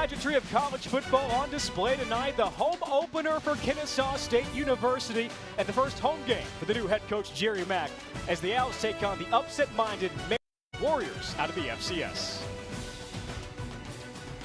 pageantry of college football on display tonight. The home opener for Kennesaw State University and the first home game for the new head coach Jerry Mack as the Owls take on the upset-minded Merrimack Warriors out of the FCS.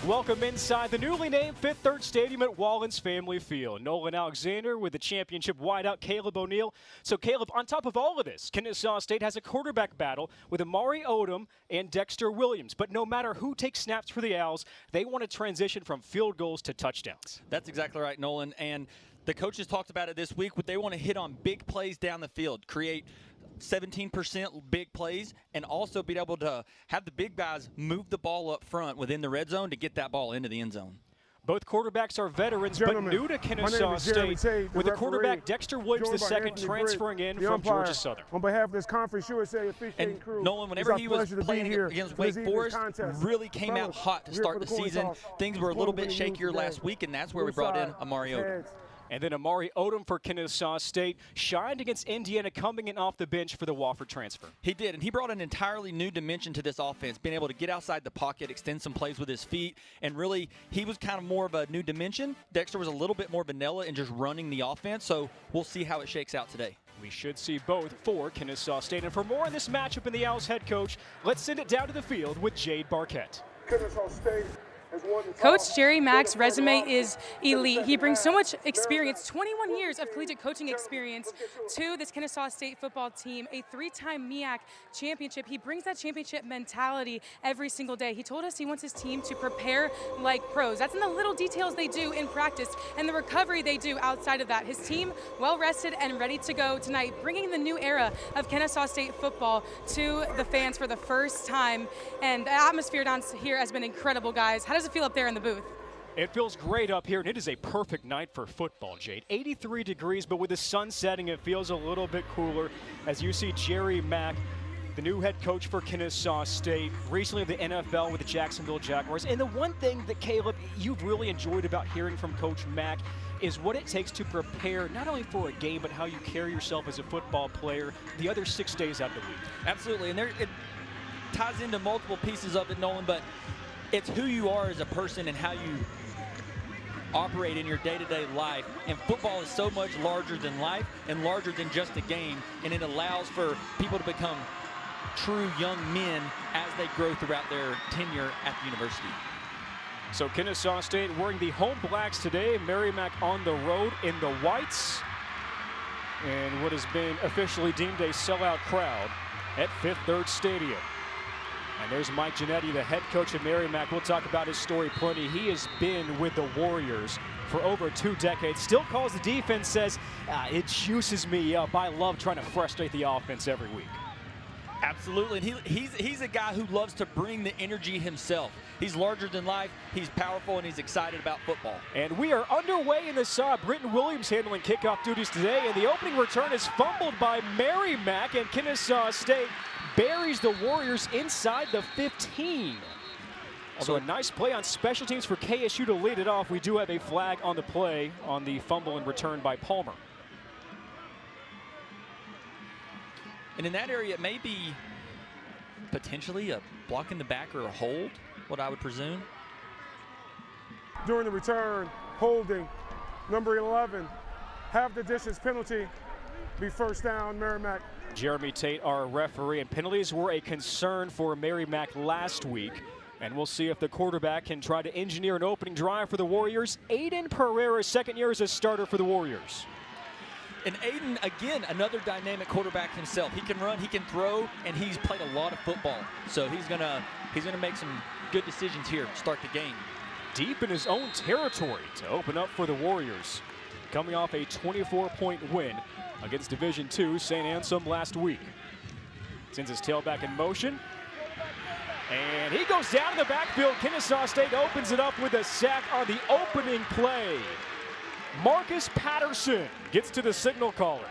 Welcome inside the newly named Fifth Third Stadium at Wallens Family Field. Nolan Alexander with the championship wideout Caleb O'Neill. So Caleb, on top of all of this, Kennesaw State has a quarterback battle with Amari Odom and Dexter Williams. But no matter who takes snaps for the Owls, they want to transition from field goals to touchdowns. That's exactly right, Nolan. And the coaches talked about it this week. They want to hit on big plays down the field, create 17% big plays, and also be able to have the big guys move the ball up front within the red zone to get that ball into the end zone. Both quarterbacks are veterans, but new to Kennesaw State, with the quarterback Dexter Williams II transferring in from Georgia Southern. On behalf of this Conference USA officiating crew, Nolan, whenever he was playing against Wake Forest, really came out hot to start the season. Things were a little bit shakier last week, and that's where we brought in Amari Odom. And then Amari Odom for Kennesaw State shined against Indiana, coming in off the bench for the Wofford transfer. He did, and he brought an entirely new dimension to this offense, being able to get outside the pocket, extend some plays with his feet, and really he was kind of more of a new dimension. Dexter was a little bit more vanilla in just running the offense, so we'll see how it shakes out today. We should see both for Kennesaw State. And for more on this matchup and the Owls head coach, let's send it down to the field with Jade Barquette. Kennesaw State. Coach Jerry Mack's resume is elite. He brings so much experience, 21 years of collegiate coaching experience to this Kennesaw State football team, a 3-time MEAC championship. He brings that championship mentality every single day. He told us he wants his team to prepare like pros. That's in the little details they do in practice and the recovery they do outside of that. His team well rested and ready to go tonight, bringing the new era of Kennesaw State football to the fans for the first time. And the atmosphere down here has been incredible, guys. How does it feel up there in the booth? It feels great up here, and it is a perfect night for football, Jade. 83 degrees, but with the sun setting, it feels a little bit cooler as you see Jerry Mack, the new head coach for Kennesaw State, recently of the NFL with the Jacksonville Jaguars. And the one thing that, Caleb, you've really enjoyed about hearing from Coach Mack is what it takes to prepare not only for a game, but how you carry yourself as a football player the other 6 days out of the week. Absolutely, and it ties into multiple pieces of it, Nolan, but it's who you are as a person and how you operate in your day-to-day life. And football is so much larger than life and larger than just a game, and it allows for people to become true young men as they grow throughout their tenure at the university. So Kennesaw State wearing the home blacks today, Merrimack on the road in the whites, and what has been officially deemed a sellout crowd at Fifth Third Stadium. And there's Mike Giannetti, the head coach of Merrimack. We'll talk about his story plenty. He has been with the Warriors for over 2 decades. Still calls the defense, says, it juices me up. I love trying to frustrate the offense every week. Absolutely, and he's a guy who loves to bring the energy himself. He's larger than life, he's powerful, and he's excited about football. And we are underway in the side. Britton Williams handling kickoff duties today, and the opening return is fumbled by Merrimack, and Kennesaw State buries the Warriors inside the 15. So a nice play on special teams for KSU to lead it off. We do have a flag on the play on the fumble and return by Palmer. And in that area, it may be potentially a block in the back or a hold, what I would presume. During the return, holding, number 11, have the distance penalty, be first down, Merrimack. Jeremy Tate, our referee, and penalties were a concern for Merrimack last week. And we'll see if the quarterback can try to engineer an opening drive for the Warriors. Aiden Pereira, second year as a starter for the Warriors. And Aiden, again, another dynamic quarterback himself. He can run, he can throw, and he's played a lot of football. So he's gonna make some good decisions here to start the game. Deep in his own territory to open up for the Warriors, coming off a 24-point win against Division II St. Anselm last week. Sends his tailback in motion. And he goes down in the backfield. Kennesaw State opens it up with a sack on the opening play. Marcus Patterson gets to the signal caller.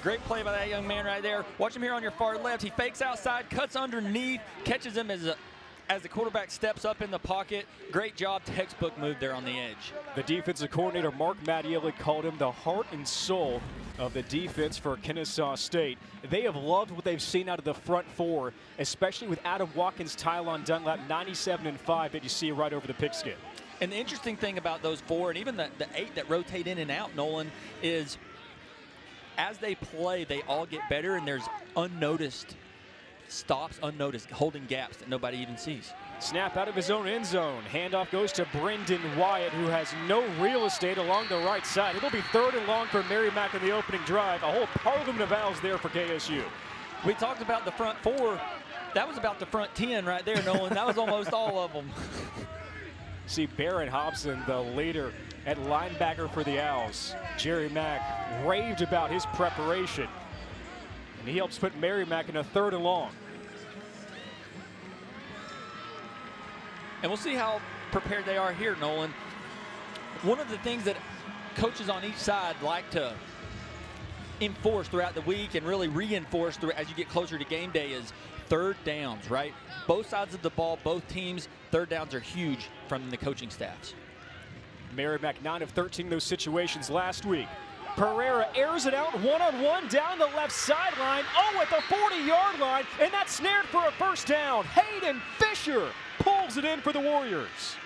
Great play by that young man right there. Watch him here on your far left. He fakes outside, cuts underneath, catches him as as the quarterback steps up in the pocket, great job, textbook move there on the edge. The defensive coordinator, Mark Mattielli, called him the heart and soul of the defense for Kennesaw State. They have loved what they've seen out of the front four, especially with Adam Watkins, Tylon Dunlap, 97 and 5 that you see right over the pigskin. And the interesting thing about those four, and even the 8 that rotate in and out, Nolan, is as they play, they all get better, and there's unnoticed stops, unnoticed holding gaps that nobody even sees. Snap out of his own end zone. Handoff goes to Brendan Wyatt, who has no real estate along the right side. It'll be 3rd and long for Merrimack in the opening drive. A whole parliament of owls there for KSU. We talked about the front four. That was about the front 10 right there, Nolan. That was almost all of them. See Barrett Hobson, the leader at linebacker for the Owls. Jerry Mack raved about his preparation, and he helps put Merrimack in a 3rd and long. And we'll see how prepared they are here, Nolan. One of the things that coaches on each side like to enforce throughout the week and really reinforce as you get closer to game day is 3rd downs, right? Both sides of the ball, both teams, 3rd downs are huge from the coaching staffs. Merrimack 9 of 13 in those situations last week. Pereira airs it out one-on-one down the left sideline. Oh, at the 40-yard line, and that's snared for a 1st down. Hayden Fisher pulls it in for the Warriors.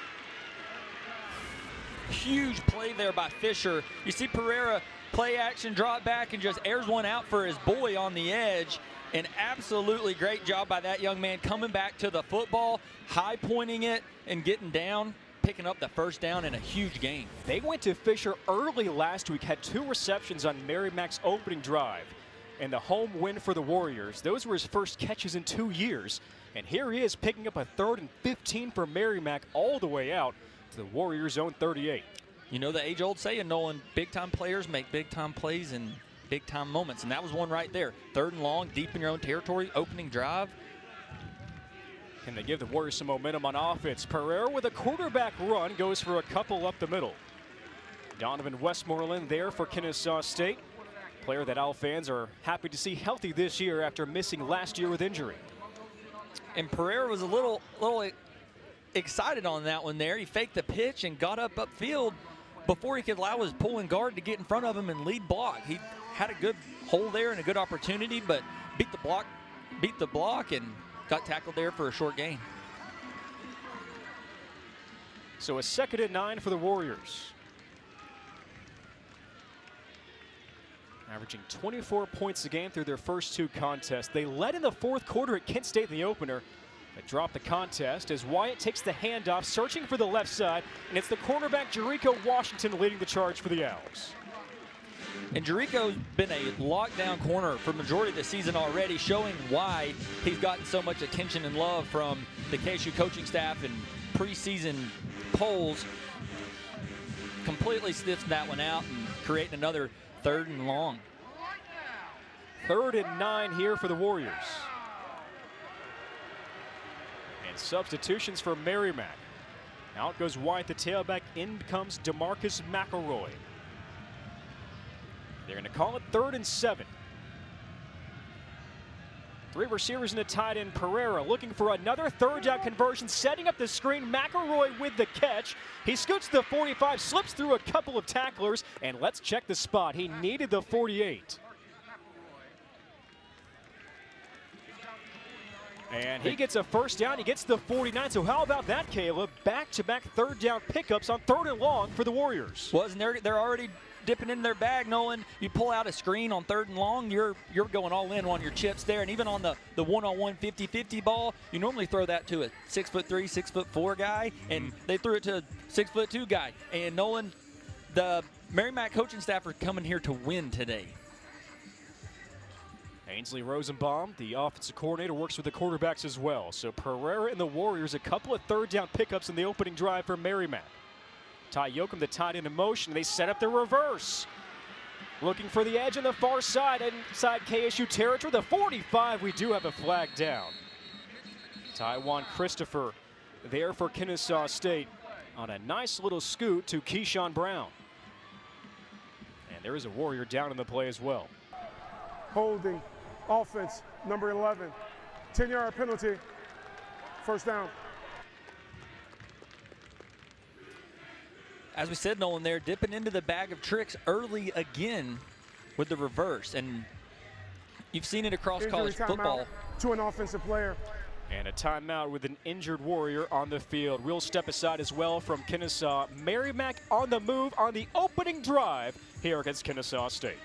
Huge play there by Fisher. You see Pereira play action, drop back, and just airs one out for his boy on the edge. An absolutely great job by that young man coming back to the football, high pointing it, and getting down, picking up the 1st down in a huge game. They went to Fisher early last week, had 2 receptions on Merrimack's opening drive. And the home win for the Warriors. Those were his first catches in 2 years. And here he is picking up a 3rd and 15 for Merrimack all the way out to the Warriors' own 38. You know the age-old saying, Nolan, big-time players make big-time plays in big-time moments, and that was one right there. 3rd and long, deep in your own territory, opening drive. Can they give the Warriors some momentum on offense? Pereira with a quarterback run goes for a couple up the middle. Donovan Westmoreland there for Kennesaw State. Player that Owl fans are happy to see healthy this year after missing last year with injury. And Pereira was a little excited on that one there. He faked the pitch and got upfield before he could allow his pulling guard to get in front of him and lead block. He had a good hole there and a good opportunity, but beat the block and got tackled there for a short gain. So a 2nd and 9 for the Warriors. Averaging 24 points a game through their first 2 contests. They led in the 4th quarter at Kent State in the opener, but dropped the contest as Wyatt takes the handoff, searching for the left side, and it's the cornerback Jericho Washington leading the charge for the Owls. And Jericho's been a lockdown corner for the majority of the season already, showing why he's gotten so much attention and love from the KSU coaching staff and preseason polls. Completely sniffs that one out and creating another 3rd and long. 3rd and 9 here for the Warriors. And substitutions for Merrimack. Out goes Wyatt, the tailback. In comes DeMarcus McElroy. They're going to call it 3rd and 7. 3 receivers and a tight end. Pereira looking for another 3rd down conversion, setting up the screen. McElroy with the catch. He scoots the 45, slips through a couple of tacklers, and let's check the spot. He needed the 48. And he gets a 1st down. He gets the 49. So how about that, Caleb? Back-to-back 3rd down pickups on 3rd and long for the Warriors. Well, they're already dipping in their bag, Nolan. You pull out a screen on 3rd and long, you're going all in on your chips there. And even on the one-on-one 50-50 ball, you normally throw that to a 6'3", 6'4" guy, and they threw it to a 6'2" guy. And Nolan, the Merrimack coaching staff are coming here to win today. Ainsley Rosenbaum, the offensive coordinator, works with the quarterbacks as well. So Pereira and the Warriors, a couple of 3rd down pickups in the opening drive for Merrimack. Ty Yoakum, the tight end in motion. They set up the reverse. Looking for the edge on the far side, inside KSU territory. The 45, we do have a flag down. Taiwan Christopher there for Kennesaw State on a nice little scoot to Keyshawn Brown. And there is a Warrior down in the play as well. Holding, offense, number 11. 10-yard penalty, 1st down. as we said, Nolan, there dipping into the bag of tricks early again with the reverse. And you've seen it across college football. To an offensive player. And a timeout with an injured Warrior on the field. We'll step aside as well from Kennesaw. Merrimack on the move on the opening drive here against Kennesaw State.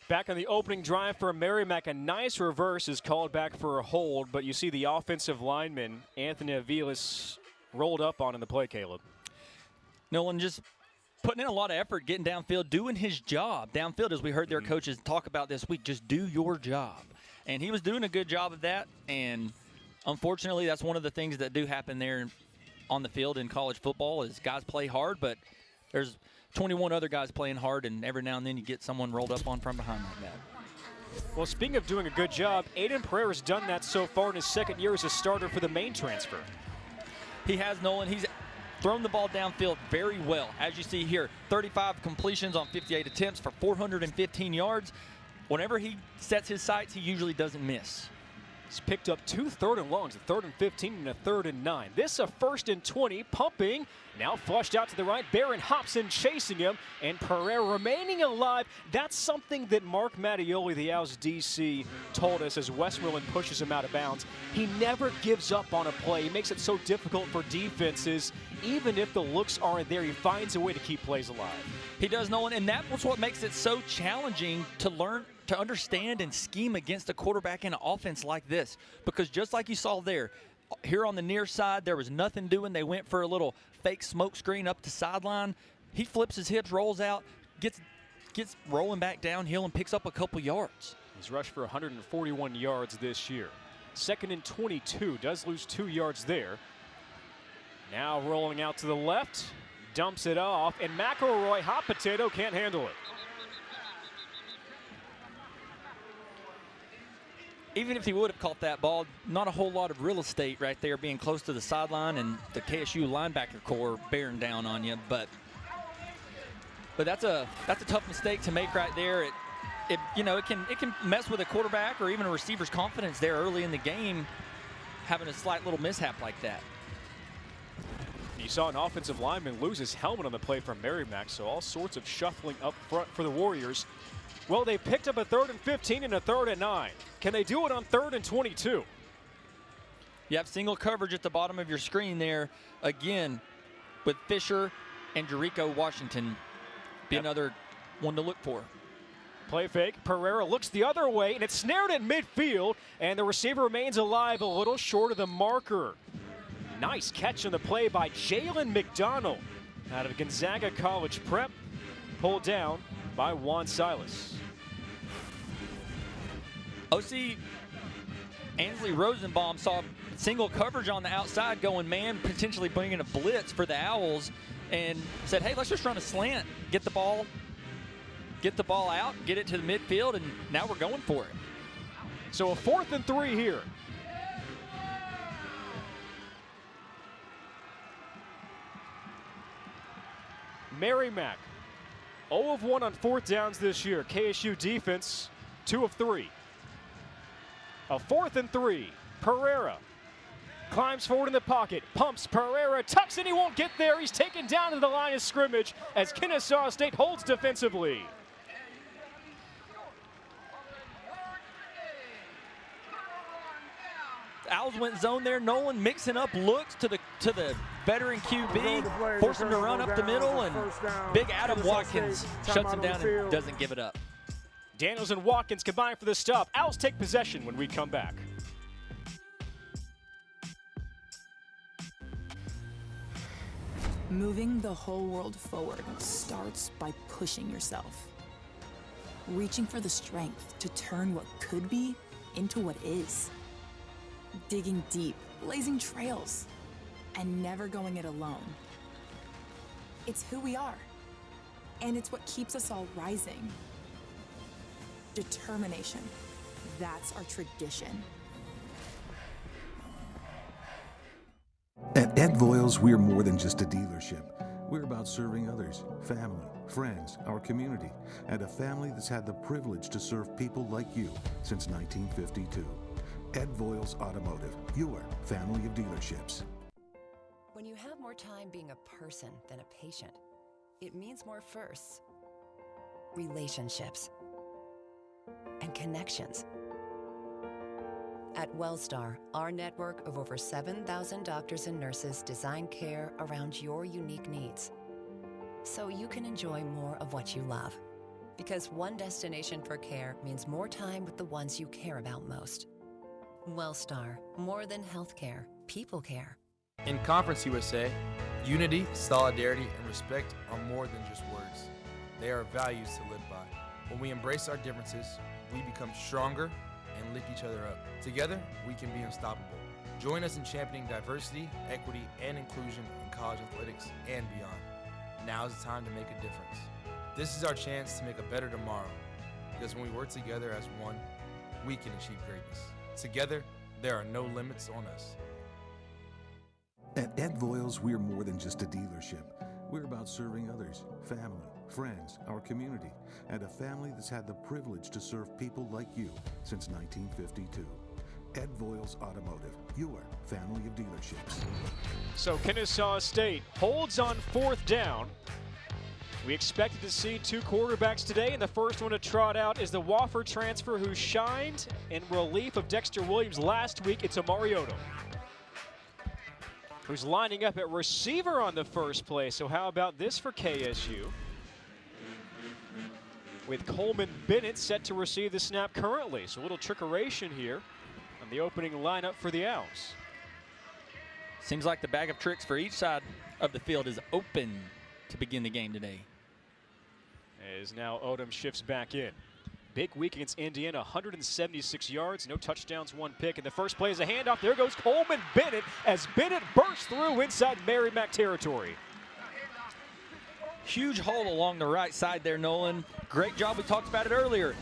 Back on the opening drive for Merrimack, a nice reverse is called back for a hold, but you see the offensive lineman, Anthony Aviles, rolled up on in the play, Caleb. Nolan just putting in a lot of effort, getting downfield, doing his job. Downfield, as we heard their coaches talk about this week, just do your job. And he was doing a good job of that, and unfortunately, that's one of the things that do happen there on the field in college football is guys play hard, but there's 21 other guys playing hard, and every now and then you get someone rolled up on from behind like that. Well, speaking of doing a good job, Aiden Pereira's done that so far in his second year as a starter for the Maine transfer. He has, Nolan. He's thrown the ball downfield very well. As you see here, 35 completions on 58 attempts for 415 yards. Whenever he sets his sights, he usually doesn't miss. He's picked up 2 third and longs, a 3rd and 15 and a 3rd and 9. This a 1st and 20, pumping, now flushed out to the right. Barron Hobson chasing him, and Pereira remaining alive. That's something that Mark Mattioli, the Owls DC, told us as Westmoreland pushes him out of bounds. He never gives up on a play. He makes it so difficult for defenses. Even if the looks aren't there, he finds a way to keep plays alive. He does, Nolan, and that's what makes it so challenging to learn to understand and scheme against a quarterback in an offense like this. Because just like you saw there, here on the near side, there was nothing doing. They went for a little fake smoke screen up the sideline. He flips his hips, rolls out, gets rolling back downhill and picks up a couple yards. He's rushed for 141 yards this year. 2nd and 22, does lose 2 yards there. Now rolling out to the left, dumps it off, and McElroy, hot potato, can't handle it. Even if he would have caught that ball, not a whole lot of real estate right there being close to the sideline and the KSU linebacker core bearing down on you. But that's a tough mistake to make right there. It can mess with a quarterback or even a receiver's confidence there early in the game, having a slight little mishap like that. You saw an offensive lineman lose his helmet on the play from Merrimack, so all sorts of shuffling up front for the Warriors. Well, they picked up a 3rd and 15 and a 3rd and 9. Can they do it on 3rd and 22? You have single coverage at the bottom of your screen there. Again, with Fisher and Jericho Washington be another one to look for. Play fake. Pereira looks the other way, and it's snared at midfield, and the receiver remains alive a little short of the marker. Nice catch on the play by Jalen McDonald out of Gonzaga College Prep. Pulled down by Juan Silas. OC Ansley Rosenbaum saw single coverage on the outside going man, potentially bringing a blitz for the Owls, and said, hey, let's just run a slant, get the ball out, get it to the midfield, and now we're going for it. So a 4th and 3 here. Merrimack, 0 of 1 on 4th downs this year. KSU defense, 2 of 3. A 4th and 3. Pereira climbs forward in the pocket, pumps, Pereira tucks, and he won't get there. He's taken down to the line of scrimmage as Kennesaw State holds defensively. Owls went zone there. Nolan mixing up looks to the veteran QB, force him to run up the middle, and big Adam Watkins shuts him down and doesn't give it up. Daniels and Watkins combine for the stop. Owls take possession when we come back. Moving the whole world forward starts by pushing yourself. Reaching for the strength to turn what could be into what is. Digging deep, blazing trails, and never going it alone. It's who we are, and it's what keeps us all rising. Determination, that's our tradition. At Ed Voiles, we're more than just a dealership. We're about serving others, family, friends, our community, and a family that's had the privilege to serve people like you since 1952. Ed Voiles Automotive, your family of dealerships. When you have more time being a person than a patient, it means more firsts, relationships, and connections. At Wellstar, our network of over 7,000 doctors and nurses design care around your unique needs, so you can enjoy more of what you love. Because one destination for care means more time with the ones you care about most. Wellstar, more than healthcare, people care. In Conference USA, unity, solidarity, and respect are more than just words. They are values to live by. When we embrace our differences, we become stronger and lift each other up. Together, we can be unstoppable. Join us in championing diversity, equity, and inclusion in college athletics and beyond. Now is the time to make a difference. This is our chance to make a better tomorrow, because when we work together as one, we can achieve greatness. Together, there are no limits on us. At Ed Voiles, we're more than just a dealership. We're about serving others, family, friends, our community, and a family that's had the privilege to serve people like you since 1952. Ed Voiles Automotive, your family of dealerships. So Kennesaw State holds on 4th down. We expected to see 2 quarterbacks today, and the first one to trot out is the Wofford transfer who shined in relief of Dexter Williams last week. It's Amari Odom, who's lining up at receiver on the first play. So how about this for KSU? With Coleman Bennett set to receive the snap currently. So a little trickeration here on the opening lineup for the Owls. Seems like the bag of tricks for each side of the field is open to begin the game today. As now Odom shifts back in. Big week against Indiana, 176 yards, no touchdowns, 1 pick. And the first play is a handoff. There goes Coleman Bennett as Bennett bursts through inside Merrimack territory. Huge hole along the right side there, Nolan. Great job. We talked about it earlier.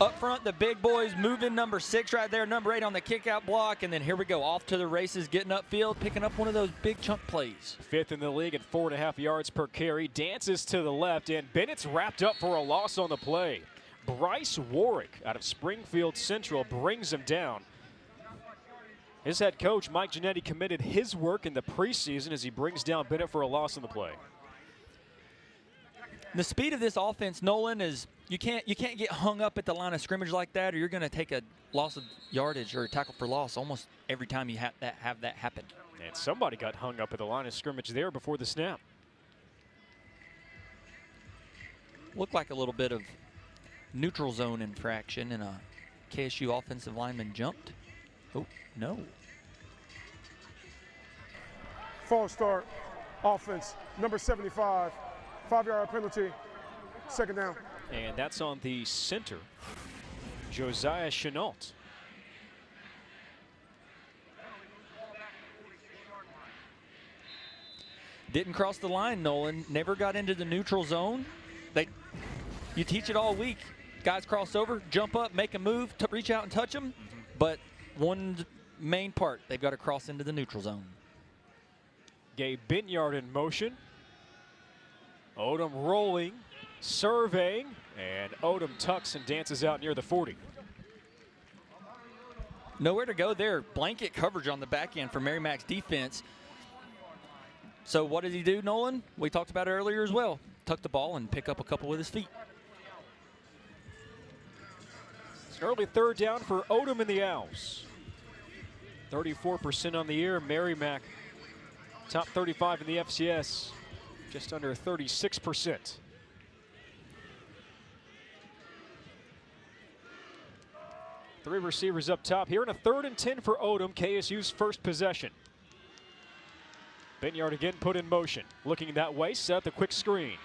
Up front, the big boys moving number 6 right there, number 8 on the kickout block. And then here we go, off to the races, getting upfield, picking up one of those big chunk plays. 5th in the league at 4.5 yards per carry. Dances to the left, and Bennett's wrapped up for a loss on the play. Bryce Warwick out of Springfield Central brings him down. His head coach, Mike Giannetti, committed his work in the preseason as he brings down Bennett for a loss on the play. The speed of this offense, Nolan, is you can't get hung up at the line of scrimmage like that, or you're going to take a loss of yardage or a tackle for loss almost every time you have that happen. And somebody got hung up at the line of scrimmage there before the snap. Looked like a little bit of neutral zone infraction, and a KSU offensive lineman jumped. Oh, no. false start, offense, number 75, 5-yard penalty, second down. And that's on the center, Josiah Chenault. Didn't cross the line, Nolan. Never got into the neutral zone. You teach it all week. Guys cross over, jump up, make a move, reach out and touch them. But one main part, they've got to cross into the neutral zone. Gabe Binyard in motion. Odom rolling, surveying, and Odom tucks and dances out near the 40. Nowhere to go there. Blanket coverage on the back end for Merrimack's defense. So what does he do, Nolan? We talked about it earlier as well. Tuck the ball and pick up a couple with his feet. It's an early third down for Odom and the Owls. 34% on the year. Merrimack, top 35 in the FCS, just under 36%. Three receivers up top here, and a 3rd and 10 for Odom, KSU's first possession. Binyard again put in motion. Looking that way, set up the quick screen.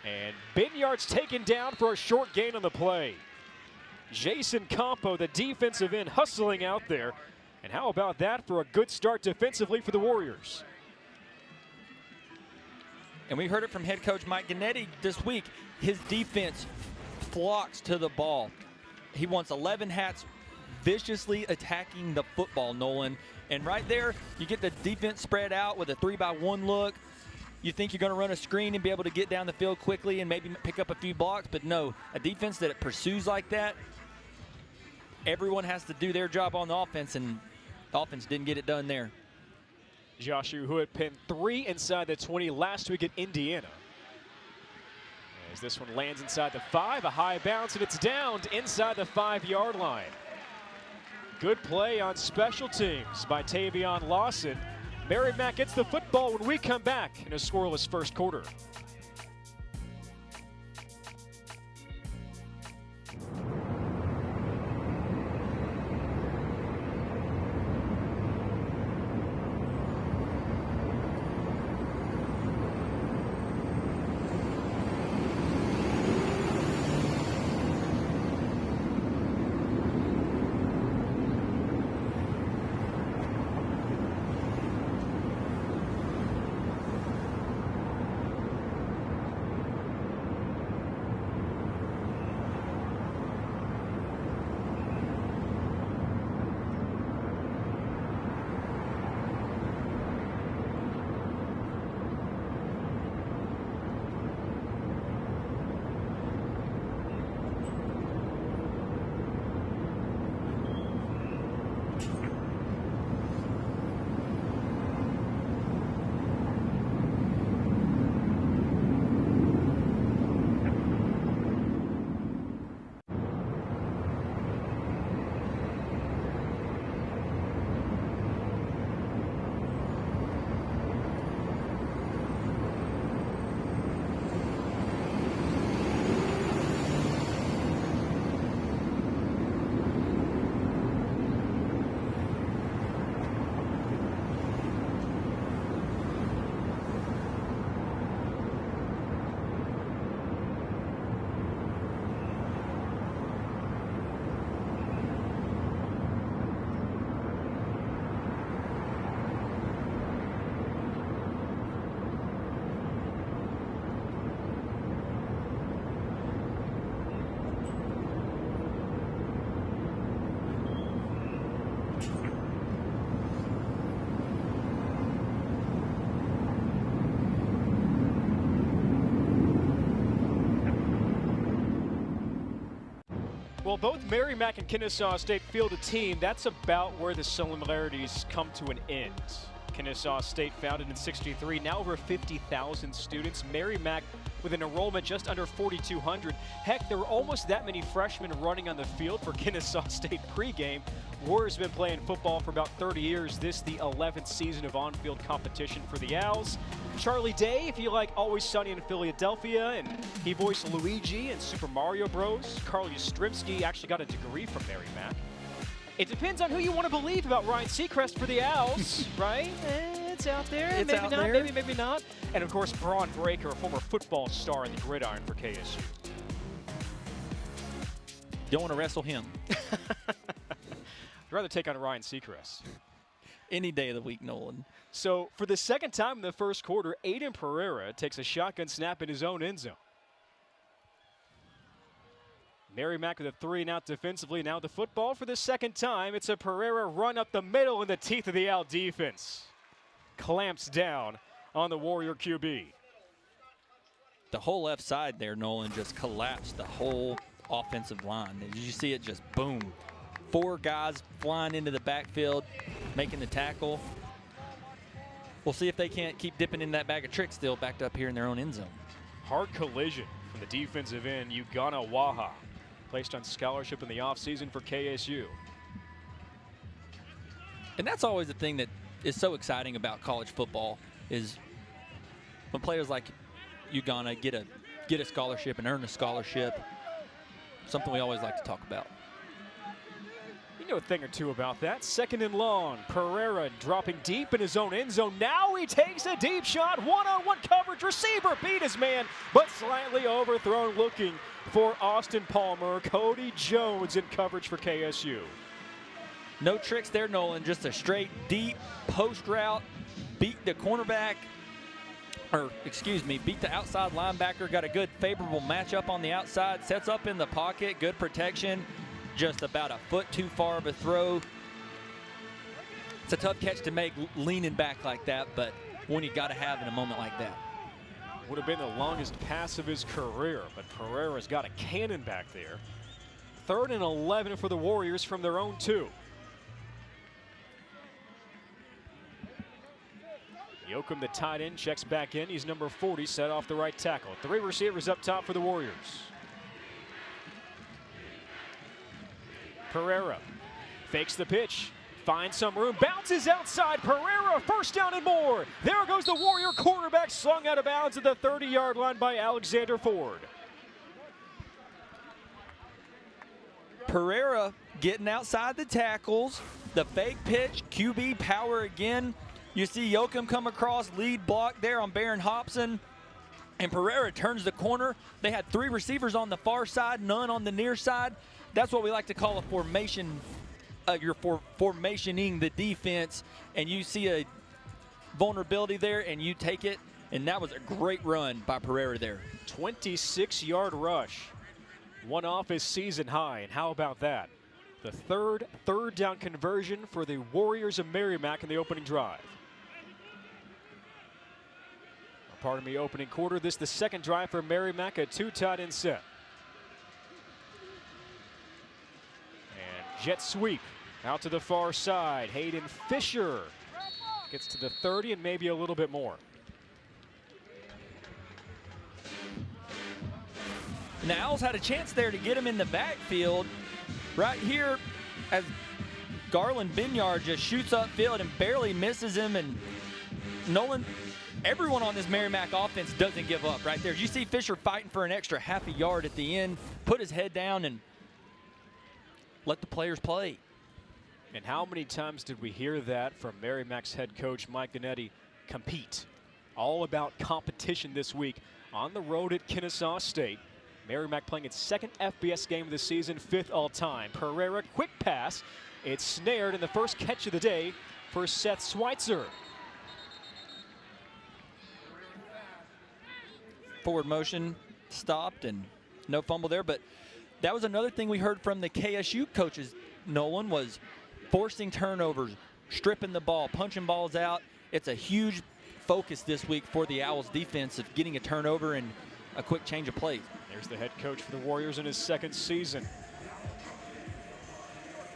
And Binyard's taken down for a short gain on the play. Jason Campo, the defensive end, hustling out there. And how about that for a good start defensively for the Warriors? And we heard it from head coach Mike Gannetti this week. His defense flocks to the ball. He wants 11 hats viciously attacking the football, Nolan. And right there, you get the defense spread out with a 3-by-1 look. You think you're going to run a screen and be able to get down the field quickly and maybe pick up a few blocks, but no, a defense that pursues like that, everyone has to do their job on the offense, and the offense didn't get it done there. Joshua, who had pinned 3 inside the 20 last week at Indiana. As this one lands inside the 5, a high bounce, and it's downed inside the 5-yard line. Good play on special teams by Tavion Lawson. Merrimack gets the football when we come back in a scoreless first quarter. Well, both Merrimack and Kennesaw State field a team. That's about where the similarities come to an end. Kennesaw State, founded in '63, now over 50,000 students. Merrimack with an enrollment just under 4,200. Heck, there were almost that many freshmen running on the field for Kennesaw State pregame. Warriors have been playing football for about 30 years. This the 11th season of on-field competition for the Owls. Charlie Day, if you like Always Sunny in Philadelphia, and he voiced Luigi in Super Mario Bros. Carl Yastrzemski actually got a degree from Merrimack. It depends on who you want to believe about Ryan Seacrest for the Owls, right? It's out there. It's maybe out not. there. Maybe not. And of course, Braun Breaker, a former football star in the gridiron for KSU. Don't want to wrestle him. I'd rather take on Ryan Seacrest. Any day of the week, Nolan. So for the second time in the first quarter, Aiden Pereira takes a shotgun snap in his own end zone. Merrimack with a 3-and-out defensively. Now the football for the second time. It's a Pereira run up the middle in the teeth of the Al defense. Clamps down on the Warrior QB. The whole left side there, Nolan, just collapsed the whole offensive line. Did you see it just boom? 4 guys flying into the backfield, making the tackle. We'll see if they can't keep dipping in that bag of tricks still backed up here in their own end zone. Hard collision from the defensive end, Ugana Waha. Placed on scholarship in the offseason for KSU. And that's always the thing that is so exciting about college football is when players like Ugana get a scholarship and earn a scholarship. Something we always like to talk about. You know a thing or two about that. 2nd and long. Pereira dropping deep in his own end zone. Now he takes a deep shot. One-on-one coverage. Receiver beat his man, but slightly overthrown, looking for Austin Palmer. Cody Jones in coverage for KSU. No tricks there, Nolan. Just a straight deep post route. Beat the cornerback, beat the outside linebacker. Got a good favorable matchup on the outside. Sets up in the pocket. Good protection. Just about a foot too far of a throw. It's a tough catch to make leaning back like that, but one you got to have in a moment like that. Would have been the longest pass of his career, but Pereira's got a cannon back there. 3rd and 11 for the Warriors from their own 2. Yoakum, the tight end, checks back in. He's number 40, set off the right tackle. 3 receivers up top for the Warriors. Pereira fakes the pitch, finds some room, bounces outside. Pereira, first down and more. There goes the Warrior quarterback, slung out of bounds at the 30-yard line by Alexander Ford. Pereira getting outside the tackles. The fake pitch, QB power again. You see Yoakum come across, lead block there on Barron Hobson. And Pereira turns the corner. They had 3 receivers on the far side, none on the near side. That's what we like to call a formation. You're formationing the defense, and you see a vulnerability there, and you take it. And that was a great run by Pereira there. 26-yard rush. One off his season high, and how about that? The third down conversion for the Warriors of Merrimack in the opening drive. Pardon me, opening quarter. This the second drive for Merrimack, a 2 tight end set. And jet sweep out to the far side. Hayden Fisher gets to the 30 and maybe a little bit more. And the Owls had a chance there to get him in the backfield. Right here, as Garland Binyard just shoots upfield and barely misses him. And Nolan, everyone on this Merrimack offense doesn't give up right there. You see Fisher fighting for an extra half a yard at the end, put his head down and let the players play. And how many times did we hear that from Merrimack's head coach Mike Gannetti? Compete. All about competition this week on the road at Kennesaw State. Merrimack playing its 2nd FBS game of the season, 5th all time. Pereira, quick pass. It's snared in the first catch of the day for Seth Schweitzer. Forward motion stopped and no fumble there, but that was another thing we heard from the KSU coaches, Nolan, was forcing turnovers, stripping the ball, punching balls out. It's a huge focus this week for the Owls defense of getting a turnover and a quick change of plays. There's the head coach for the Warriors in his 2nd season.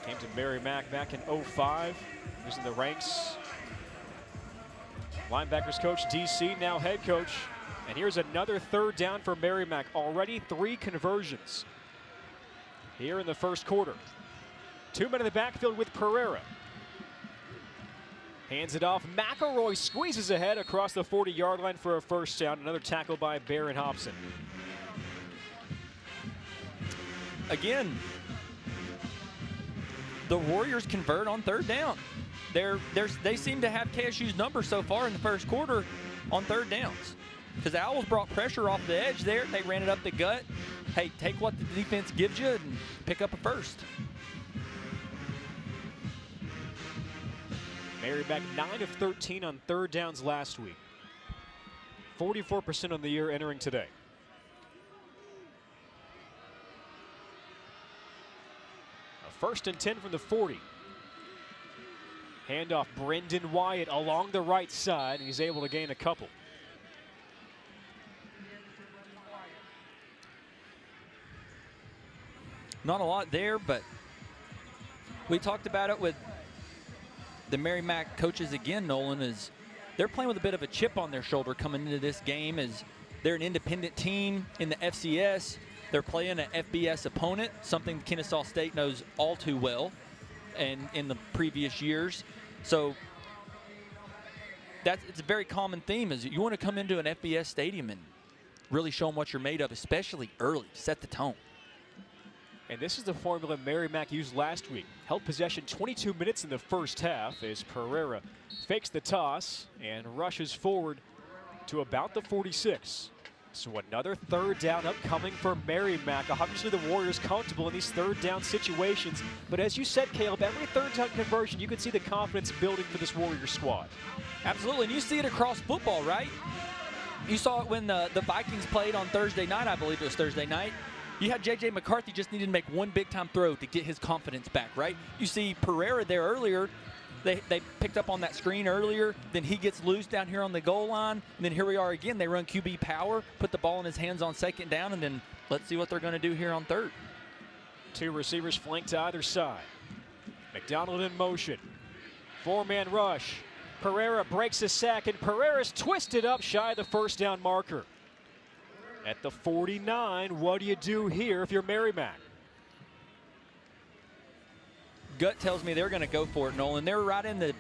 Came to Merrimack back in 05. He was in the ranks. Linebackers coach, DC, now head coach. And here's another 3rd down for Merrimack. Already 3 conversions here in the first quarter. 2 men in the backfield with Pereira. Hands it off. McElroy squeezes ahead across the 40-yard line for a first down. Another tackle by Barron Hobson. Again, the Warriors convert on 3rd down. they seem to have KSU's number so far in the first quarter on third downs. Because the Owls brought pressure off the edge there. They ran it up the gut. Hey, take what the defense gives you and pick up a first. Merrimack 9 of 13 on third downs last week. 44% on the year entering today. A 1st and 10 from the 40. Handoff Brendan Wyatt along the right side, and he's able to gain a couple. Not a lot there, but we talked about it with the Merrimack coaches again, Nolan, is they're playing with a bit of a chip on their shoulder coming into this game as they're an independent team in the FCS. They're playing an FBS opponent, something Kennesaw State knows all too well and in the previous years. So it's a very common theme is you want to come into an FBS stadium and really show them what you're made of, especially early, set the tone. And this is the formula Merrimack used last week. Held possession 22 minutes in the first half as Pereira fakes the toss and rushes forward to about the 46. So another third down upcoming for Merrimack. Obviously the Warriors comfortable in these third down situations. But as you said, Caleb, every third down conversion, you can see the confidence building for this Warrior squad. Absolutely, and you see it across football, right? You saw it when the Vikings played on Thursday night, I believe it was Thursday night. You had J.J. McCarthy just needed to make one big-time throw to get his confidence back, right? You see Pereira there earlier. They picked up on that screen earlier. Then he gets loose down here on the goal line. And then here we are again. They run QB power, put the ball in his hands on second down, and then let's see what they're going to do here on third. Two receivers flanked to either side. McDonald in motion. Four-man rush. Pereira breaks a sack, and Pereira's twisted up shy of the first down marker. At the 49, what do you do here if you're Merrimack? Gut tells me they're going to go for it, Nolan. They're right in the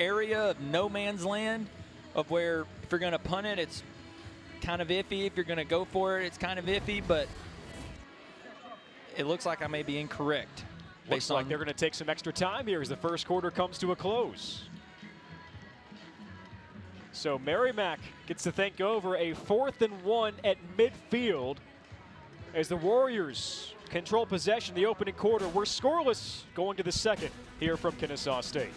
area of no man's land of where if you're going to punt it, it's kind of iffy. If you're going to go for it, it's kind of iffy, but it looks like I may be incorrect. Looks like they're going to take some extra time here as the first quarter comes to a close. So Merrimack gets to think over a 4th and 1 at midfield as the Warriors control possession the opening quarter. We're scoreless going to the second here from Kennesaw State.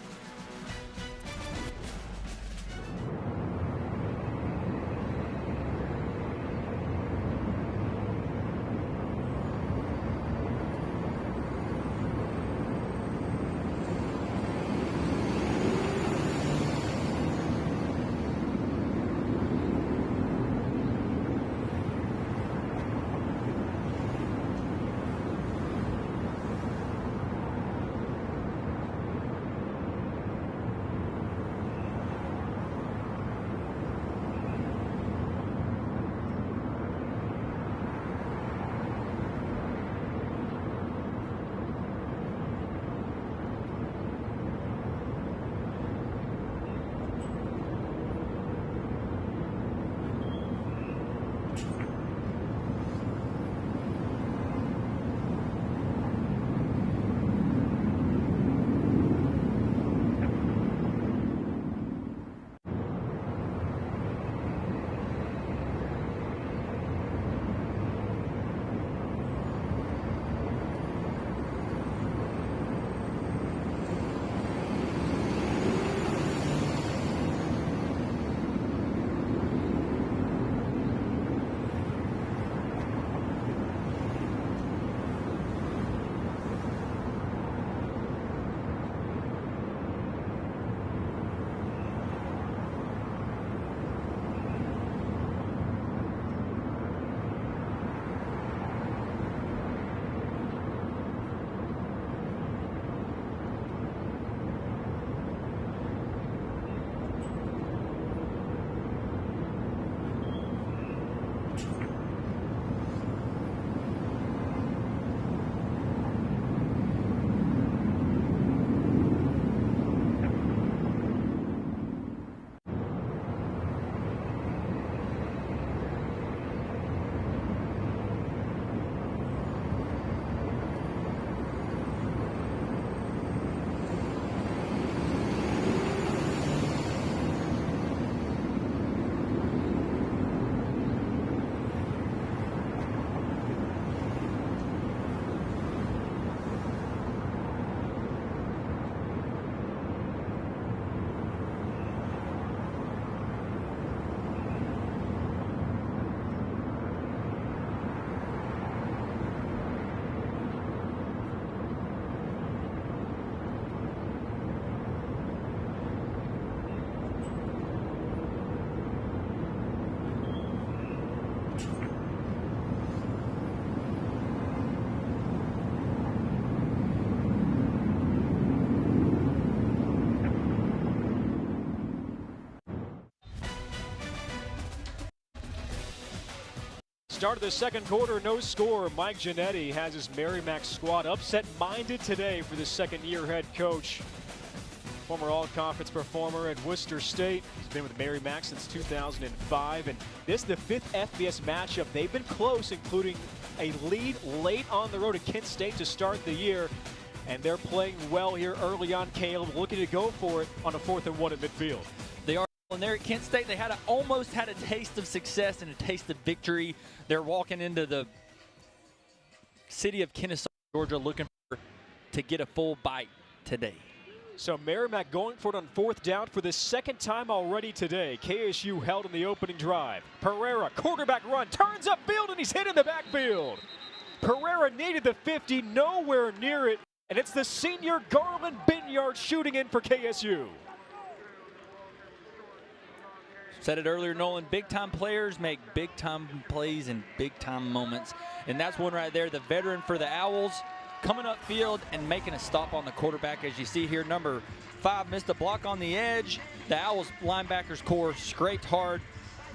Start of the second quarter, no score. Mike Giannetti has his Merrimack squad upset-minded today for the second-year head coach. Former all-conference performer at Worcester State. He's been with Merrimack since 2005, and this is the 5th FBS matchup. They've been close, including a lead late on the road at Kent State to start the year, and they're playing well here early on. Caleb looking to go for it on a 4th and 1 at midfield. They are. And there at Kent State, they almost had a taste of success and a taste of victory. They're walking into the city of Kennesaw, Georgia, looking to get a full bite today. So Merrimack going for it on 4th down for the second time already today. KSU held in the opening drive. Pereira, quarterback run, turns upfield, and he's hit in the backfield. Pereira needed the 50, nowhere near it, and it's the senior Garland Binyard shooting in for KSU. Said it earlier, Nolan, big-time players make big-time plays in big-time moments. And that's one right there, the veteran for the Owls, coming upfield and making a stop on the quarterback. As you see here, number 5 missed a block on the edge. The Owls linebackers core scraped hard.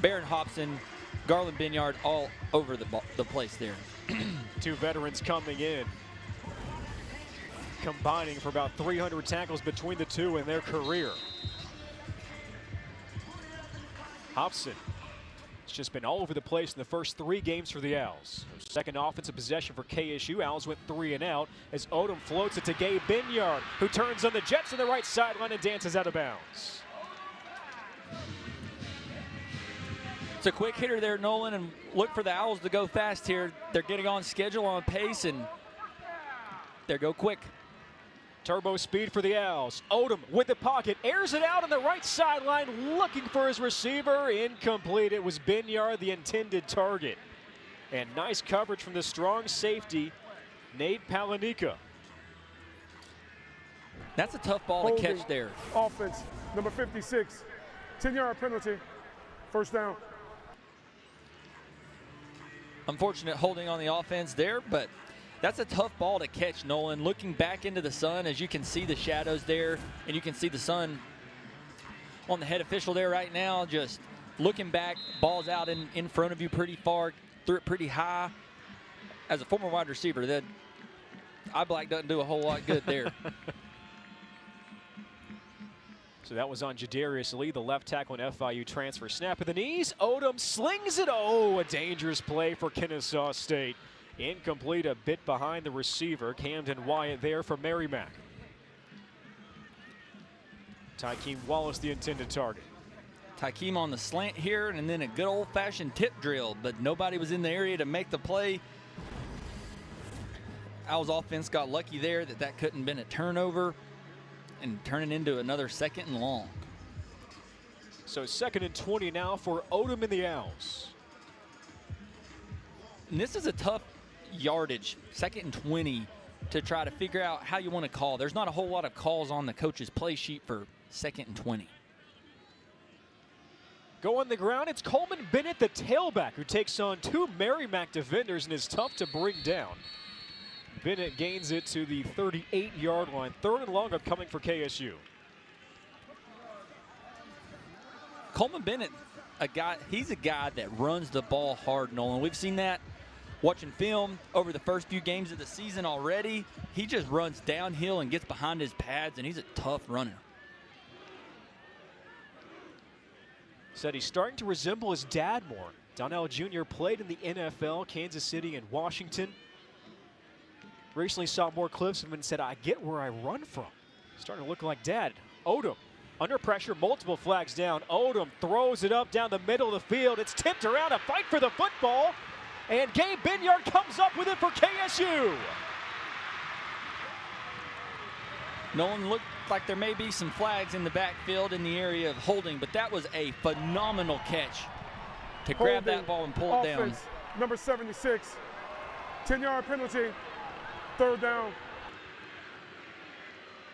Barron Hobson, Garland Binyard all over the place there. 2 veterans coming in, combining for about 300 tackles between the two in their career. Hobson has just been all over the place in the first 3 games for the Owls. Second offensive possession for KSU. Owls went 3 and out as Odom floats it to Gabe Binyard, who turns on the Jets on the right sideline and dances out of bounds. It's a quick hitter there, Nolan, and look for the Owls to go fast here. They're getting on schedule, on pace, and they go quick. Turbo speed for the Owls. Odom with the pocket, airs it out on the right sideline, looking for his receiver. Incomplete. It was Binyard, the intended target. And nice coverage from the strong safety, Nate Palanica. That's a tough ball to catch there. Offense, number 56. 10-yard penalty, 1st down. Unfortunate holding on the offense there, but that's a tough ball to catch, Nolan. Looking back into the sun, as you can see the shadows there, and you can see the sun on the head official there right now, just looking back, ball's out in front of you pretty far, threw it pretty high. As a former wide receiver, that eye black doesn't do a whole lot good there. So that was on Jadarius Lee, the left tackle and FIU transfer. Snap of the knees, Odom slings it. Oh, a dangerous play for Kennesaw State. Incomplete, a bit behind the receiver. Camden Wyatt there for Merrimack. Tykeem Wallace, the intended target. Tykeem on the slant here, and then a good old-fashioned tip drill, but nobody was in the area to make the play. Owls offense got lucky there that couldn't have been a turnover, and turning into another 2nd and long. So 2nd and 20 now for Odom and the Owls. And this is a tough yardage, 2nd and 20, to try to figure out how you want to call. There's not a whole lot of calls on the coach's play sheet for 2nd and 20. Go on the ground, it's Coleman Bennett, the tailback, who takes on 2 Merrimack defenders and is tough to bring down. Bennett gains it to the 38-yard line. 3rd and long upcoming for KSU. Coleman Bennett, he's a guy that runs the ball hard, Nolan. We've seen that watching film over the first few games of the season already. He just runs downhill and gets behind his pads, and he's a tough runner. Said he's starting to resemble his dad more. Donnell Jr. played in the NFL, Kansas City and Washington. Recently saw more clips of him and said, I get where I run from. Starting to look like Dad. Odom under pressure, multiple flags down. Odom throws it up down the middle of the field. It's tipped around, a fight for the football. And Gabe Binyard comes up with it for KSU. Nolan, looked like there may be some flags in the backfield in the area of holding, but that was a phenomenal catch to grab that ball and pull it down. Number 76, 10-yard penalty, 3rd down.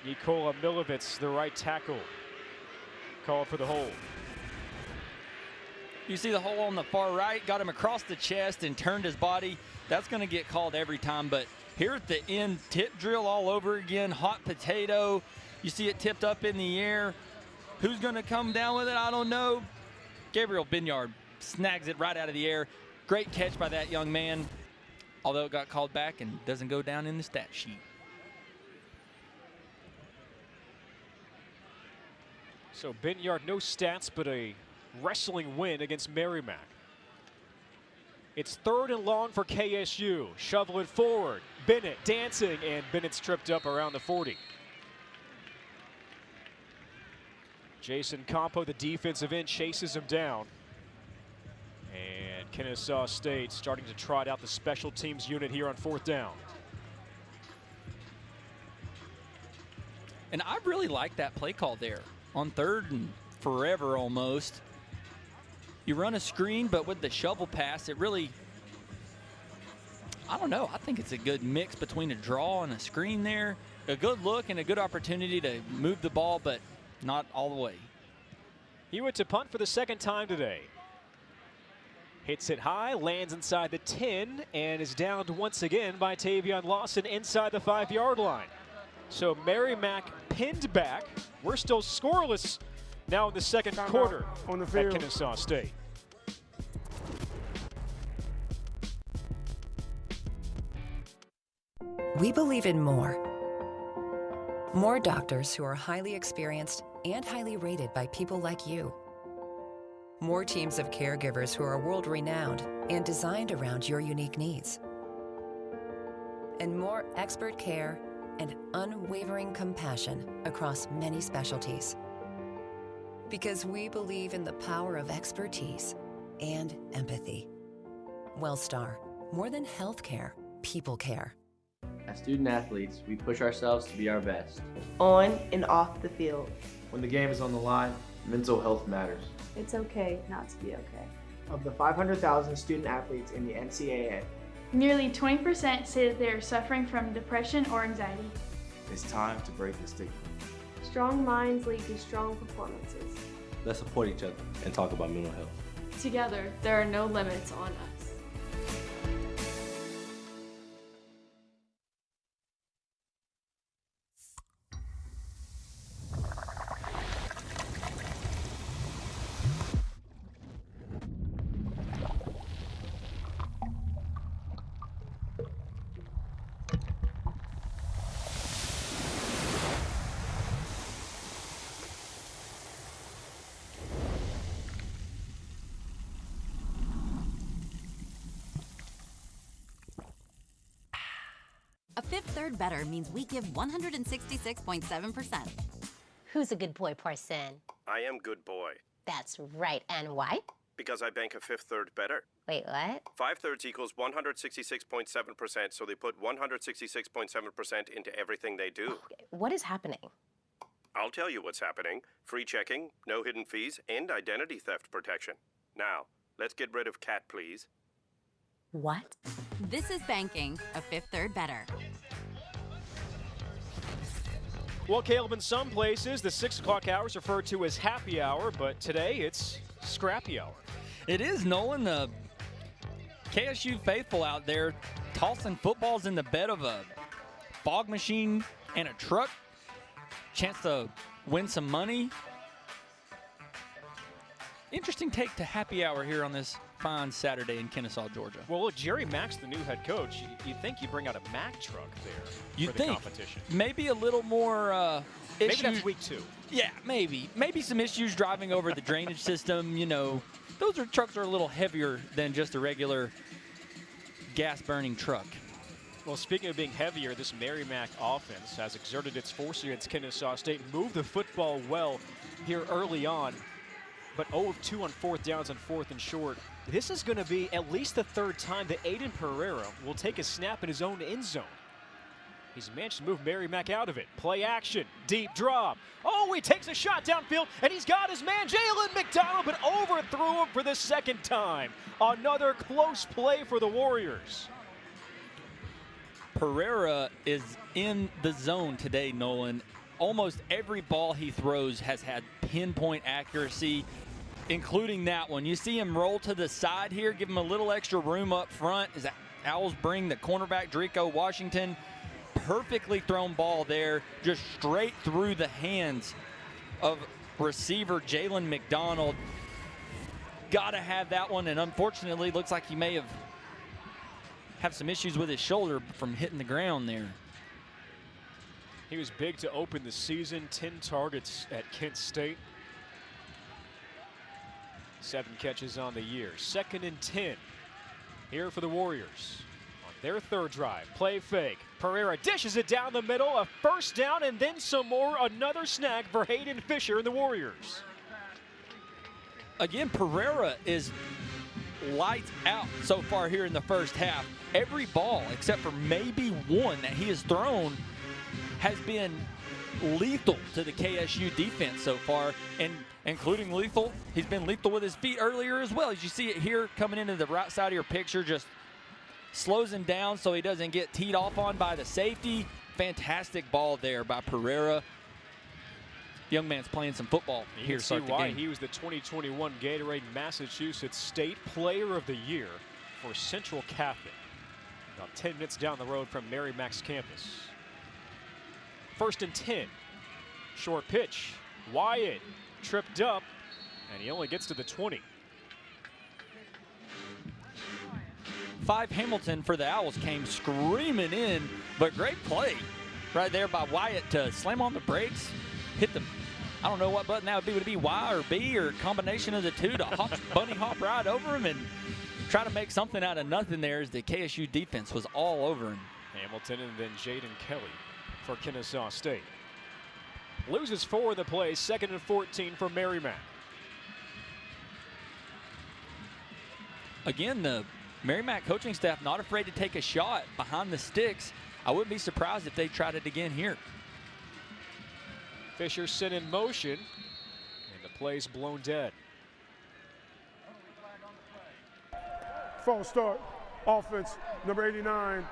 Nikola Milovitz, the right tackle, called for the hold. You see the hole on the far right, got him across the chest and turned his body. That's going to get called every time, but here at the end, tip drill all over again, hot potato. You see it tipped up in the air. Who's going to come down with it? I don't know. Gabriel Binyard snags it right out of the air. Great catch by that young man, although it got called back and doesn't go down in the stat sheet. So Binyard, no stats, but a wrestling win against Merrimack. It's 3rd and long for KSU. Shovel it forward. Bennett dancing, and Bennett's tripped up around the 40. Jason Campo, the defensive end, chases him down. And Kennesaw State starting to trot out the special teams unit here on 4th down. And I really like that play call there on 3rd and forever almost. You run a screen, but with the shovel pass, it really, I don't know, I think it's a good mix between a draw and a screen there. A good look and a good opportunity to move the ball, but not all the way. He went to punt for the 2nd time today. Hits it high, lands inside the 10, and is downed once again by Tavion Lawson inside the 5-yard line. So Merrimack pinned back. We're still scoreless now in the 2nd quarter on the at field. Kennesaw State. We believe in more. More doctors who are highly experienced and highly rated by people like you. More teams of caregivers who are world-renowned and designed around your unique needs. And more expert care and unwavering compassion across many specialties. Because we believe in the power of expertise and empathy. WellStar, more than healthcare, people care. As student athletes, we push ourselves to be our best. On and off the field. When the game is on the line, mental health matters. It's okay not to be okay. Of the 500,000 student athletes in the NCAA, nearly 20% say that they are suffering from depression or anxiety. It's time to break the stigma. Strong minds lead to strong performances. Let's support each other and talk about mental health. Together, there are no limits on us. A Fifth Third Better means we give 166.7%. Who's a good boy, Parson? I am good boy. That's right. And why? Because I bank a Fifth Third Better. Wait, what? 5/3 equals 166.7%, so they put 166.7% into everything they do. What is happening? I'll tell you what's happening. Free checking, no hidden fees, and identity theft protection. Now, let's get rid of Cat, please. What? This is banking a Fifth Third Better. Well, Caleb, in some places, the 6 o'clock hour is referred to as happy hour, but today it's scrappy hour. It is, Nolan. The KSU faithful out there tossing footballs in the bed of a fog machine and a truck. Chance to win some money. Interesting take to happy hour here on this fine Saturday in Kennesaw, Georgia. Well, look, Jerry Mack's the new head coach. You'd think you'd bring out a Mack truck there You'd for the think. competition. Maybe a little more Maybe issues. that's week 2. Yeah, maybe. Maybe some issues driving over the drainage system. You know, trucks are a little heavier than just a regular gas-burning truck. Well, speaking of being heavier, this Merrimack offense has exerted its force against Kennesaw State, moved the football well here early on, but 0 of 2 on 4th downs and 4th and short. This is going to be at least the 3rd time that Aiden Pereira will take a snap in his own end zone. He's managed to move Merrimack out of it. Play action, deep drop. Oh, he takes a shot downfield, and he's got his man, Jalen McDonald, but overthrew him for the 2nd time. Another close play for the Warriors. Pereira is in the zone today, Nolan. Almost every ball he throws has had pinpoint accuracy, including that one. You see him roll to the side here, give him a little extra room up front as Owls bring the cornerback, Drico Washington. Perfectly thrown ball there, just straight through the hands of receiver Jalen McDonald. got to have that one, and unfortunately, looks like he may have some issues with his shoulder from hitting the ground there. He was big to open the season, 10 targets at Kent State. 7 catches on the year. 2nd and 10 here for the Warriors. On their 3rd drive, play fake. Pereira dishes it down the middle, a first down, and then some more. Another snag for Hayden Fisher and the Warriors. Again, Pereira is lights out so far here in the first half. Every ball, except for maybe one that he has thrown, has been lethal to the KSU defense so far, and including lethal. He's been lethal with his feet earlier as well. As you see it here coming into the right side of your picture, just slows him down so he doesn't get teed off on by the safety. Fantastic ball there by Pereira. Young man's playing some football here. See why he was the 2021 Gatorade Massachusetts State Player of the Year for Central Catholic. About 10 minutes down the road from Merrimack's campus. 1st and 10. Short pitch. Wyatt tripped up, and he only gets to the 20. 5 Hamilton for the Owls came screaming in, but great play right there by Wyatt to slam on the brakes, hit the, I don't know what button that would be. Would it be Y or B or a combination of the two to bunny hop right over him and try to make something out of nothing there as the KSU defense was all over him. Hamilton and then Jaden Kelly for Kennesaw State. Loses 4 of the play, 2nd and 14 for Merrimack. Again, the Merrimack coaching staff not afraid to take a shot behind the sticks. I wouldn't be surprised if they tried it again here. Fisher sent in motion, and the play's blown dead. False start, offense, number 89,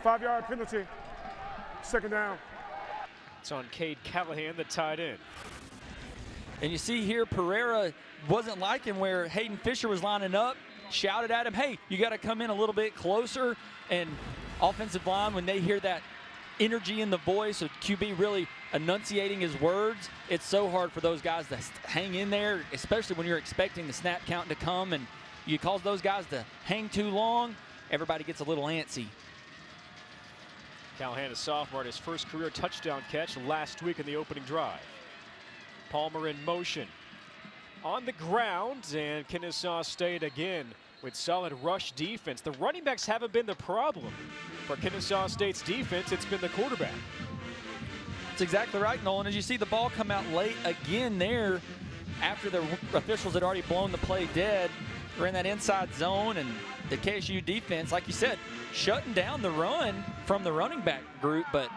5-yard penalty, 2nd down. It's on Cade Callahan, the tight end. And you see here, Pereira wasn't liking where Hayden Fisher was lining up, shouted at him, hey, you got to come in a little bit closer. And offensive line, when they hear that energy in the voice of QB really enunciating his words, it's so hard for those guys to hang in there, especially when you're expecting the snap count to come, and you cause those guys to hang too long, everybody gets a little antsy. Callahan, a sophomore, at his first career touchdown catch last week in the opening drive. Palmer in motion. On the ground, and Kennesaw State again with solid rush defense. The running backs haven't been the problem for Kennesaw State's defense. It's been the quarterback. That's exactly right, Nolan. As you see the ball come out late again there after the officials had already blown the play dead. We're in that inside zone, and the KSU defense, like you said, shutting down the run from the running back group, but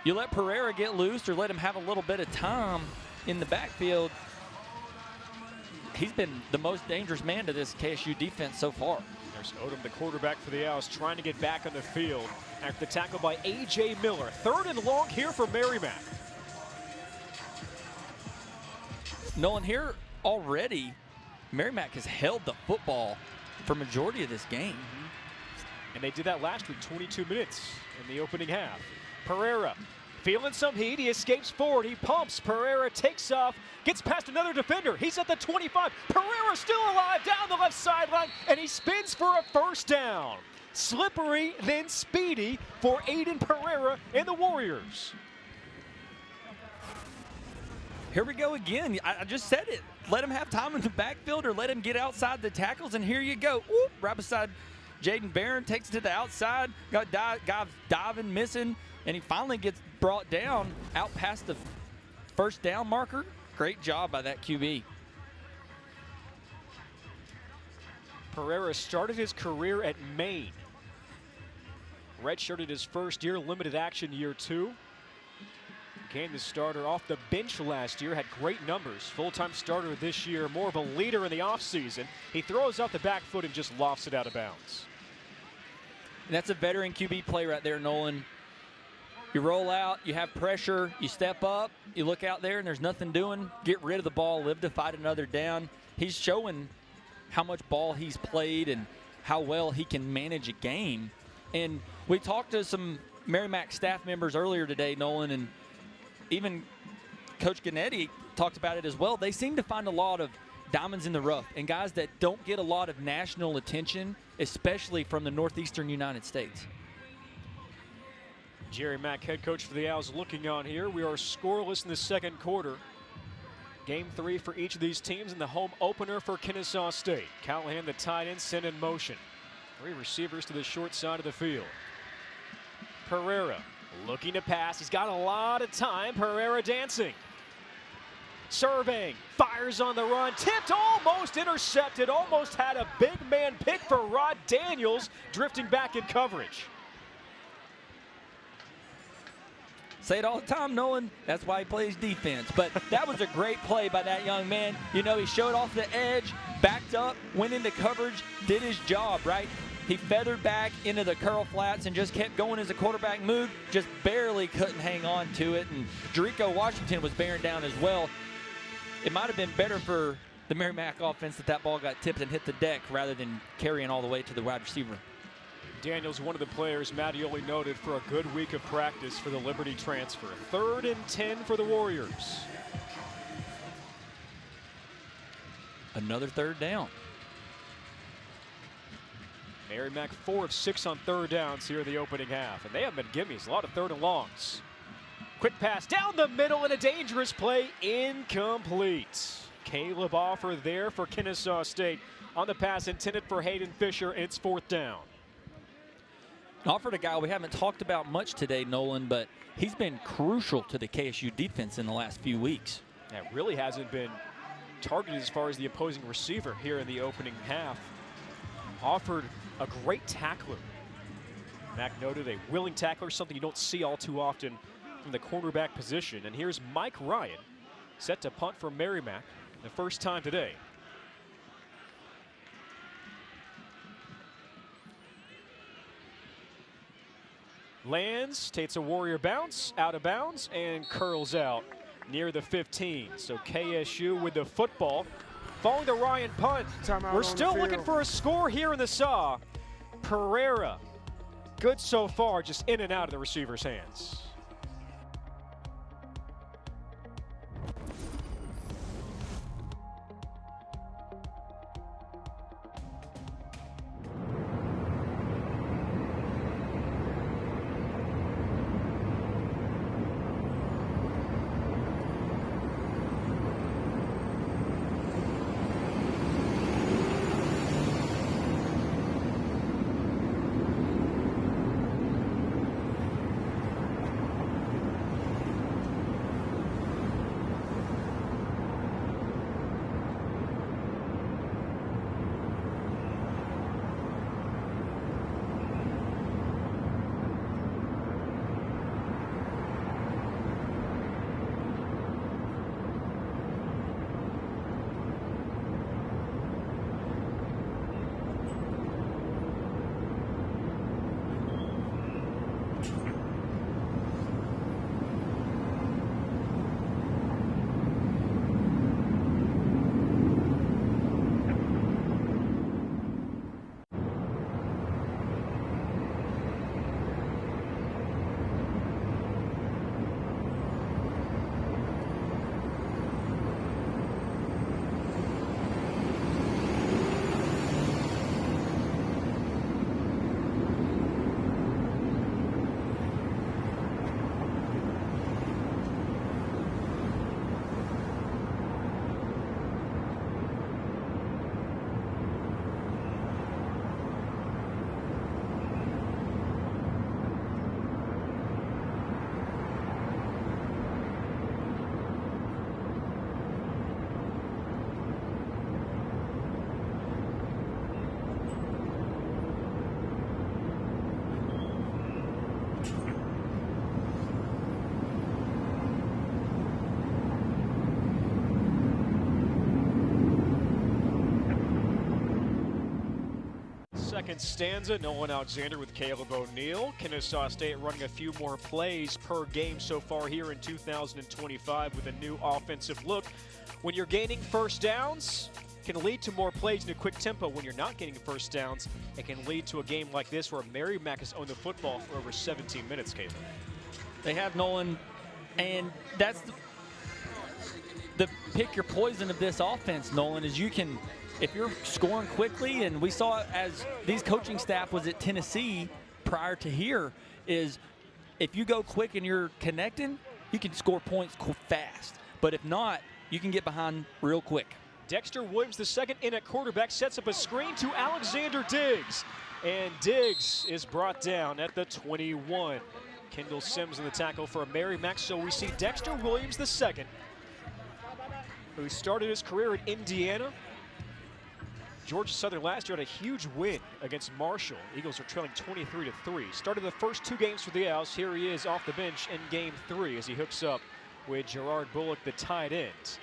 you let Pereira get loose or let him have a little bit of time in the backfield. He's been the most dangerous man to this KSU defense so far. There's Odom, the quarterback for the Owls, trying to get back on the field after the tackle by A.J. Miller. 3rd and long here for Merrimack. Nolan, here already, Merrimack has held the football for majority of this game. And they did that last week, 22 minutes in the opening half. Pereira feeling some heat. He escapes forward. He pumps. Pereira takes off, gets past another defender. He's at the 25. Pereira still alive down the left sideline, and he spins for a first down. Slippery, then speedy for Aiden Pereira and the Warriors. Here we go again. I just said it. Let him have time in the backfield or let him get outside the tackles, and here you go. Whoop, right beside Jaden Barron, takes it to the outside. Got guys diving, missing, and he finally gets brought down out past the first down marker. Great job by that QB. Pereira started his career at Maine. Redshirted his first year, limited action year 2. Became the starter off the bench last year, had great numbers. Full-time starter this year, more of a leader in the offseason. He throws off the back foot and just lofts it out of bounds. And that's a veteran QB play right there, Nolan. You roll out, you have pressure, you step up, you look out there and there's nothing doing. Get rid of the ball, live to fight another down. He's showing how much ball he's played and how well he can manage a game. And we talked to some Merrimack staff members earlier today, Nolan, and even Coach Gannetti talked about it as well. They seem to find a lot of diamonds in the rough and guys that don't get a lot of national attention, especially from the northeastern United States. Jerry Mack, head coach for the Owls, looking on here. We are scoreless in the second quarter. Game 3 for each of these teams in the home opener for Kennesaw State. Callahan, the tight end, sent in motion. 3 receivers to the short side of the field. Pereira looking to pass. He's got a lot of time. Pereira dancing. Surveying, fires on the run, tipped, almost intercepted, almost had a big man pick for Rod Daniels, drifting back in coverage. Say it all the time, Nolan. That's why he plays defense. But that was a great play by that young man. You know, he showed off the edge, backed up, went into coverage, did his job, right? He feathered back into the curl flats and just kept going as a quarterback moved, just barely couldn't hang on to it. And Jericho Washington was bearing down as well. It might have been better for the Merrimack offense that ball got tipped and hit the deck rather than carrying all the way to the wide receiver. Daniels, one of the players Mattioli noted for a good week of practice for the Liberty transfer. 3rd and 10 for the Warriors. Another 3rd down. Merrimack 4 of 6 on 3rd downs here in the opening half. And they have been gimmies, a lot of 3rd and longs. Quick pass down the middle and a dangerous play, incomplete. Caleb Offer there for Kennesaw State on the pass intended for Hayden Fisher, and it's 4th down. Offered a guy we haven't talked about much today, Nolan, but he's been crucial to the KSU defense in the last few weeks. Yeah, really hasn't been targeted as far as the opposing receiver here in the opening half. Offered a great tackler. Mack noted a willing tackler, something you don't see all too often from the cornerback position. And here's Mike Ryan, set to punt for Merrimack the first time today. Lands, takes a Warrior bounce, out of bounds, and curls out near the 15. So KSU with the football. Following the Ryan punt, we're still looking for a score here in the SAW. Pereira, good so far, just in and out of the receiver's hands. Second stanza, Nolan Alexander with Caleb O'Neill. Kennesaw State running a few more plays per game so far here in 2025 with a new offensive look. When you're gaining first downs, it can lead to more plays in a quick tempo. When you're not getting first downs, it can lead to a game like this where Merrimack has owned the football for over 17 minutes, Caleb. They have, Nolan, and that's the pick your poison of this offense, Nolan, is you can, if you're scoring quickly, and we saw it as these coaching staff was at Tennessee prior to here, is if you go quick and you're connecting, you can score points fast. But if not, you can get behind real quick. Dexter Williams, the second in at quarterback, sets up a screen to Alexander Diggs. And Diggs is brought down at the 21. Kendall Sims in the tackle for Merrimack. So we see Dexter Williams, the second, who started his career at Indiana. Georgia Southern last year had a huge win against Marshall. Eagles are trailing 23-3. Started the first 2 games for the Owls. Here he is off the bench in game 3 as he hooks up with Gerard Bullock, the tight end.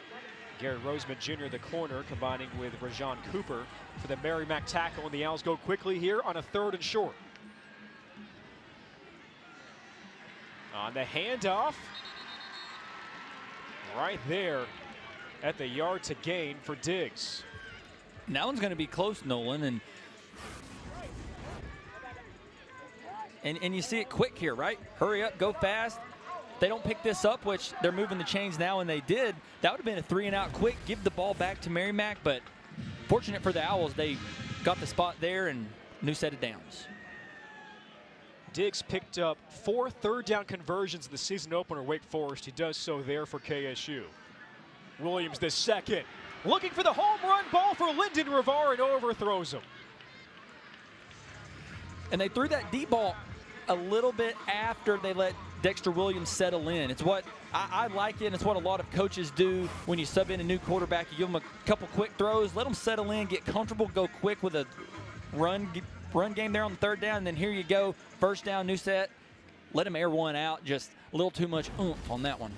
Garrett Roseman Jr., the corner, combining with Rajon Cooper for the Merrimack tackle, and the Owls go quickly here on a 3rd and short. On the handoff, right there at the yard to gain for Diggs. And that one's going to be close, Nolan, and you see it quick here, right? Hurry up, go fast. They don't pick this up, which they're moving the chains now, and they did. That would have been a 3-and-out quick, give the ball back to Merrimack, but fortunate for the Owls, they got the spot there and new set of downs. Diggs picked up 4 third-down conversions in the season opener, Wake Forest. He does so there for KSU. Williams, the second, looking for the home run ball for Lyndon Rivar and overthrows him. And they threw that deep ball a little bit after they let Dexter Williams settle in. It's what I like it, and it's what a lot of coaches do when you sub in a new quarterback. You give them a couple quick throws, let them settle in, get comfortable, go quick with a run game there on the 3rd down, and then here you go, 1st down, new set. Let him air one out, just a little too much oomph on that one.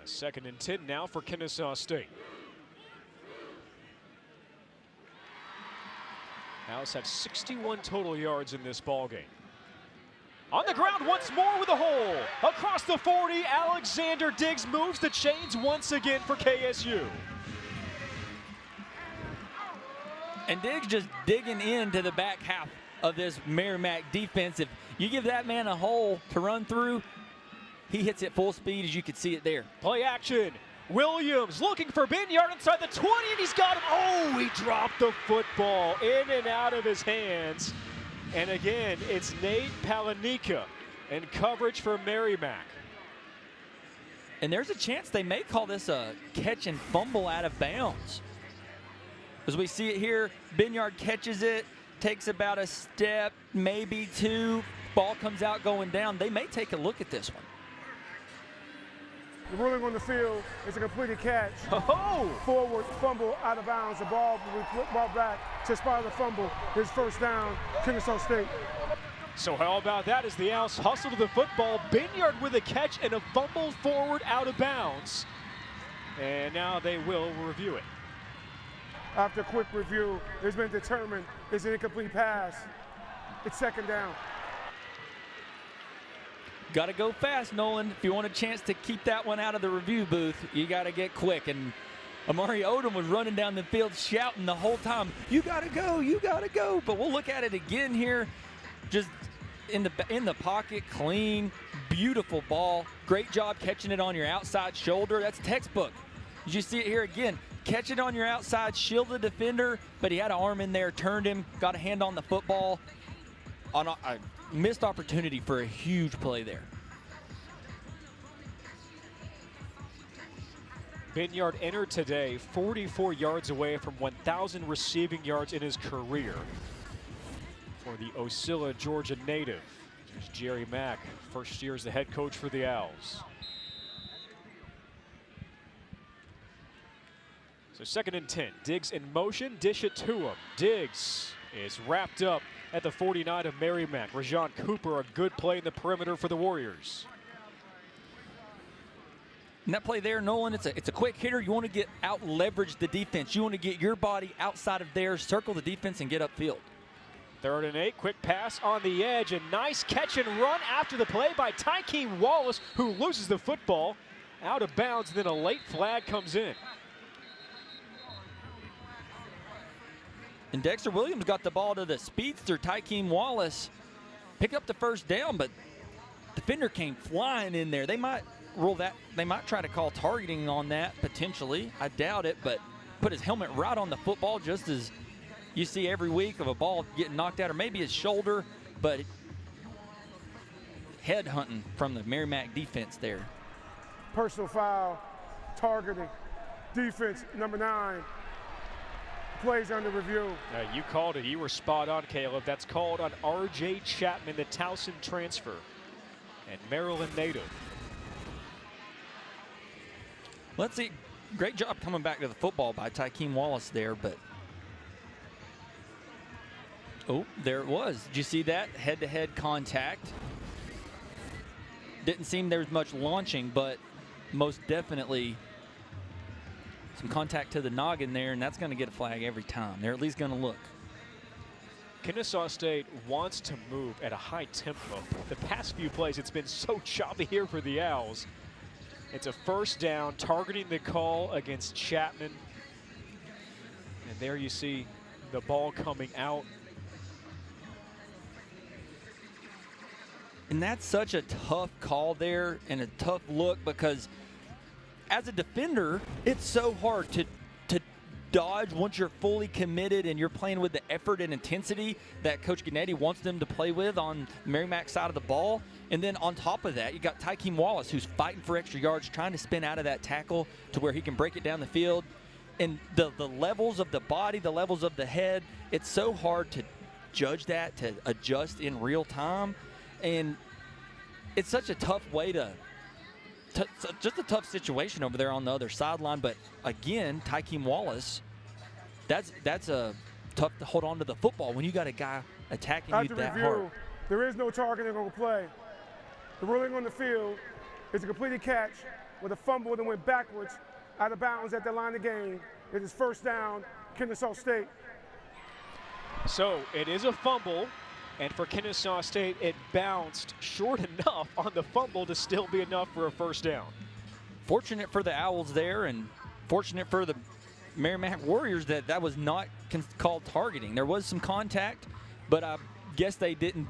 2nd and 10 now for Kennesaw State. Owls have 61 total yards in this ball game. On the ground once more with a hole. Across the 40, Alexander Diggs moves the chains once again for KSU. And Diggs just digging into the back half of this Merrimack defense. If you give that man a hole to run through, he hits it full speed, as you can see it there. Play action. Williams looking for Binyard inside the 20, and he's got him. Oh, he dropped the football in and out of his hands. And again, it's Nate Palanika in coverage for Merrimack. And there's a chance they may call this a catch and fumble out of bounds. As we see it here, Binyard catches it, takes about a step, maybe 2. Ball comes out going down. They may take a look at this one. The ruling on the field is a completed catch. Oh! Forward, fumble, out of bounds. The ball will be brought back to spot the fumble. His 1st down, Kennesaw State. So how about that as the Owls hustle to the football. Binyard with a catch and a fumble forward out of bounds. And now they will review it. After a quick review, it's been determined it's an incomplete pass. It's 2nd down. Got to go fast, Nolan. If you want a chance to keep that one out of the review booth, you got to get quick. And Amari Odom was running down the field shouting the whole time, you got to go, you got to go. But we'll look at it again here. Just in the pocket, clean, beautiful ball. Great job catching it on your outside shoulder. That's textbook. Did you see it here again? Catch it on your outside, shield the defender, but he had an arm in there, turned him, got a hand on the football. On a missed opportunity for a huge play there. Binyard entered today 44 yards away from 1,000 receiving yards in his career. For the Ocilla, Georgia native, there's Jerry Mack, first year as the head coach for the Owls. So 2nd and 10, Diggs in motion, dish it to him. Diggs is wrapped up at the 49 of Merrimack. Rajon Cooper, a good play in the perimeter for the Warriors. And that play there, Nolan, it's a quick hitter. You want to get out leverage the defense. You want to get your body outside of theirs, circle the defense, and get upfield. 3rd and 8, quick pass on the edge. A nice catch and run after the play by Tykeem Wallace, who loses the football out of bounds. Then a late flag comes in. And Dexter Williams got the ball to the speedster, Tykeem Wallace. Picked up the 1st down, but defender came flying in there. They might rule that. They might try to call targeting on that, potentially. I doubt it, but put his helmet right on the football, just as you see every week of a ball getting knocked out, or maybe his shoulder, but head hunting from the Merrimack defense there. Personal foul, targeting, defense, number 9. Plays under review. You called it. You were spot on, Caleb. That's called on R.J. Chapman, the Towson transfer and Maryland native. Let's see. Great job coming back to the football by Tykeem Wallace there, but oh, there it was. Did you see that? Head-to-head contact. Didn't seem there was much launching, but most definitely some contact to the noggin there, and that's going to get a flag every time. They're at least going to look. Kennesaw State wants to move at a high tempo. The past few plays, it's been so choppy here for the Owls. It's a first down, targeting the call against Chapman. And there you see the ball coming out. And that's such a tough call there and a tough look, because as a defender, it's so hard to dodge once you're fully committed and you're playing with the effort and intensity that Coach Gennady wants them to play with on the Merrimack side of the ball. And then on top of that, you got Tykeem Wallace, who's fighting for extra yards, trying to spin out of that tackle to where he can break it down the field. And the levels of the body, the levels of the head, it's so hard to judge that, to adjust in real time. And it's such a tough way just a tough situation over there on the other sideline. But again, Tykeem Wallace, that's a tough to hold on to the football when you got a guy attacking you that hard. There is no targeting on the play. The ruling on the field is a completed catch with a fumble that went backwards out of bounds at the line of game. It is first down, Kennesaw State. So it is a fumble, and for Kennesaw State, it bounced short enough on the fumble to still be enough for a first down. Fortunate for the Owls there, and fortunate for the Merrimack Warriors that was not called targeting. There was some contact, but I guess they didn't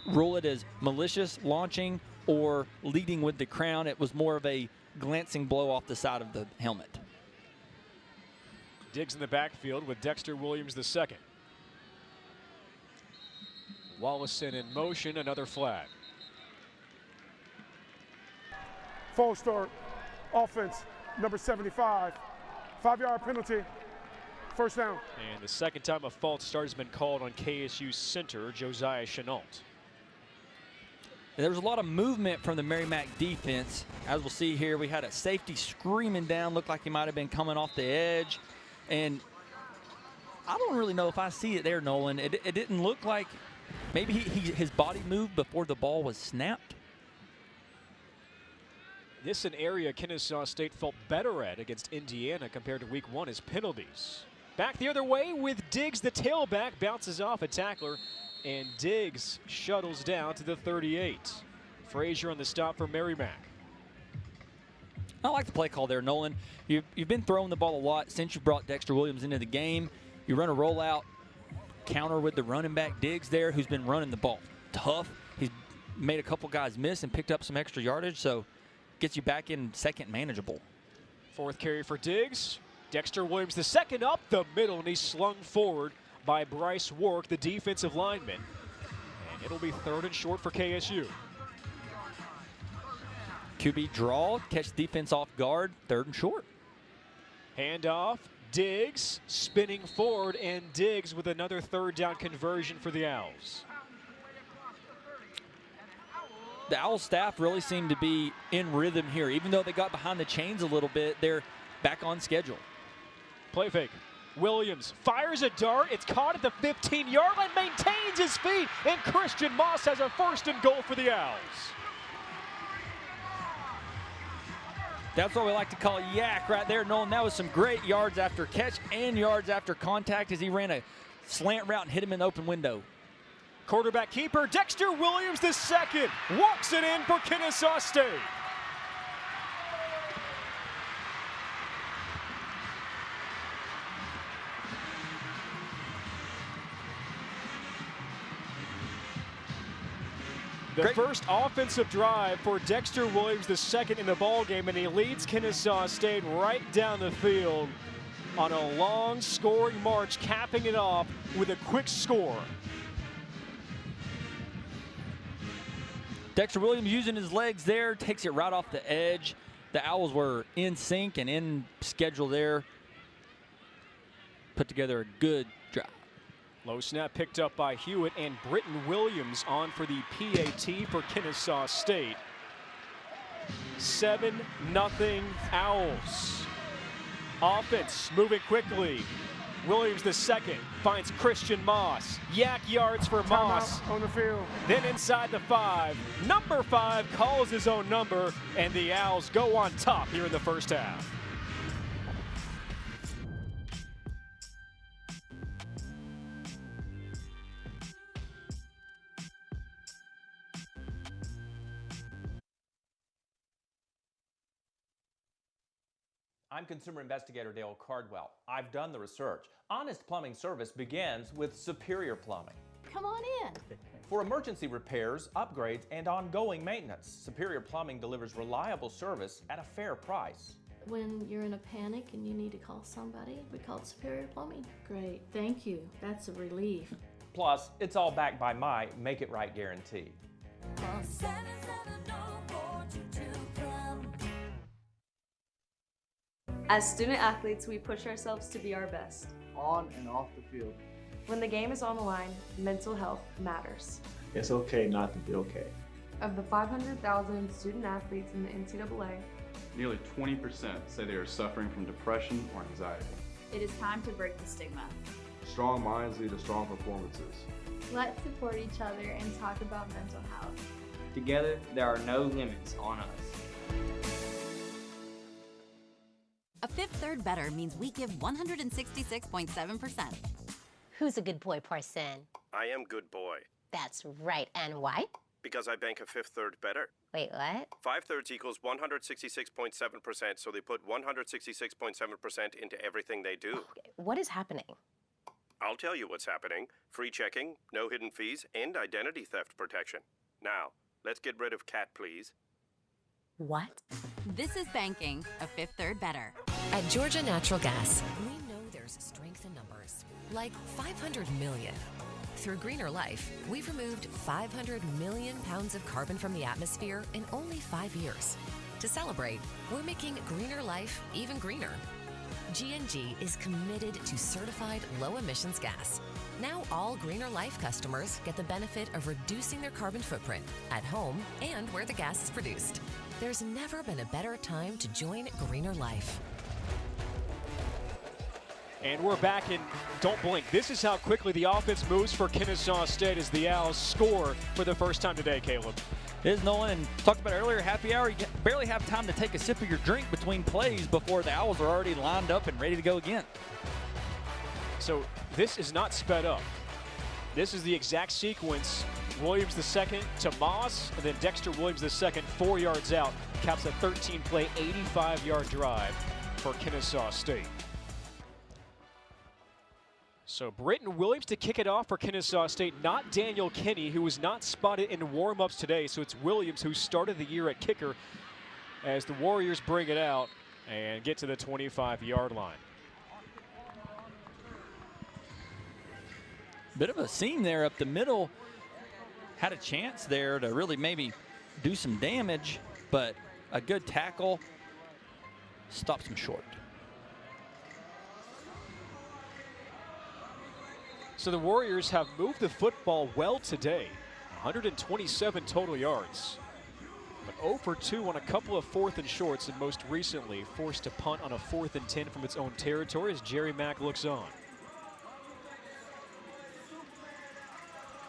rule it as malicious launching or leading with the crown. It was more of a glancing blow off the side of the helmet. Diggs in the backfield with Dexter Williams the second. Wallison in motion, another flag. False start, offense, number 75. 5-yard penalty, first down. And the second time a false start has been called on KSU center, Josiah Chenault. There was a lot of movement from the Merrimack defense. As we'll see here, we had a safety screaming down, looked like he might have been coming off the edge. And I don't really know if I see it there, Nolan. It didn't look like maybe his body moved before the ball was snapped. This an area Kennesaw State felt better at against Indiana compared to week 1 is penalties. Back the other way with Diggs, the tailback, bounces off a tackler, and Diggs shuttles down to the 38. Frazier on the stop for Merrimack. I like the play call there, Nolan. You've been throwing the ball a lot since you brought Dexter Williams into the game. You run a rollout counter with the running back Diggs there, who's been running the ball tough. He's made a couple guys miss and picked up some extra yardage, so gets you back in second manageable. Fourth carry for Diggs. Dexter Williams the second up the middle, and he's slung forward by Bryce Wark, the defensive lineman. And it'll be third and short for KSU. QB draw, catch defense off guard, third and short. Handoff, Diggs spinning forward, and Diggs with another third down conversion for the Owls. The Owl staff really seemed to be in rhythm here. Even though they got behind the chains a little bit, they're back on schedule. Play fake. Williams fires a dart. It's caught at the 15-yard line, maintains his feet, and Christian Moss has a first and goal for the Owls. That's what we like to call yak right there, Nolan. That was some great yards after catch and yards after contact as he ran a slant route and hit him in the open window. Quarterback keeper Dexter Williams the second walks it in for Kennesaw State. The first offensive drive for Dexter Williams II in the ballgame, and he leads Kennesaw State right down the field on a long scoring march, capping it off with a quick score. Dexter Williams using his legs there, takes it right off the edge. The Owls were in sync and in schedule there. Put together a good drive. Low snap picked up by Hewitt, and Britton Williams on for the PAT for Kennesaw State. 7-0 Owls. Offense moving quickly. Williams II finds Christian Moss. Yak yards for Moss. On the field. Then inside the 5. Number 5 calls his own number, and the Owls go on top here in the first half. I'm consumer investigator Dale Cardwell. I've done the research. Honest plumbing service begins with Superior Plumbing. Come on in. For emergency repairs, upgrades, and ongoing maintenance, Superior Plumbing delivers reliable service at a fair price. When you're in a panic and you need to call somebody, we call Superior Plumbing. Great, thank you. That's a relief. Plus, it's all backed by my Make It Right guarantee. As student athletes, we push ourselves to be our best. On and off the field. When the game is on the line, mental health matters. It's okay not to be okay. Of the 500,000 student athletes in the NCAA, nearly 20% say they are suffering from depression or anxiety. It is time to break the stigma. Strong minds lead to strong performances. Let's support each other and talk about mental health. Together, there are no limits on us. A fifth third better means we give 166.7%. Who's a good boy, Parson? I am good boy. That's right. And why? Because I bank a fifth third better. Wait, what? 5/3 equals 166.7%, so they put 166.7% into everything they do. Okay, what is happening? I'll tell you what's happening. Free checking, no hidden fees, and identity theft protection. Now, let's get rid of Cat, please. What? This is banking a fifth third better. At Georgia Natural Gas, we know there's strength in numbers, like 500 million. Through Greener Life, we've removed 500 million pounds of carbon from the atmosphere in only 5 years. To celebrate, we're making Greener Life even greener. G&G is committed to certified low-emissions gas. Now all Greener Life customers get the benefit of reducing their carbon footprint at home and where the gas is produced. There's never been a better time to join Greener Life. And we're back, and don't blink. This is how quickly the offense moves for Kennesaw State as the Owls score for the first time today, Caleb. It is, Nolan, and talked about earlier, happy hour. You barely have time to take a sip of your drink between plays before the Owls are already lined up and ready to go again. So this is not sped up. This is the exact sequence. Williams II to Moss, and then Dexter Williams II 4 yards out, caps a 13-play, 85-yard drive for Kennesaw State. So Britton Williams to kick it off for Kennesaw State, not Daniel Kinney, who was not spotted in warm-ups today. So it's Williams who started the year at kicker as the Warriors bring it out and get to the 25-yard line. Bit of a seam there up the middle. Had a chance there to really maybe do some damage, but a good tackle stops him short. So the Warriors have moved the football well today. 127 total yards. But 0 for 2 on a couple of 4th and shorts, and most recently forced to punt on a 4th and 10 from its own territory as Jerry Mack looks on.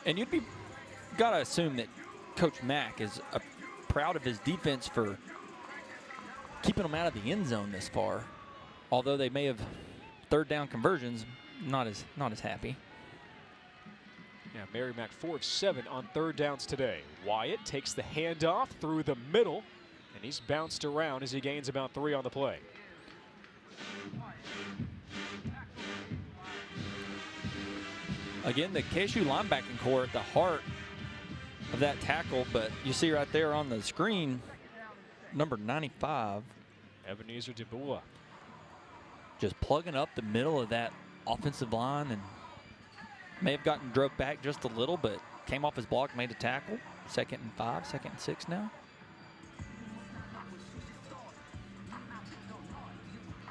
And you'd be gotta assume that Coach Mack is proud of his defense for keeping them out of the end zone this far. Although they may have third down conversions, not as happy. Yeah, Merrimack 4 of 7 on third downs today. Wyatt takes the handoff through the middle, and he's bounced around as he gains about 3 on the play. Again, the KSU linebacking core at the heart of that tackle, but you see right there on the screen, number 95. Ebenezer DeBua. Just plugging up the middle of that offensive line and may have gotten drove back just a little, but came off his block, made a tackle. 2nd and 5, 2nd and 6 now.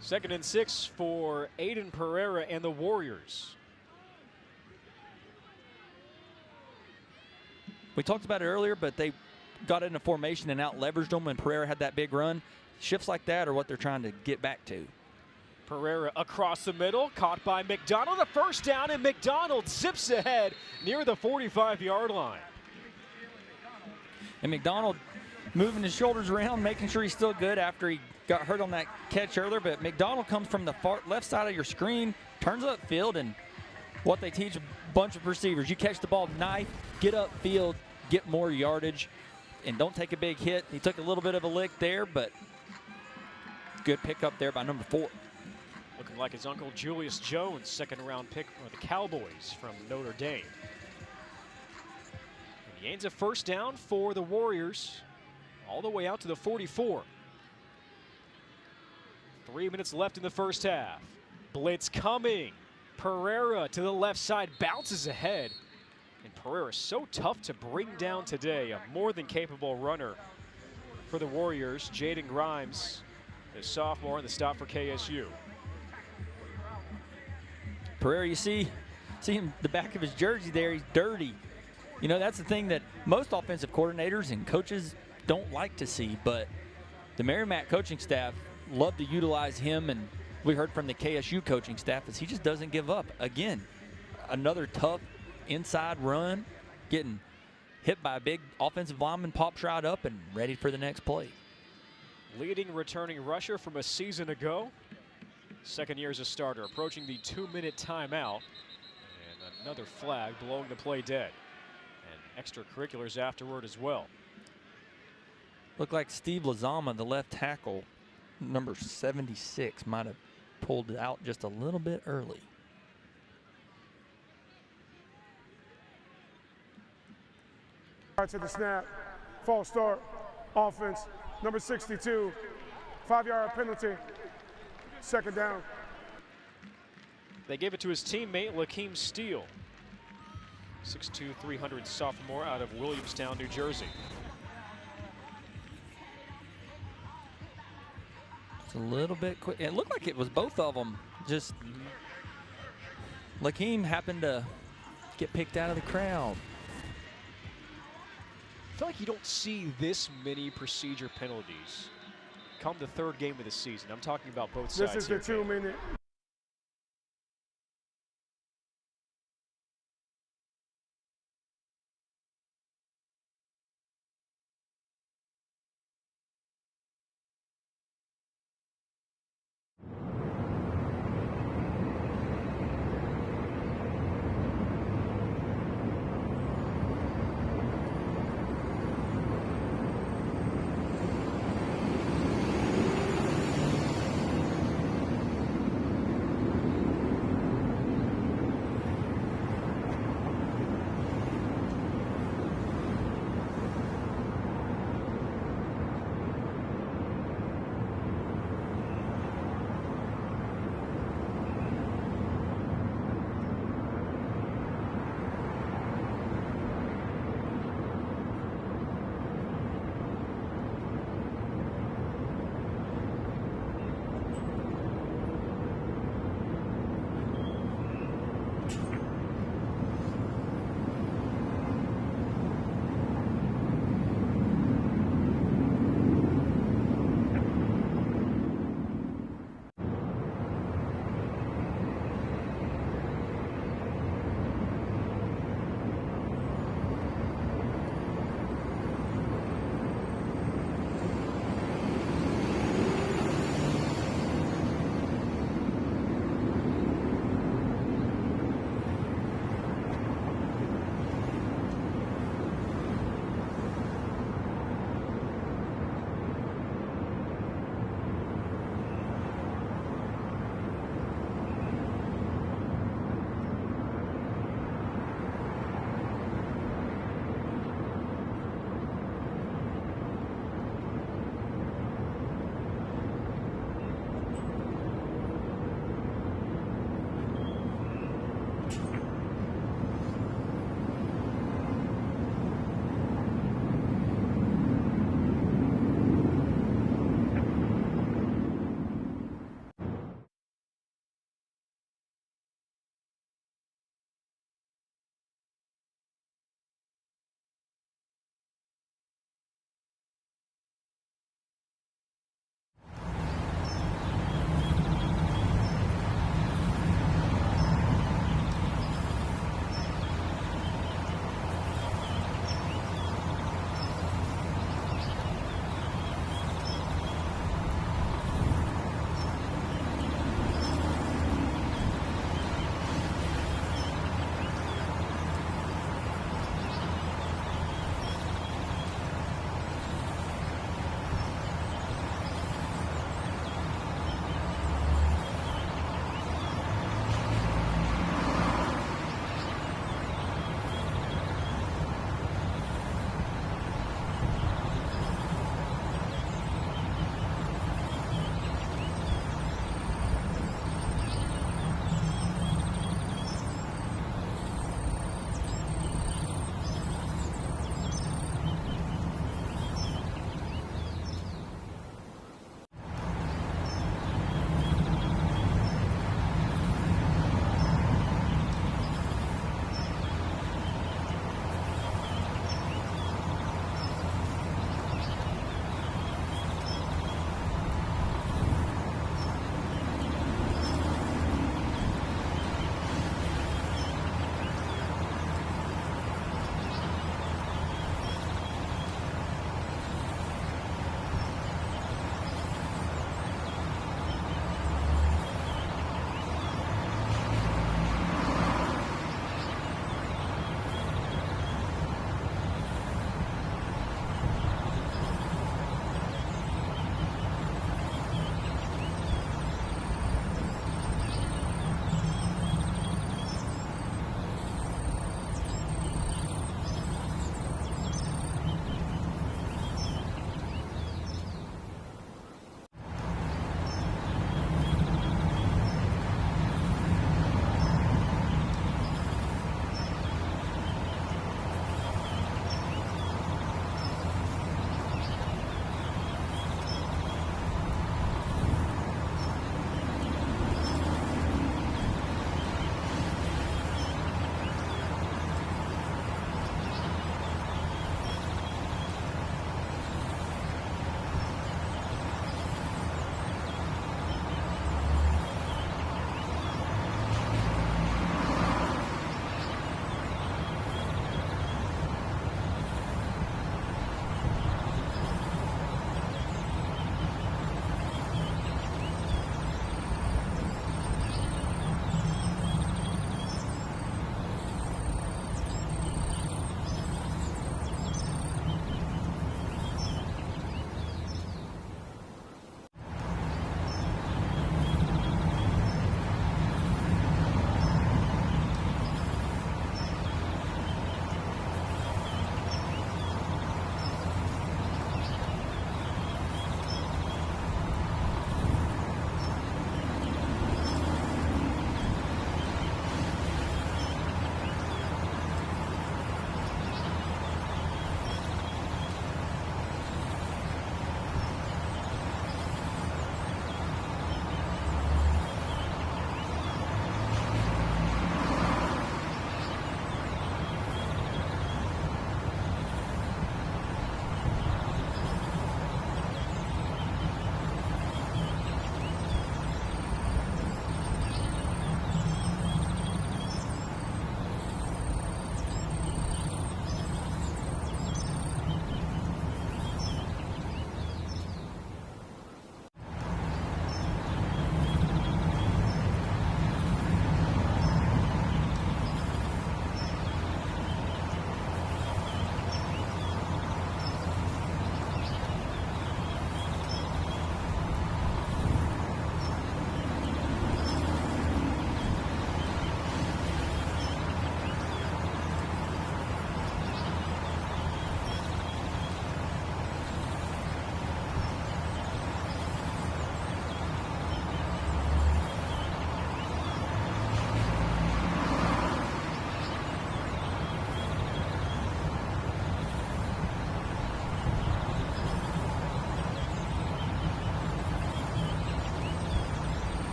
Second and 6 for Aiden Pereira and the Warriors. We talked about it earlier, but they got into formation and out-leveraged them when Pereira had that big run. Shifts like that are what they're trying to get back to. Pereira across the middle, caught by McDonald. The first down, and McDonald zips ahead near the 45-yard line. And McDonald moving his shoulders around, making sure he's still good after he got hurt on that catch earlier. But McDonald comes from the far left side of your screen, turns upfield, and what they teach a bunch of receivers, you catch the ball, knife, get upfield, get more yardage, and don't take a big hit. He took a little bit of a lick there, but good pickup there by number 4. Looking like his uncle Julius Jones, second-round pick for the Cowboys from Notre Dame. And he gains a first down for the Warriors all the way out to the 44. 3 minutes left in the first half. Blitz coming. Pereira to the left side, bounces ahead. And Pereira so tough to bring down today. A more than capable runner for the Warriors. Jaden Grimes, the sophomore, and the stop for KSU. Pereira, you see him, the back of his jersey there, he's dirty. You know, that's the thing that most offensive coordinators and coaches don't like to see, but the Merrimack coaching staff love to utilize him, and we heard from the KSU coaching staff is he just doesn't give up. Again, another tough inside run, getting hit by a big offensive lineman, pops right up and ready for the next play. Leading returning rusher from a season ago. Second year as a starter, approaching the 2-minute timeout. And another flag blowing the play dead. And extracurriculars afterward as well. Looked like Steve Lazama, the left tackle, number 76, might have pulled it out just a little bit early. Right to the snap, false start, offense, number 62, 5-yard penalty, second down. They gave it to his teammate, Lakeem Steele. 6'2", 300 sophomore out of Williamstown, New Jersey. It's a little bit quick. It looked like it was both of them. Just Lakeem happened to get picked out of the crowd. I feel like you don't see this many procedure penalties come the third game of the season. I'm talking about both sides. This is the 2-minute.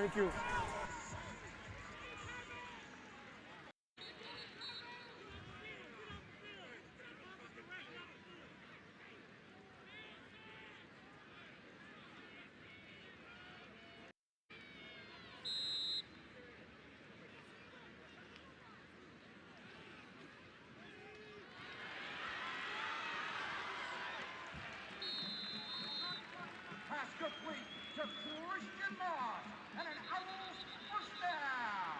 Thank you. Pass complete to Christian Moss, and an Owls first down.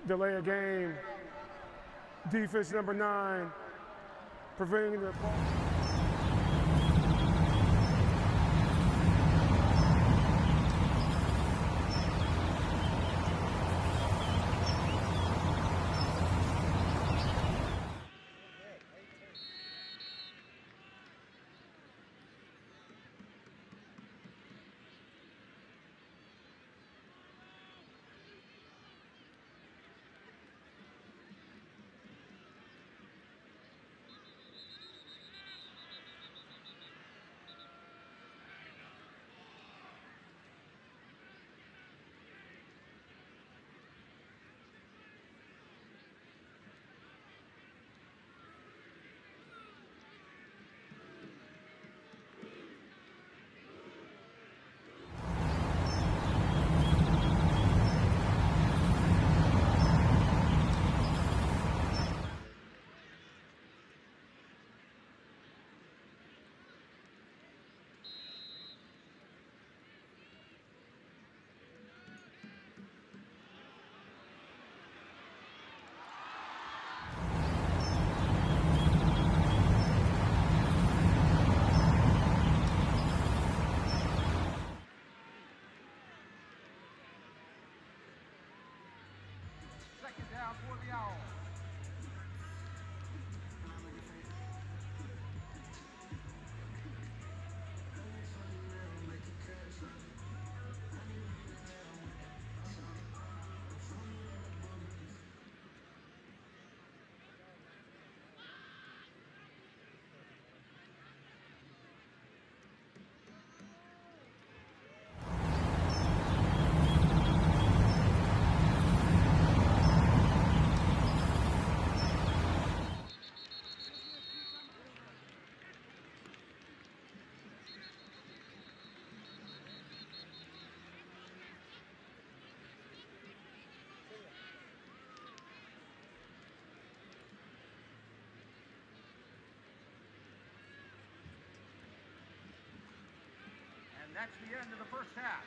Delay a game. Defense number 9, preventing the ball. Second down for the Owls. And that's the end of the first half.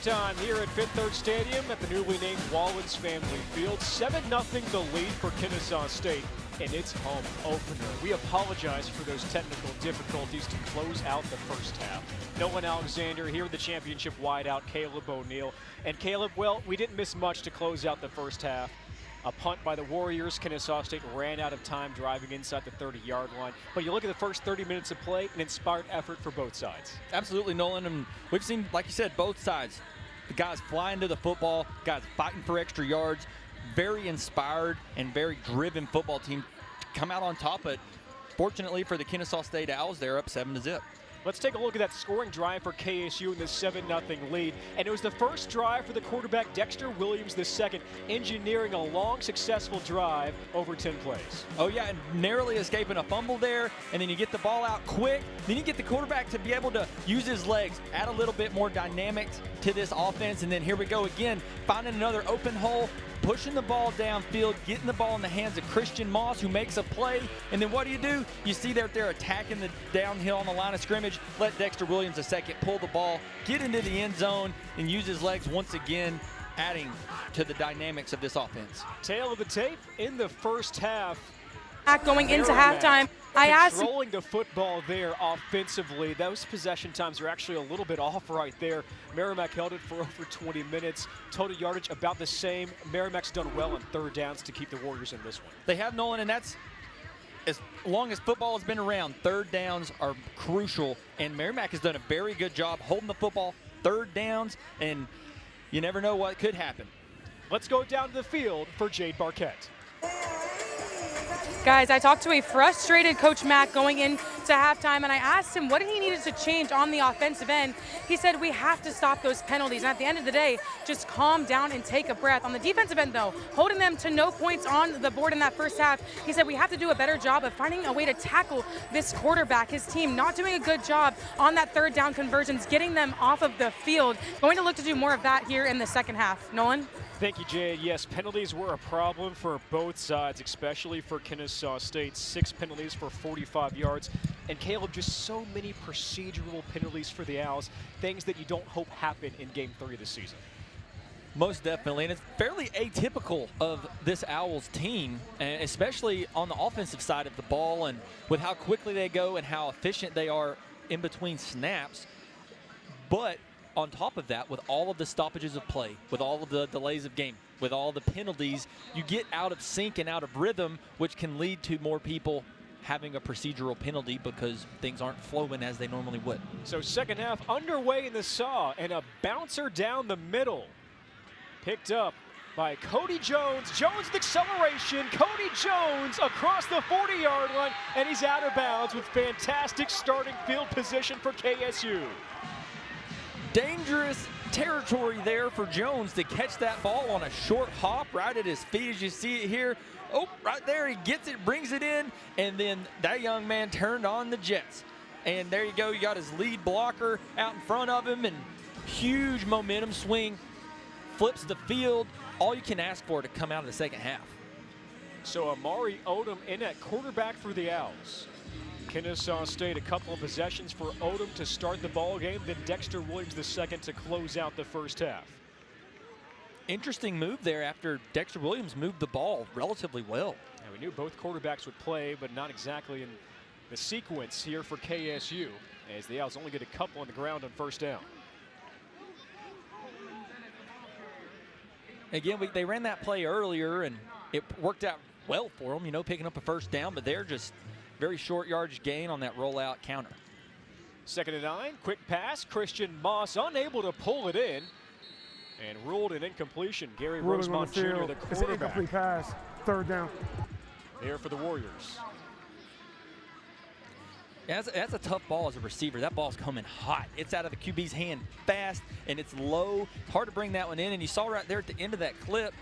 halftime here at Fifth Third Stadium at the newly named Wallace Family Field. 7-0 the lead for Kennesaw State in its home opener. We apologize for those technical difficulties to close out the first half. Nolan Alexander here, the championship wideout, Caleb O'Neill. And Caleb, well, we didn't miss much to close out the first half. A punt by the Warriors. Kennesaw State ran out of time driving inside the 30-yard line. But you look at the first 30 minutes of play, an inspired effort for both sides. Absolutely, Nolan. And we've seen, like you said, both sides. The guys flying to the football, guys fighting for extra yards. Very inspired and very driven football team come out on top. But fortunately for the Kennesaw State Owls, they're up 7-0. Let's take a look at that scoring drive for KSU in the 7-0 lead. And it was the first drive for the quarterback Dexter Williams II, engineering a long, successful drive over 10 plays. Oh, yeah, and narrowly escaping a fumble there, and then you get the ball out quick. Then you get the quarterback to be able to use his legs, add a little bit more dynamics to this offense, and then here we go again, finding another open hole, pushing the ball downfield, getting the ball in the hands of Christian Moss, who makes a play. And then what do? You see that they're attacking the downhill on the line of scrimmage. Let Dexter Williams II pull the ball, get into the end zone, and use his legs once again, adding to the dynamics of this offense. Tail of the tape in the first half. Going into halftime, I asked him, controlling the football there offensively. Those possession times are actually a little bit off right there. Merrimack held it for over 20 minutes. Total yardage about the same. Merrimack's done well on third downs to keep the Warriors in this one. They have, Nolan, and that's as long as football has been around, third downs are crucial, and Merrimack has done a very good job holding the football, third downs, and you never know what could happen. Let's go down to the field for Jade Barquette. guys, I talked to a frustrated Coach Mack going into halftime, and I asked him what he needed to change on the offensive end. He said, we have to stop those penalties. And at the end of the day, just calm down and take a breath. On the defensive end, though, holding them to no points on the board in that first half, he said we have to do a better job of finding a way to tackle this quarterback. His team not doing a good job on that third down conversions, getting them off of the field. Going to look to do more of that here in the second half. Nolan? Thank you, Jay. Yes, penalties were a problem for both sides, especially for Kennesaw State. 6 penalties for 45 yards. And Caleb, just so many procedural penalties for the Owls, things that you don't hope happen in Game 3 of the season. Most definitely, and it's fairly atypical of this Owls team, and especially on the offensive side of the ball, and with how quickly they go and how efficient they are in between snaps. But on top of that, with all of the stoppages of play, with all of the delays of game, with all the penalties, you get out of sync and out of rhythm, which can lead to more people having a procedural penalty because things aren't flowing as they normally would. So second half underway in the Saw, and a bouncer down the middle. Picked up by Cody Jones. Jones with acceleration. Cody Jones across the 40-yard line, and he's out of bounds with fantastic starting field position for KSU. Dangerous territory there for Jones to catch that ball on a short hop right at his feet, as you see it here. Oh, right there, he gets it, brings it in, and then that young man turned on the Jets. And there you go, you got his lead blocker out in front of him, and huge momentum swing, flips the field. All you can ask for to come out of the second half. So Amari Odom in at quarterback for the Owls. Kennesaw State, a couple of possessions for Odom to start the ball game, then Dexter Williams II to close out the first half. Interesting move there after Dexter Williams moved the ball relatively well. Yeah, we knew both quarterbacks would play, but not exactly in the sequence here for KSU, as the Owls only get a couple on the ground on first down. Again, they ran that play earlier, and it worked out well for them, you know, picking up a first down, but they're just very short yardage gain on that rollout counter. 2nd and 9, quick pass. Christian Moss unable to pull it in and ruled an incompletion. Gary Rosemont Jr., the quarterback. It's an incomplete pass, 3rd down. There for the Warriors. Yeah, that's a tough ball as a receiver. That ball's coming hot. It's out of the QB's hand fast, and it's low. It's hard to bring that one in, and you saw right there at the end of that clip,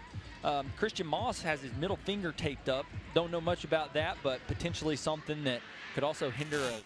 Christian Moss has his middle finger taped up. Don't know much about that, but potentially something that could also hinder a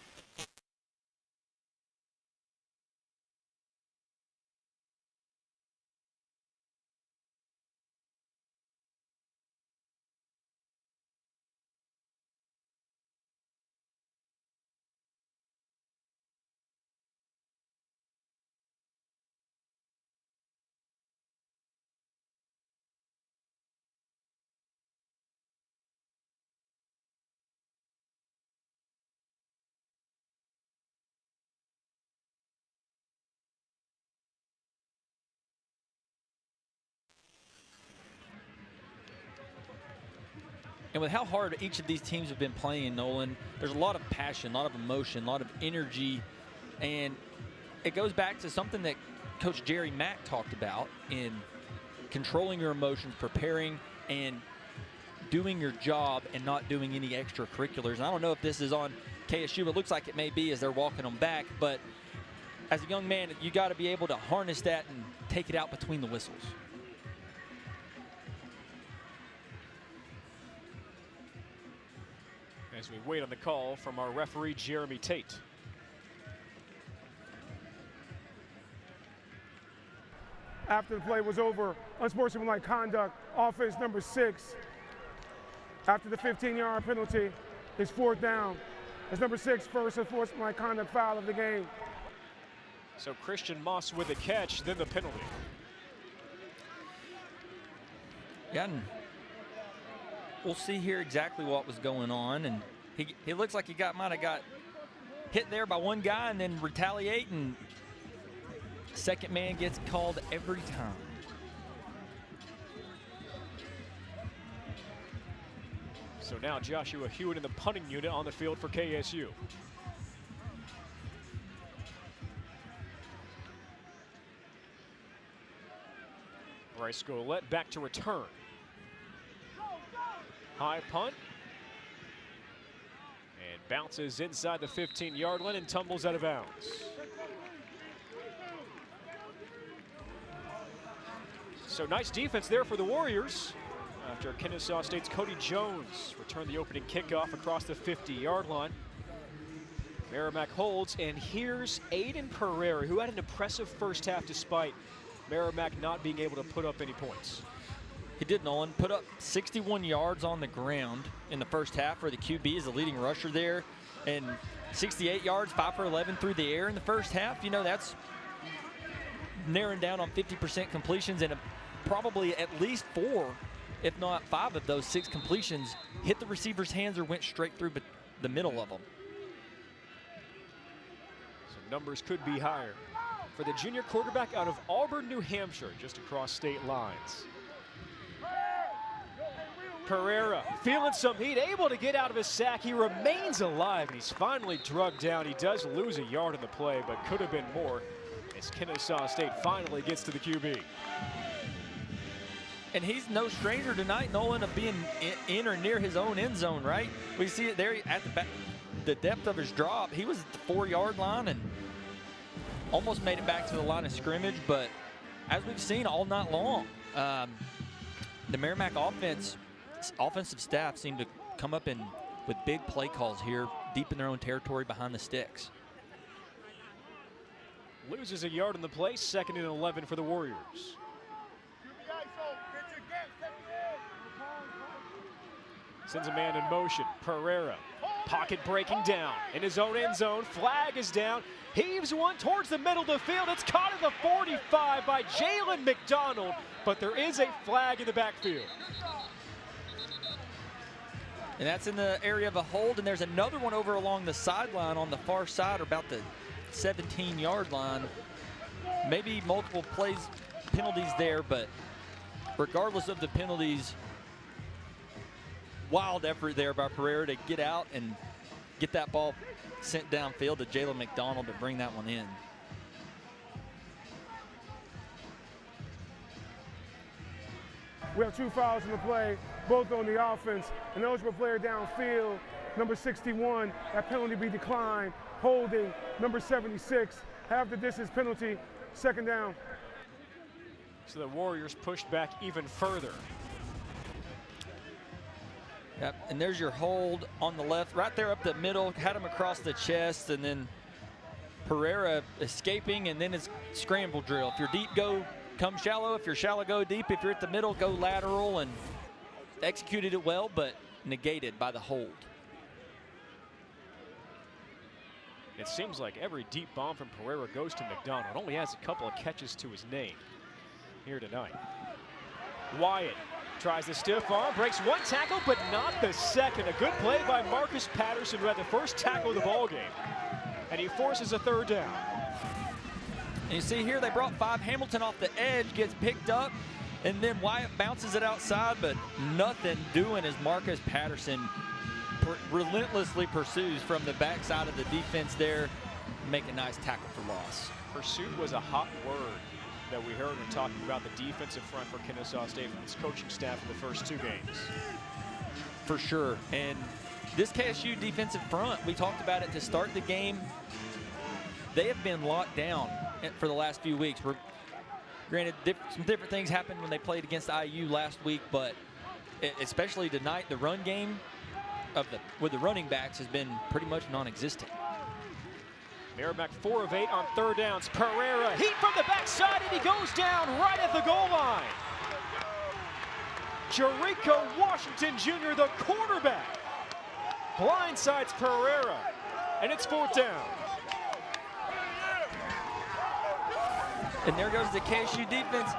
And with how hard each of these teams have been playing, Nolan, there's a lot of passion, a lot of emotion, a lot of energy. And it goes back to something that Coach Jerry Mack talked about in controlling your emotions, preparing, and doing your job and not doing any extracurriculars. And I don't know if this is on KSU. It looks like it may be as they're walking them back. But as a young man, you got to be able to harness that and take it out between the whistles. As we wait on the call from our referee, Jeremy Tate. After the play was over, unsportsmanlike conduct, offense number 6. After the 15-yard penalty, it's 4th down. It's number 6, first unsportsmanlike conduct foul of the game. So Christian Moss with the catch, then the penalty. Yeah, and we'll see here exactly what was going on. And he looks like he might have got hit there by one guy and then retaliate, and second man gets called every time. So now Joshua Hewitt in the punting unit on the field for KSU. Bryce Golette back to return. High punt. And bounces inside the 15-yard line and tumbles out of bounds. So nice defense there for the Warriors after Kennesaw State's Cody Jones returned the opening kickoff across the 50-yard line. Merrimack holds, and here's Aiden Pereira, who had an impressive first half despite Merrimack not being able to put up any points. He did, Nolan. Put up 61 yards on the ground in the first half for the QB as the leading rusher there, and 68 yards, 5 for 11 through the air in the first half. You know, that's narrowing down on 50% completions, and probably at least 4, if not 5 of those 6 completions hit the receiver's hands or went straight through the middle of them. So numbers could be higher for the junior quarterback out of Auburn, New Hampshire, just across state lines. Pereira feeling some heat, able to get out of his sack. He remains alive, and he's finally drugged down. He does lose a yard in the play, but could have been more as Kennesaw State finally gets to the QB. And he's no stranger tonight, Nolan, of being in or near his own end zone, right? We see it there at the back, the depth of his drop. He was at the 4-yard line and almost made it back to the line of scrimmage, but as we've seen all night long, the Merrimack offensive staff seem to come up with big play calls here, deep in their own territory behind the sticks. Loses a yard in the play, 2nd and 11 for the Warriors. Sends a man in motion. Pereira, pocket breaking down in his own end zone. Flag is down. Heaves one towards the middle of the field. It's caught at the 45 by Jalen McDonald, but there is a flag in the backfield. And that's in the area of a hold, and there's another one over along the sideline on the far side, or about the 17-yard line. Maybe multiple penalties there, but regardless of the penalties, wild effort there by Pereira to get out and get that ball sent downfield to Jalen McDonald to bring that one in. We have 2 fouls in the play, both on the offense. An eligible player downfield, number 61, that penalty be declined. Holding, number 76, half the distance penalty, 2nd down. So the Warriors pushed back even further. Yep, and there's your hold on the left, right there up the middle, had him across the chest, and then Pereira escaping, and then it's scramble drill. If you're deep, come shallow. If you're shallow, go deep. If you're at the middle, go lateral, and executed it well, but negated by the hold. It seems like every deep bomb from Pereira goes to McDonald. Only has a couple of catches to his name here tonight. Wyatt tries the stiff arm, breaks one tackle, but not the second. A good play by Marcus Patterson, who had the first tackle of the ballgame. And he forces a 3rd down. And you see here they brought 5. Hamilton off the edge, gets picked up, And then Wyatt bounces it outside, but nothing doing as Marcus Patterson relentlessly pursues from the backside of the defense there. Make a nice tackle for loss. Pursuit was a hot word that we heard when talking about the defensive front for Kennesaw State from its coaching staff in the first 2 games. For sure. And this KSU defensive front, we talked about it to start the game. They have been locked down for the last few weeks. Granted, some different things happened when they played against IU last week, but especially tonight, the run game with the running backs has been pretty much non-existent. Merrimack 4 of 8 on 3rd downs. Pereira, heat from the backside, and he goes down right at the goal line. Jericho Washington Jr., the quarterback, blindsides Pereira, and it's 4th down. And there goes the KSU defense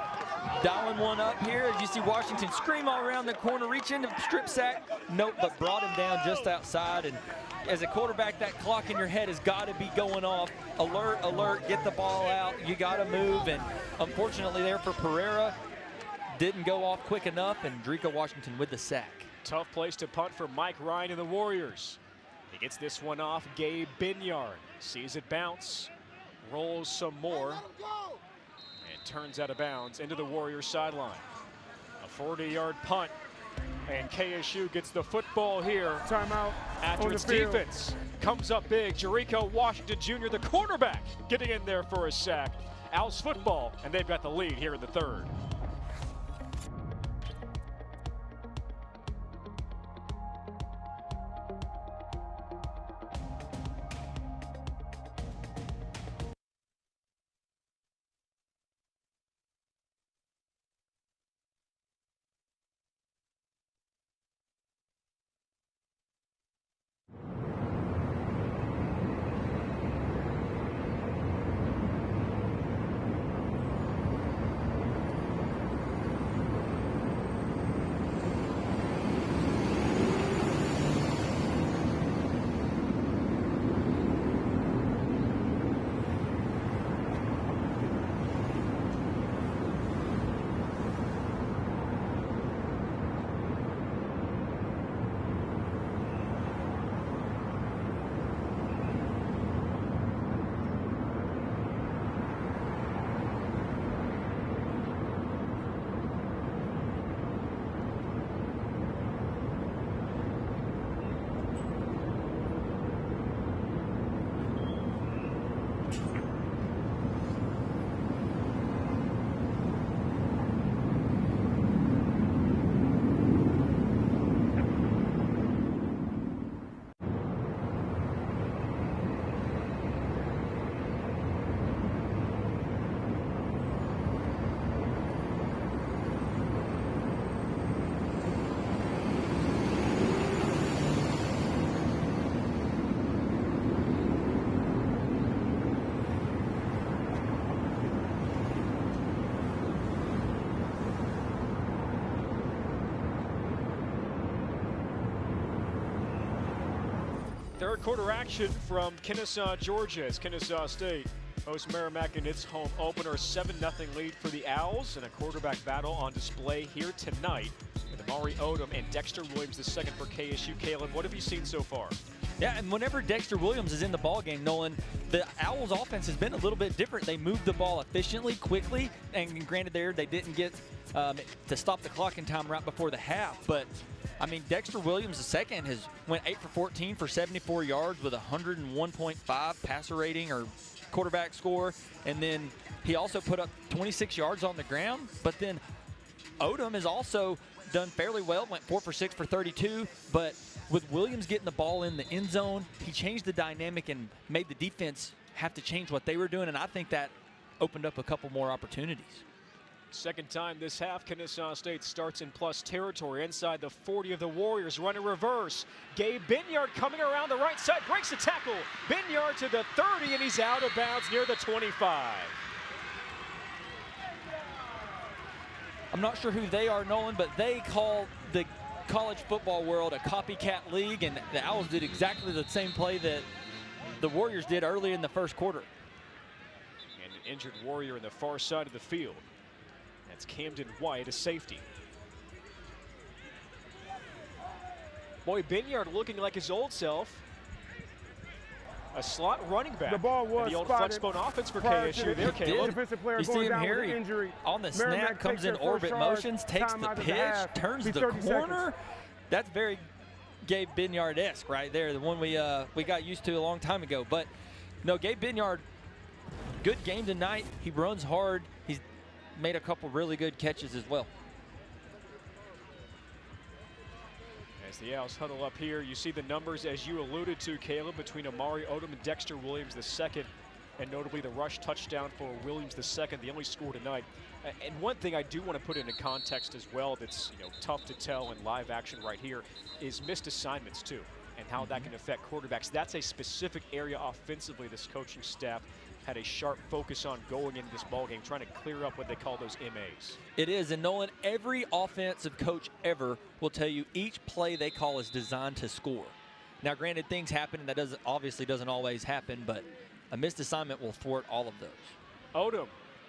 dialing one up here as you see Washington scream all around the corner, reach into strip sack. Nope, but brought him down just outside. And as a quarterback, that clock in your head has got to be going off. Alert, alert, get the ball out. You got to move. And unfortunately there for Pereira, didn't go off quick enough, and Jericho Washington with the sack. Tough place to punt for Mike Ryan and the Warriors. He gets this one off. Gabe Binyard sees it bounce, rolls some more, and turns out of bounds into the Warriors sideline. A 40-yard punt, and KSU gets the football here. Timeout. After its defense comes up big. Jericho Washington Jr., the quarterback, getting in there for a sack. Owls football, and they've got the lead here in the 3rd. Third quarter action from Kennesaw, Georgia, as Kennesaw State hosts Merrimack in its home opener. 7-0 lead for the Owls, and a quarterback battle on display here tonight with Amari Odom and Dexter Williams II for KSU. Caleb, what have you seen so far? Yeah, and whenever Dexter Williams is in the ballgame, Nolan, the Owls offense has been a little bit different. They moved the ball efficiently, quickly, and granted there they didn't get to stop the clock in time right before the half, but I mean, Dexter Williams II has went 8 for 14 for 74 yards with 101.5 passer rating or quarterback score, and then he also put up 26 yards on the ground. But then Odom has also done fairly well, went 4 for 6 for 32, but with Williams getting the ball in the end zone, he changed the dynamic and made the defense have to change what they were doing, and I think that opened up a couple more opportunities. Second time this half, Kennesaw State starts in plus territory inside the 40 of the Warriors. Run a reverse. Gabe Binyard coming around the right side, breaks the tackle. Binyard to the 30, and he's out of bounds near the 25. I'm not sure who they are, Nolan, but they call the college football world a copycat league, and the Owls did exactly the same play that the Warriors did early in the first quarter. And an injured Warrior in the far side of the field. And That's Camden White, a safety. Boy, Binyard looking like his old self. A slot running back. The ball was and the old spotted flexbone offense for prior KSU to there, Caleb. Defensive player You see going him down here, with an injury. on the snap, Merrimack comes takes in their orbit first charge, motions, takes the timeout of the pitch, half, turns be the 30 corner. seconds. That's very Gabe Binyard-esque right there, the one we got used to a long time ago. But no, Gabe Binyard, good game tonight. He runs hard. He's made a couple really good catches as well. As the Owls huddle up here, you see the numbers, as you alluded to, Caleb, between Amari Odom and Dexter Williams II, and notably the rush touchdown for Williams II, the only score tonight. And one thing I do want to put into context as well that's tough to tell in live action right here is missed assignments too, and how that can affect quarterbacks. That's a specific area offensively this coaching staff had a sharp focus on going into this ballgame, trying to clear up what they call those MAs. It is, and Nolan, every offensive coach ever will tell you each play they call is designed to score. Now, granted, things happen, and that obviously doesn't always happen, but a missed assignment will thwart all of those. Odom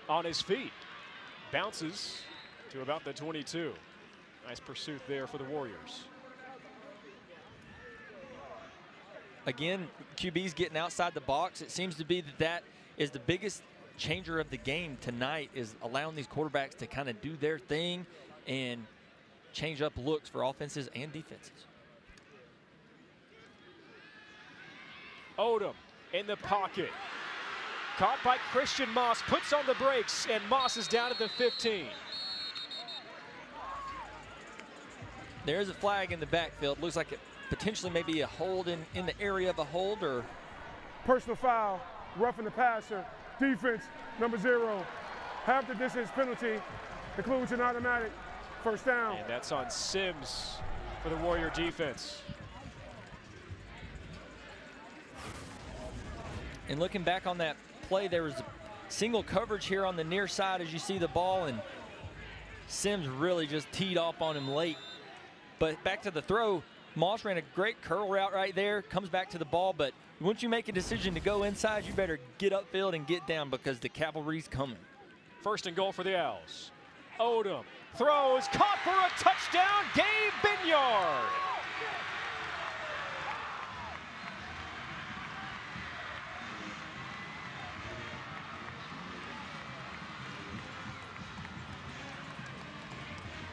on his feet, bounces to about the 22. Nice pursuit there for the Warriors. Again, QB's getting outside the box. It seems to be that is the biggest changer of the game tonight, is allowing these quarterbacks to kind of do their thing and change up looks for offenses and defenses. Odom in the pocket. Caught by Christian Moss, puts on the brakes, and Moss is down at the 15. There's a flag in the backfield. Looks like it potentially maybe a hold in the area of a hold, or personal foul, roughing the passer. Defense, number 0. Half the distance penalty includes an automatic first down. And that's on Sims for the Warrior defense. And looking back on that play, there was a single coverage here on the near side as you see the ball, and Sims really just teed off on him late. But back to the throw, Moss ran a great curl route right there, comes back to the ball, but once you make a decision to go inside, you better get upfield and get down because the cavalry's coming. First and goal for the Owls. Odom throws, caught for a touchdown, Gabe Binyard.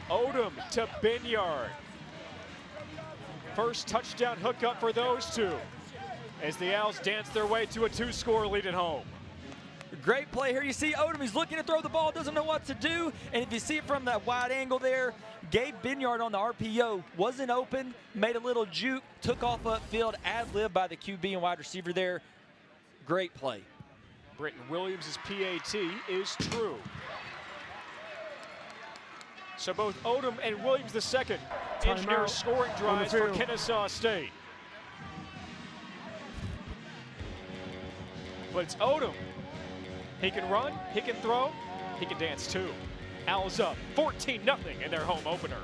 Odom to Binyard. First touchdown hookup for those two as the Owls dance their way to a 2-score lead at home. Great play here. You see Odom, he's looking to throw the ball, doesn't know what to do. And if you see it from that wide angle there, Gabe Binyard on the RPO wasn't open, made a little juke, took off upfield, ad-lib by the QB and wide receiver there. Great play. Britton Williams' PAT is true. So both Odom and Williams II engineer scoring drives for Kennesaw State. But it's Odom. He can run, he can throw, he can dance too. Owls up 14-0 in their home opener.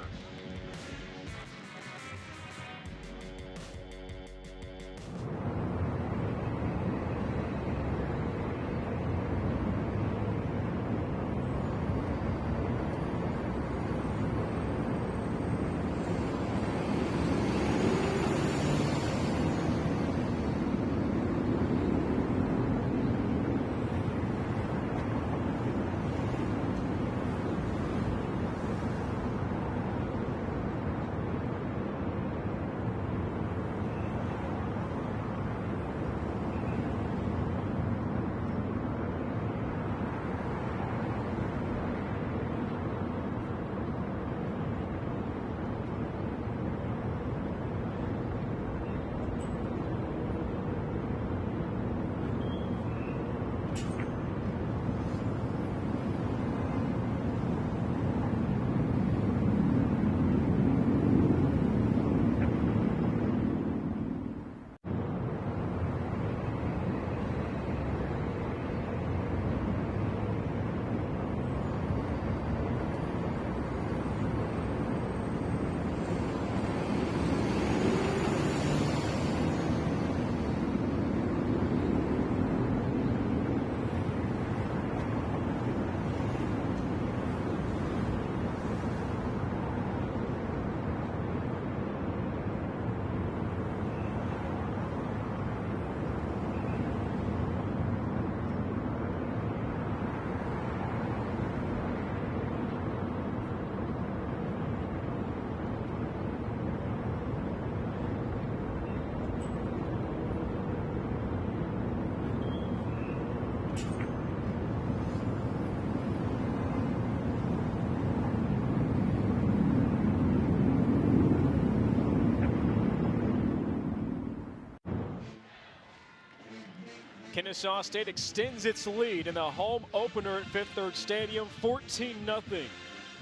Kennesaw State extends its lead in the home opener at Fifth Third Stadium, 14-0.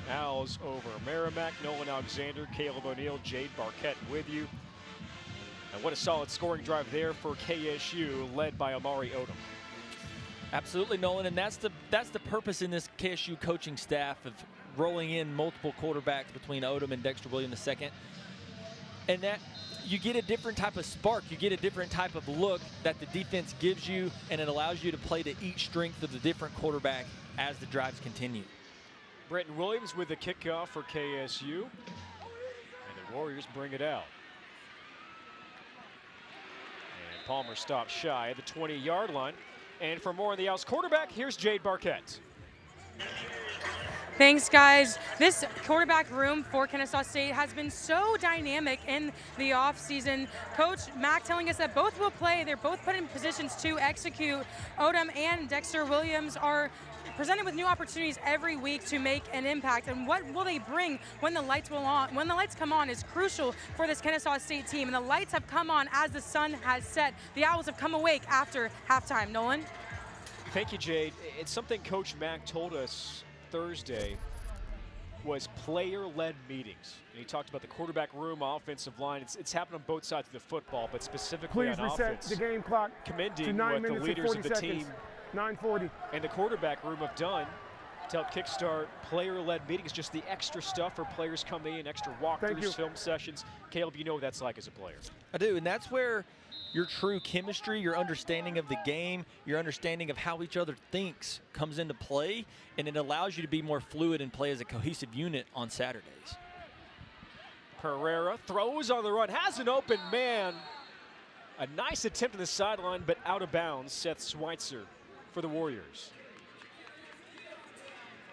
Owls over Merrimack. Nolan Alexander, Caleb O'Neill, Jade Barquette with you. And what a solid scoring drive there for KSU, led by Amari Odom. Absolutely, Nolan, and that's the purpose in this KSU coaching staff of rolling in multiple quarterbacks between Odom and Dexter Williams II. And that you get a different type of spark, you get a different type of look that the defense gives you, and it allows you to play to each strength of the different quarterback as the drives continue. Brenton Williams with the kickoff for KSU, and the Warriors bring it out. And Palmer stops shy at the 20-yard line. And for more on the Owls quarterback, here's Jade Barquette. Thanks, guys. This quarterback room for Kennesaw State has been so dynamic in the offseason. Coach Mack telling us that both will play. They're both put in positions to execute. Odom and Dexter Williams are presented with new opportunities every week to make an impact. And what will they bring when the lights come on is crucial for this Kennesaw State team. And the lights have come on as the sun has set. The Owls have come awake after halftime. Nolan? Thank you, Jade. It's something Coach Mack told us Thursday was player-led meetings. And he talked about the quarterback room, offensive line. It's happened on both sides of the football, but specifically Please on reset offense. the game clock commending to 9 what the minutes leaders and of 40 the seconds. team 9:40. and the quarterback room have done to help kickstart player-led meetings, just the extra stuff for players coming in, extra walkthroughs, film sessions. Caleb, you know what that's like as a player. I do, and that's where your true chemistry, your understanding of the game, your understanding of how each other thinks comes into play, and it allows you to be more fluid and play as a cohesive unit on Saturdays. Pereira throws on the run, has an open man. A nice attempt on the sideline, but out of bounds. Seth Schweitzer for the Warriors.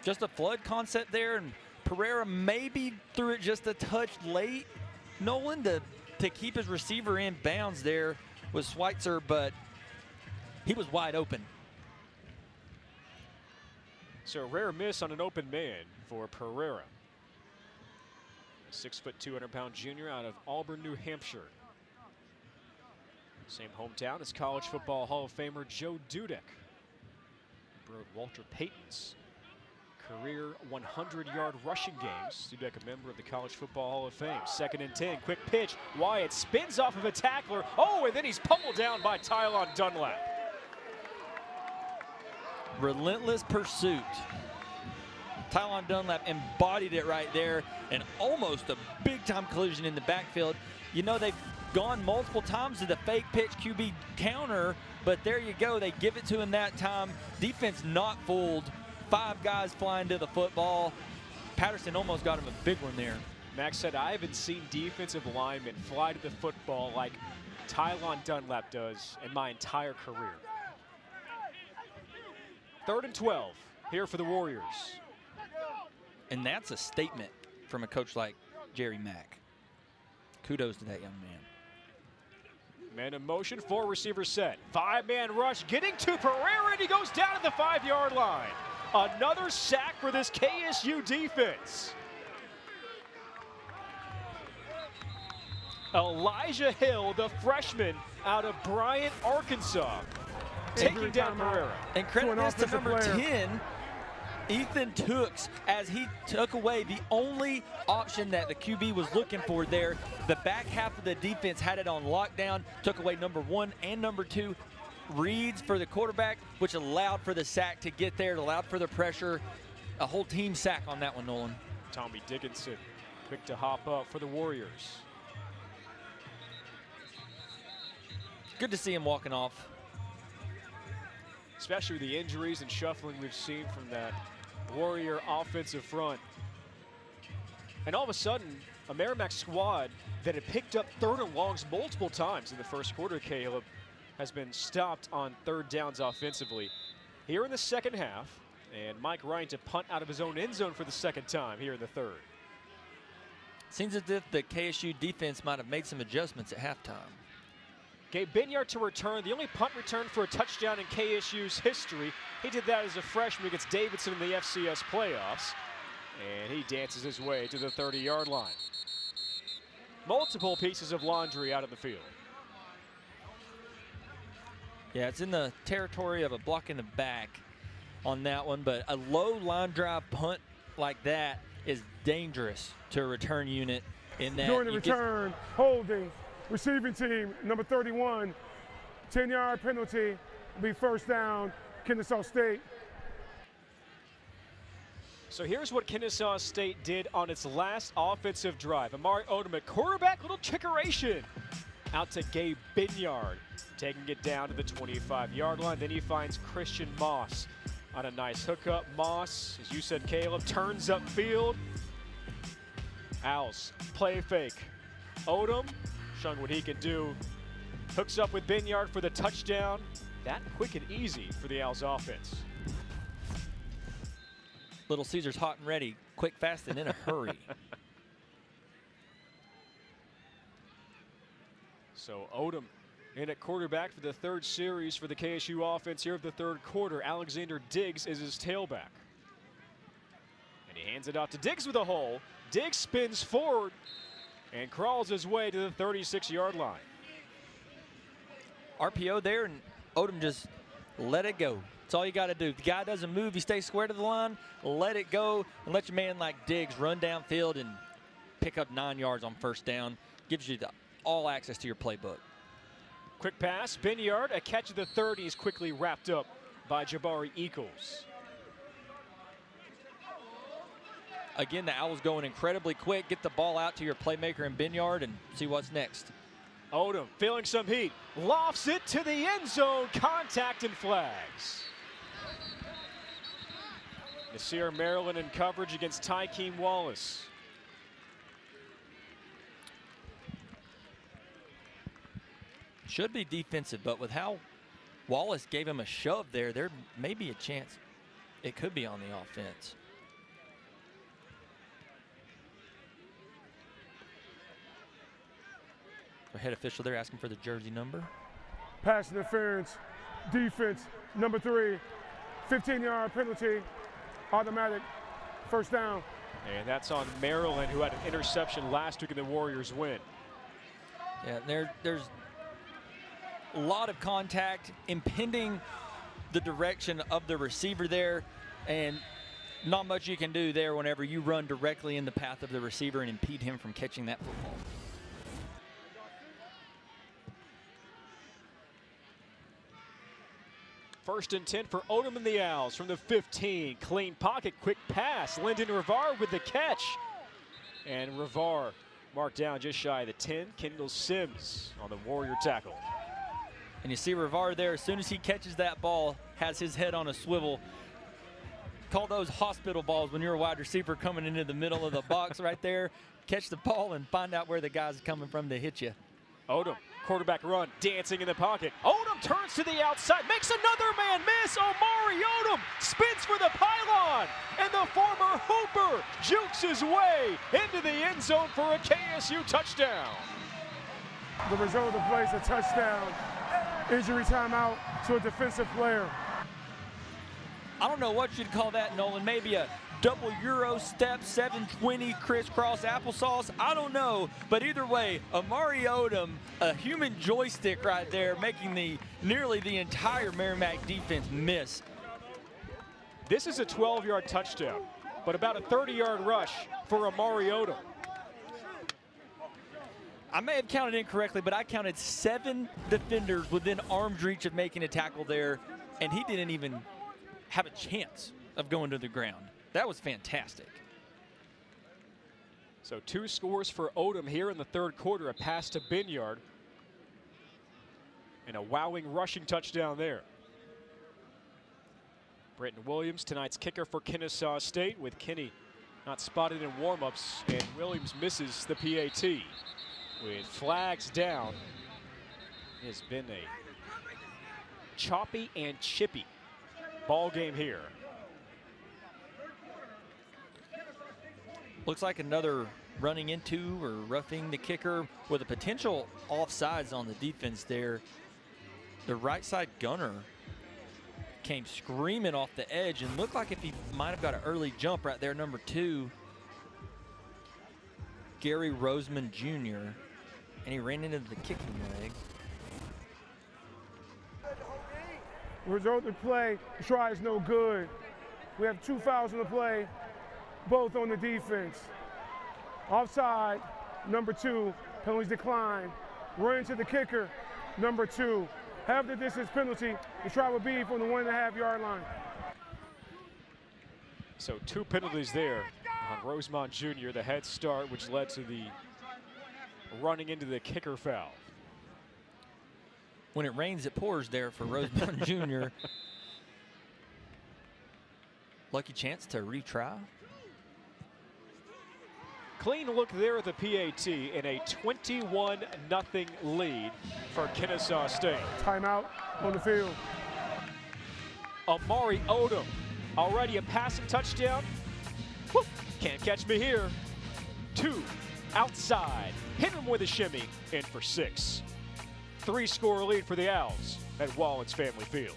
Just a flood concept there, and Pereira maybe threw it just a touch late. Nolan to keep his receiver in bounds there was Schweitzer, but he was wide open. So a rare miss on an open man for Pereira. A 6', 200-pound junior out of Auburn, New Hampshire. Same hometown as college football Hall of Famer Joe Dudek. Broke Walter Payton's career 100-yard rushing games. Dudek, a member of the College Football Hall of Fame. 2nd and 10, quick pitch. Wyatt spins off of a tackler. Oh, and then he's pummeled down by Tylon Dunlap. Relentless pursuit. Tylon Dunlap embodied it right there, and almost a big-time collision in the backfield. You know, they've gone multiple times to the fake pitch QB counter, but there you go. They give it to him that time. Defense not fooled. 5 guys flying to the football. Patterson almost got him a big one there. Max said, I haven't seen defensive linemen fly to the football like Tylon Dunlap does in my entire career. 3rd and 12 here for the Warriors. And that's a statement from a coach like Jerry Mack. Kudos to that young man. Man in motion, 4 receiver set. 5-man rush, getting to Pereira, and he goes down at the 5-yard line. Another sack for this KSU defense. Elijah Hill, the freshman out of Bryant, Arkansas, taking down Pereira. And credit this to number 10, Ethan Tooks, as he took away the only option that the QB was looking for there. The back half of the defense had it on lockdown, took away number 1 and number 2 reads for the quarterback, which allowed for the sack to get there. It allowed for the pressure. A whole team sack on that one, Nolan. Tommy Dickinson quick to hop up for the Warriors. Good to see him walking off. Especially with the injuries and shuffling we've seen from that Warrior offensive front. And all of a sudden, a Merrimack squad that had picked up 3rd and longs multiple times in the first quarter, Caleb, has been stopped on 3rd downs offensively here in the second half. And Mike Ryan to punt out of his own end zone for the 2nd time here in the 3rd. Seems as if the KSU defense might have made some adjustments at halftime. Gabe Binyard to return, the only punt return for a touchdown in KSU's history. He did that as a freshman against Davidson in the FCS playoffs. And he dances his way to the 30-yard line. Multiple pieces of laundry out of the field. Yeah, it's in the territory of a block in the back on that one, but a low line drive punt like that is dangerous to a return unit in that. During the return, holding, receiving team, number 31, 10-yard penalty, will be first down, Kennesaw State. So here's what Kennesaw State did on its last offensive drive. Amari Odom at quarterback, little chickeration out to Gabe Binyard, taking it down to the 25-yard line. Then he finds Christian Moss on a nice hookup. Moss, as you said, Caleb, turns upfield. Owls play fake. Odom, showing what he can do, hooks up with Binyard for the touchdown. That quick and easy for the Owls offense. Little Caesar's hot and ready, quick, fast, and in a hurry. So Odom in at quarterback for the third series for the KSU offense here of the third quarter. Alexander Diggs is his tailback. And he hands it out to Diggs with a hole. Diggs spins forward and crawls his way to the 36-yard line. RPO there, and Odom just let it go. That's all you got to do. If the guy doesn't move, you stay square to the line, let it go, and let your man like Diggs run downfield and pick up 9 yards on first down. Gives you all access to your playbook. Quick pass, Binyard, a catch at the 30 is quickly wrapped up by Jabari Eagles. Again, the Owls going incredibly quick. Get the ball out to your playmaker in Binyard and see what's next. Odom feeling some heat, lofts it to the end zone, contact and flags. Nasir Maryland in coverage against Tykeem Wallace. Should be defensive, but with how Wallace gave him a shove there, there may be a chance it could be on the offense. Our head official there asking for the jersey number. Pass interference, defense, number 3, 15-yard penalty, automatic, first down. And that's on Maryland, who had an interception last week in the Warriors win. Yeah, there's a lot of contact impeding the direction of the receiver there, and not much you can do there whenever you run directly in the path of the receiver and impede him from catching that football. First and 10 for Odom and the Owls from the 15. Clean pocket, quick pass. Lyndon Rivar with the catch. And Rivar marked down just shy of the 10. Kendall Sims on the Warrior tackle. And you see Rivar there, as soon as he catches that ball, has his head on a swivel. Call those hospital balls when you're a wide receiver coming into the middle of the box right there. Catch the ball and find out where the guy's coming from to hit you. Odom, quarterback run, dancing in the pocket. Odom turns to the outside, makes another man miss. Omari Odom spins for the pylon, and the former Hooper jukes his way into the end zone for a KSU touchdown. The result of the play is a touchdown. Injury timeout to a defensive player. I don't know what you'd call that, Nolan. Maybe a double Euro step, 720 crisscross applesauce. I don't know, but either way, Amari Odom, a human joystick right there, making nearly the entire Merrimack defense miss. This is a 12-yard touchdown, but about a 30-yard rush for Amari Odom. I may have counted incorrectly, but I counted 7 defenders within arm's reach of making a tackle there, and he didn't even have a chance of going to the ground. That was fantastic. So 2 scores for Odom here in the third quarter, a pass to Binyard, and a wowing rushing touchdown there. Britton Williams, tonight's kicker for Kennesaw State, with Kinney not spotted in warm-ups, and Williams misses the PAT. With flags down, it has been a choppy and chippy ball game here. Looks like another running into or roughing the kicker with a potential offsides on the defense there. The right side gunner came screaming off the edge and looked like if he might have got an early jump right there, number 2, Gary Roseman Jr., and he ran into the kicking leg. Result of play, try is no good. We have 2 fouls in the play, both on the defense. Offside, number 2, penalties decline. Run into the kicker, number 2. Have the distance penalty, the try will be from the 1.5-yard line. So 2 penalties there on Rosemont Jr., the head start, which led to the running into the kicker foul. When it rains, it pours there for Rosemont Jr. Lucky chance to retry. Clean look there at the PAT in a 21-0 lead for Kennesaw State. Timeout on the field. Amari Odom, already a passing touchdown. Whoop, can't catch me here. 2 outside, hit him with a shimmy, in for 6. 3-score lead for the Owls at Wallens Family Field.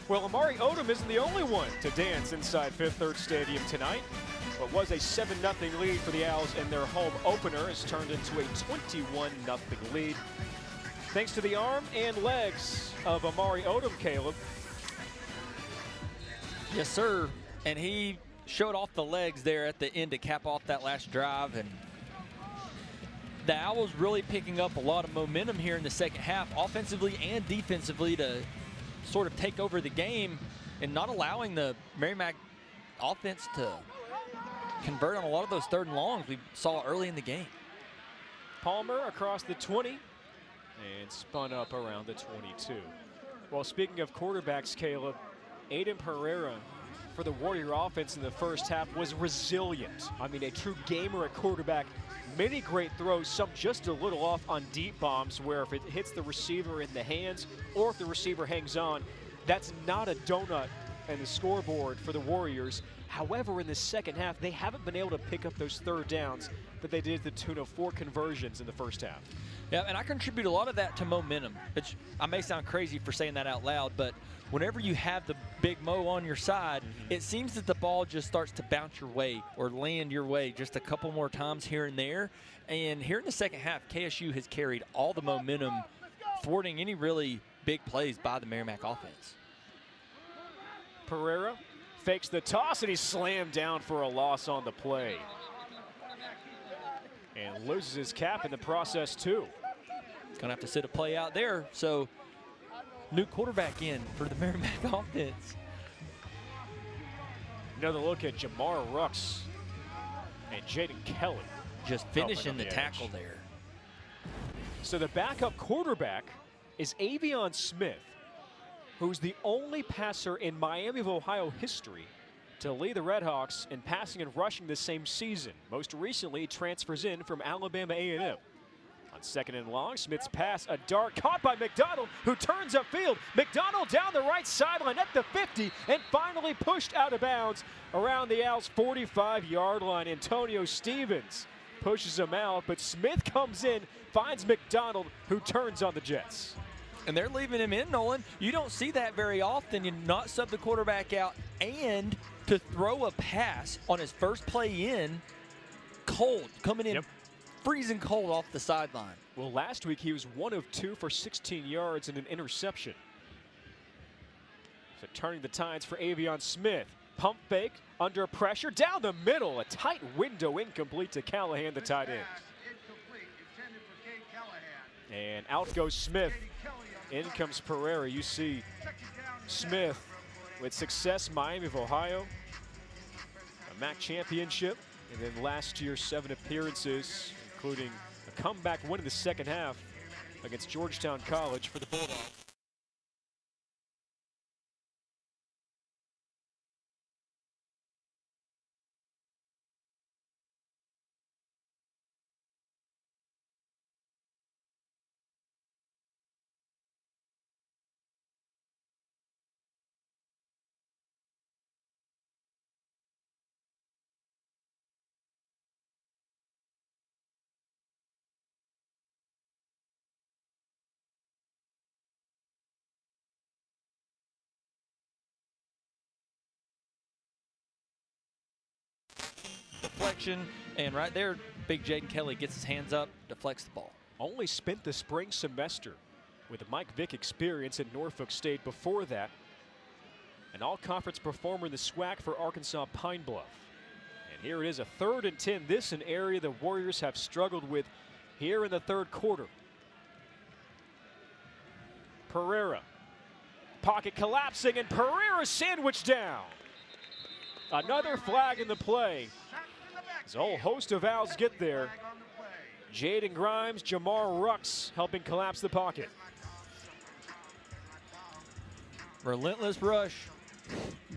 Well, Amari Odom isn't the only one to dance inside Fifth Third Stadium tonight. What was a 7-0 lead for the Owls in their home opener has turned into a 21-0 lead. Thanks to the arm and legs of Amari Odom, Caleb. Yes, sir. And he showed off the legs there at the end to cap off that last drive. And the Owls really picking up a lot of momentum here in the second half, offensively and defensively, to sort of take over the game and not allowing the Merrimack offense to convert on a lot of those 3rd and longs we saw early in the game. Palmer across the 20 and spun up around the 22. Well, speaking of quarterbacks, Caleb, Aiden Pereira for the Warrior offense in the first half was resilient. I mean, a true gamer at quarterback. Many great throws, some just a little off on deep bombs where if it hits the receiver in the hands or if the receiver hangs on, that's not a donut in the scoreboard for the Warriors. However, in the second half, they haven't been able to pick up those 3rd downs that they did to the tune of 4 conversions in the first half. Yeah, and I contribute a lot of that to momentum, which I may sound crazy for saying that out loud, but whenever you have the big Mo on your side, it seems that the ball just starts to bounce your way or land your way just a couple more times here and there. And here in the second half, KSU has carried all the momentum, thwarting any really big plays by the Merrimack offense. Pereira fakes the toss, and he's slammed down for a loss on the play. And loses his cap in the process, too. Gonna have to sit a play out there. So, new quarterback in for the Merrimack offense. Another look at Jamar Rux and Jaden Kelly. Just finishing the tackle there. So the backup quarterback is Avion Smith, who's the only passer in Miami of Ohio history to lead the Redhawks in passing and rushing the same season. Most recently, he transfers in from Alabama A&M. On 2nd and long, Smith's pass, a dart caught by McDonald, who turns upfield. McDonald down the right sideline at the 50 and finally pushed out of bounds around the Owls' 45-yard line. Antonio Stevens pushes him out, but Smith comes in, finds McDonald, who turns on the Jets. And they're leaving him in, Nolan. You don't see that very often. You not sub the quarterback out and to throw a pass on his first play in, cold, coming in freezing cold off the sideline. Well, last week he was 1 of 2 for 16 yards and an interception. So turning the tides for Avion Smith. Pump fake, under pressure, down the middle. A tight window, incomplete to Callahan, the tight end. And out goes Smith. In comes Pereira. You see Smith with success, Miami of Ohio, a MAC championship, and then last year 7 appearances, including a comeback win in the second half against Georgetown College for the Bulldogs. Deflection, and right there, big Jaden Kelly gets his hands up, deflects the ball. Only spent the spring semester with Mike Vick experience at Norfolk State. Before that, an all-conference performer in the SWAC for Arkansas Pine Bluff. And here it is, a 3rd and 10. This an area the Warriors have struggled with here in the third quarter. Pereira, pocket collapsing, and Pereira sandwiched down. Another flag in the play. As a whole host of Owls get there. Jaden Grimes, Jamar Rux helping collapse the pocket. Relentless rush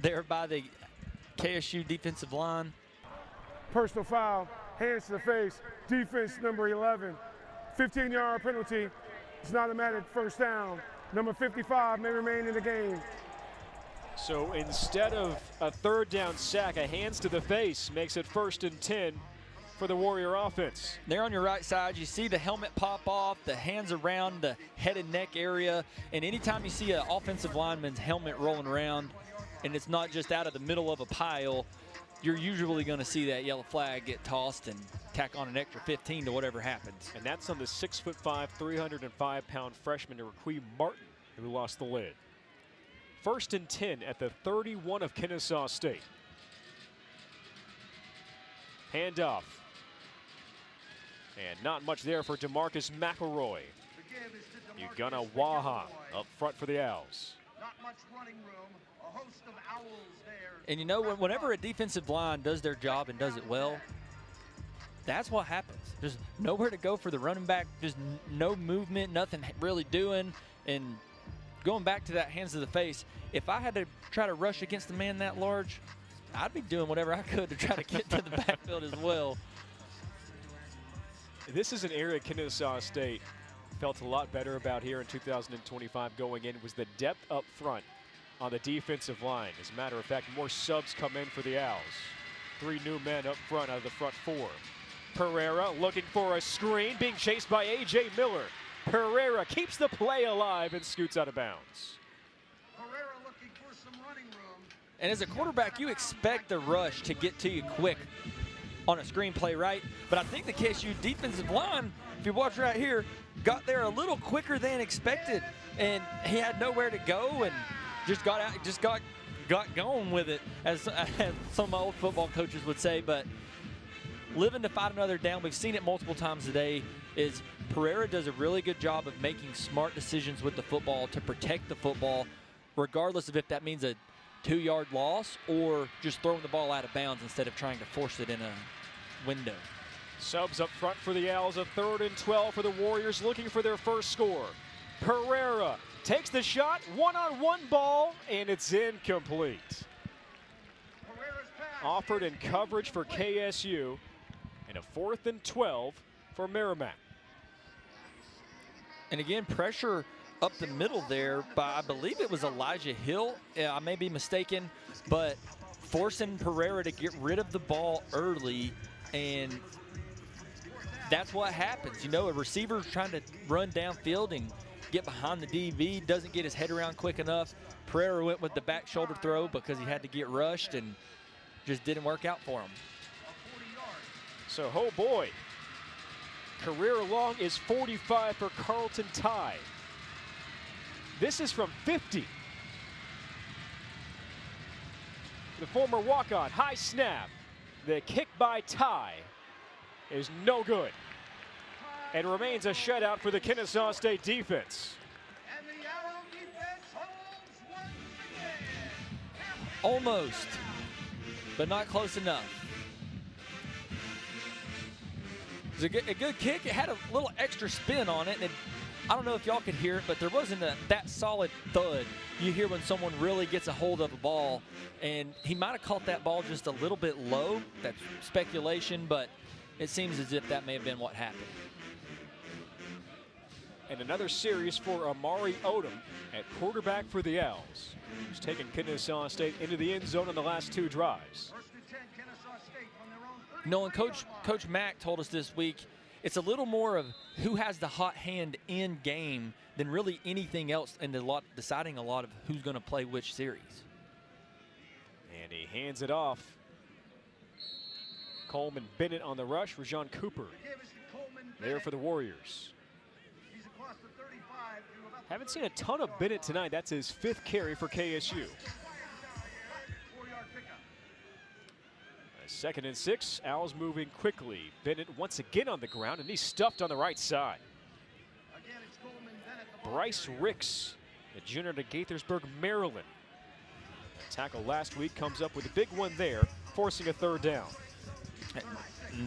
there by the KSU defensive line. Personal foul, hands to the face, defense number 11. 15-yard penalty. It's an automatic first down. Number 55 may remain in the game. So instead of a 3rd down sack, a hands to the face makes it 1st and 10 for the Warrior offense. There on your right side, you see the helmet pop off, the hands around the head and neck area, and anytime you see an offensive lineman's helmet rolling around and it's not just out of the middle of a pile, you're usually going to see that yellow flag get tossed and tack on an extra 15 to whatever happens. And that's on the 6'5", 305-pound freshman Raquel Martin, who lost the lid. 1st and 10 at the 31 of Kennesaw State. Handoff. And not much there for DeMarcus McElroy. Ugonna Waha up front for the Owls. Not much running room. A host of Owls there. And you know, whenever a defensive line does their job and does it well, that's what happens. There's nowhere to go for the running back, just no movement, nothing really doing. And going back to that hands to the face, if I had to try to rush against a man that large, I'd be doing whatever I could to try to get to the backfield as well. This is an area Kennesaw State felt a lot better about here in 2025 going in, was the depth up front on the defensive line. As a matter of fact, more subs come in for the Owls. 3 new men up front out of the front 4. Pereira looking for a screen, being chased by A.J. Miller. Pereira keeps the play alive and scoots out of bounds. Pereira looking for some running room. And as a quarterback, you expect the rush to get to you quick on a screen play, right? But I think the KSU defensive line, if you watch right here, got there a little quicker than expected, and he had nowhere to go and just got out, just got going with it, as some of my old football coaches would say. But living to fight another down, we've seen it multiple times today, is Pereira does a really good job of making smart decisions with the football to protect the football, regardless of if that means a 2-yard loss or just throwing the ball out of bounds instead of trying to force it in a window. Subs up front for the Owls, a 3rd and 12 for the Warriors, looking for their first score. Pereira takes the shot, one-on-one ball, and it's incomplete. Offered in coverage for KSU, and a 4th and 12 for Merrimack. And again, pressure up the middle there by, I believe it was Elijah Hill. I may be mistaken, but forcing Pereira to get rid of the ball early, and that's what happens. You know, a receiver's trying to run downfield and get behind the DB, doesn't get his head around quick enough. Pereira went with the back shoulder throw because he had to get rushed and just didn't work out for him. So, oh boy, career long is 45 for Carlton Ty. This is from 50. The former walk-on, high snap. The kick by Ty is no good. And remains a shutout for the Kennesaw State defense. Almost, but not close enough. It was a good kick. It had a little extra spin on it, and I don't know if y'all could hear it, but there wasn't that solid thud you hear when someone really gets a hold of a ball. And he might have caught that ball just a little bit low. That's speculation, but it seems as if that may have been what happened. And another series for Amari Odom at quarterback for the Owls, who's taken Kennesaw State into the end zone on the last 2 drives. Nolan, Coach Mack told us this week, it's a little more of who has the hot hand in game than really anything else, and deciding a lot of who's going to play which series. And he hands it off. Coleman Bennett on the rush. Rajon Cooper there for the Warriors. Haven't seen a ton of Bennett tonight. That's his 5th carry for KSU. 2nd and 6. Owls moving quickly. Bennett once again on the ground, and he's stuffed on the right side. Bryce Ricks, the junior to Gaithersburg, Maryland. Tackle last week comes up with a big one there, forcing a 3rd down.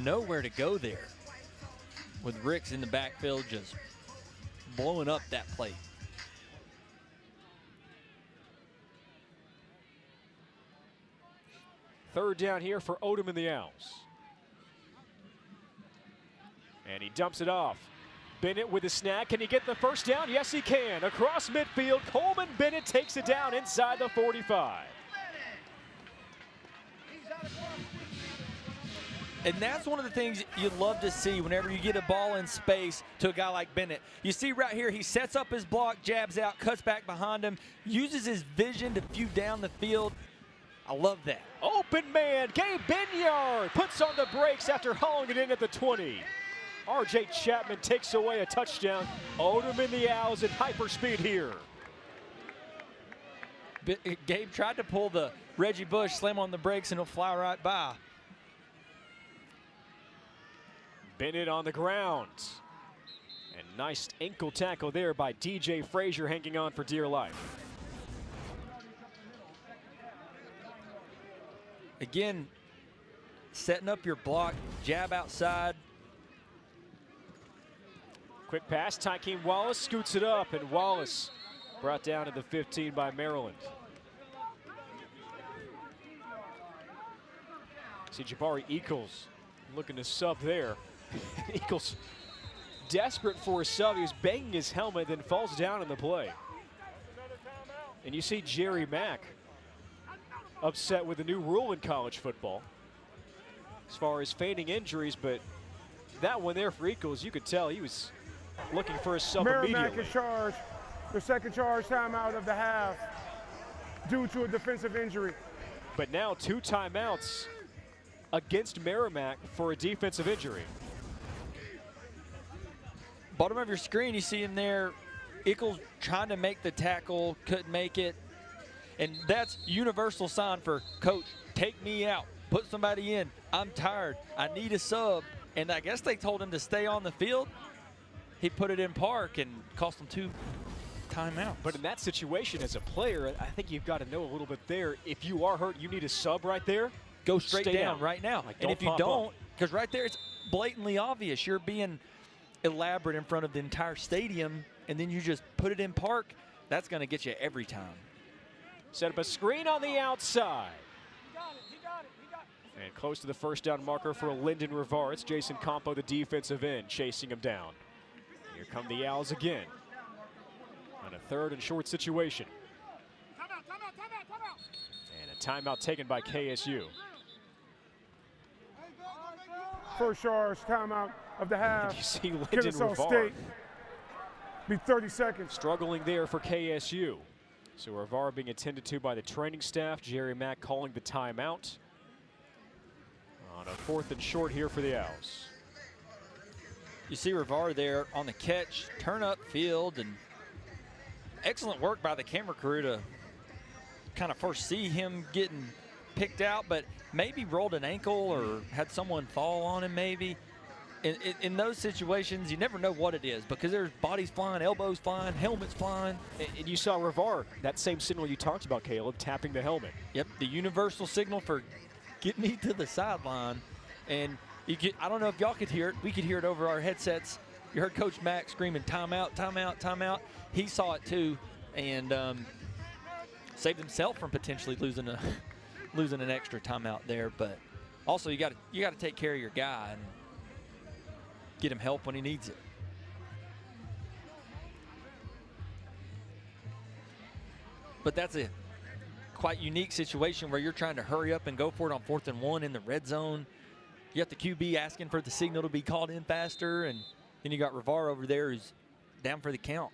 Nowhere to go there with Ricks in the backfield just blowing up that play. Third down here for Odom and the Owls. And he dumps it off. Bennett with the snag. Can he get the first down? Yes, he can. Across midfield, Coleman Bennett takes it down inside the 45. And that's one of the things you love to see whenever you get a ball in space to a guy like Bennett. You see right here, he sets up his block, jabs out, cuts back behind him, uses his vision to view down the field. I love that. Open man, Gabe Benyard puts on the brakes after hauling it in at the 20. R.J. Chapman takes away a touchdown. Odom and the Owls in hyperspeed here. Gabe tried to pull the Reggie Bush, slam on the brakes, and he'll fly right by. Bennett on the ground. And nice ankle tackle there by DJ Frazier, hanging on for dear life. Again, setting up your block, jab outside. Quick pass, Tykeem Wallace scoots it up, and Wallace brought down to the 15 by Maryland. See Jabari Eccles looking to sub there. Eccles desperate for a sub. He was banging his helmet, then falls down in the play. And you see Jerry Mack upset with the new rule in college football as far as feigning injuries, but that one there for Eccles, you could tell he was looking for a sub immediately. Merrimack is charged, the second charge timeout of the half due to a defensive injury. But now 2 timeouts against Merrimack for a defensive injury. Bottom of your screen, you see him there. Eccles trying to make the tackle, couldn't make it. And that's universal sign for coach, take me out, put somebody in. I'm tired, I need a sub. And I guess they told him to stay on the field. He put it in park and cost them 2 timeouts. But in that situation as a player, I think you've got to know a little bit there. If you are hurt, you need a sub right there. go straight Stay down right now. Like, and if you pop don't, up. because right there it's blatantly obvious, you're being elaborate in front of the entire stadium, and then you just put it in park, that's going to get you every time. Set up a screen on the outside. And close to the first down marker for Lyndon Rivar. It's Jason Campo, the defensive end, chasing him down. Here come the Owls again on a 3rd and short situation. And a timeout taken by KSU. First charge timeout of the half. You see Lyndon Kennesaw Rivar State be 30 seconds. struggling there for KSU. So Rivar being attended to by the training staff. Jerry Mack calling the timeout. On a 4th and short here for the Owls. You see Rivar there on the catch, turn up field, and excellent work by the camera crew to kind of foresee him getting picked out, but maybe rolled an ankle or had someone fall on him maybe. In those situations, you never know what it is because there's bodies flying, elbows flying, helmets flying. And you saw Rivar, that same signal you talked about, Caleb, tapping the helmet. Yep, the universal signal for get me to the sideline. And I don't know if y'all could hear it. We could hear it over our headsets. You heard Coach Mack screaming, timeout, timeout, timeout. He saw it too and saved himself from potentially losing an extra timeout there. But also you got to take care of your guy and get him help when he needs it. But that's a quite unique situation where you're trying to hurry up and go for it on 4th and 1 in the red zone. You got the QB asking for the signal to be called in faster, and then you got Rivar over there who's down for the count.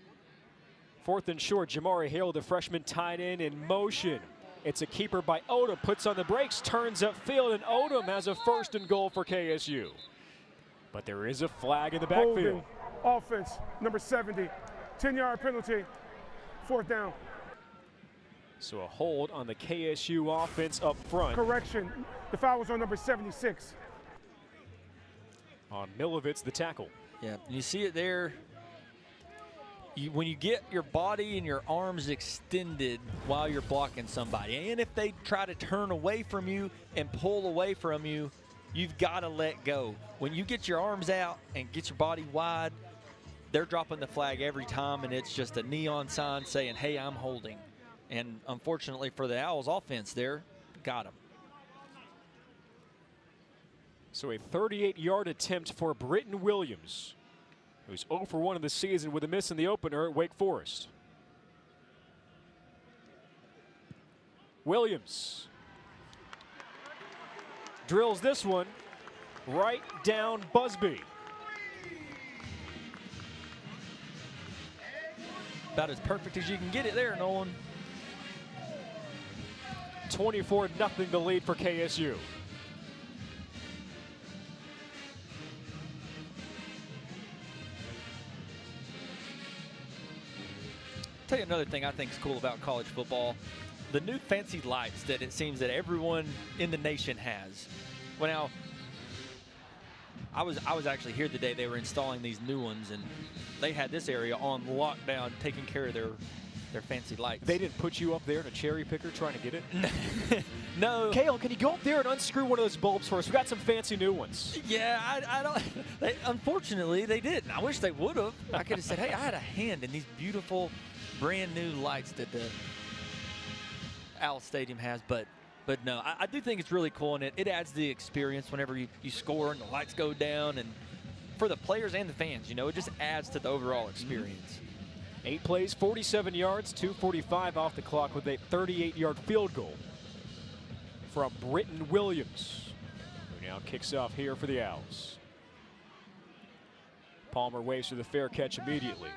4th and short, Jamari Hale, the freshman tight end, in motion. It's a keeper by Odom, puts on the brakes, turns upfield, and Odom has a 1st and goal for KSU. But there is a flag in the backfield. Holding, offense, number 70, 10-yard penalty, 4th down. So a hold on the KSU offense up front. Correction, the foul was on number 76. On Milovitz, the tackle. Yeah, you see it there. When you get your body and your arms extended while you're blocking somebody, and if they try to turn away from you and pull away from you, you've got to let go. When you get your arms out and get your body wide, they're dropping the flag every time, and it's just a neon sign saying, hey, I'm holding. And unfortunately for the Owls offense there, got him. So a 38-yard attempt for Britton Williams, who's 0 for 1 of the season with a miss in the opener at Wake Forest. Williams drills this one right down Busby. About as perfect as you can get it there, Nolan. 24-0 the lead for KSU. Tell you another thing I think is cool about college football. The new fancy lights that it seems that everyone in the nation has. Well, now, I was actually here the day they were installing these new ones, and they had this area on lockdown taking care of their fancy lights. They didn't put you up there in a cherry picker trying to get it? No. Kale, can you go up there and unscrew one of those bulbs for us? We got some fancy new ones. Yeah, I don't. Unfortunately, they didn't. I wish they would have. I could have said, hey, I had a hand in these beautiful, brand new lights that the Owl Stadium has, but no, I do think it's really cool, and it adds the experience whenever you score and the lights go down, and for the players and the fans, it just adds to the overall experience. 8 plays, 47 yards, 2:45 off the clock with a 38-yard field goal from Britton Williams, who now kicks off here for the Owls. Palmer waves for the fair catch immediately.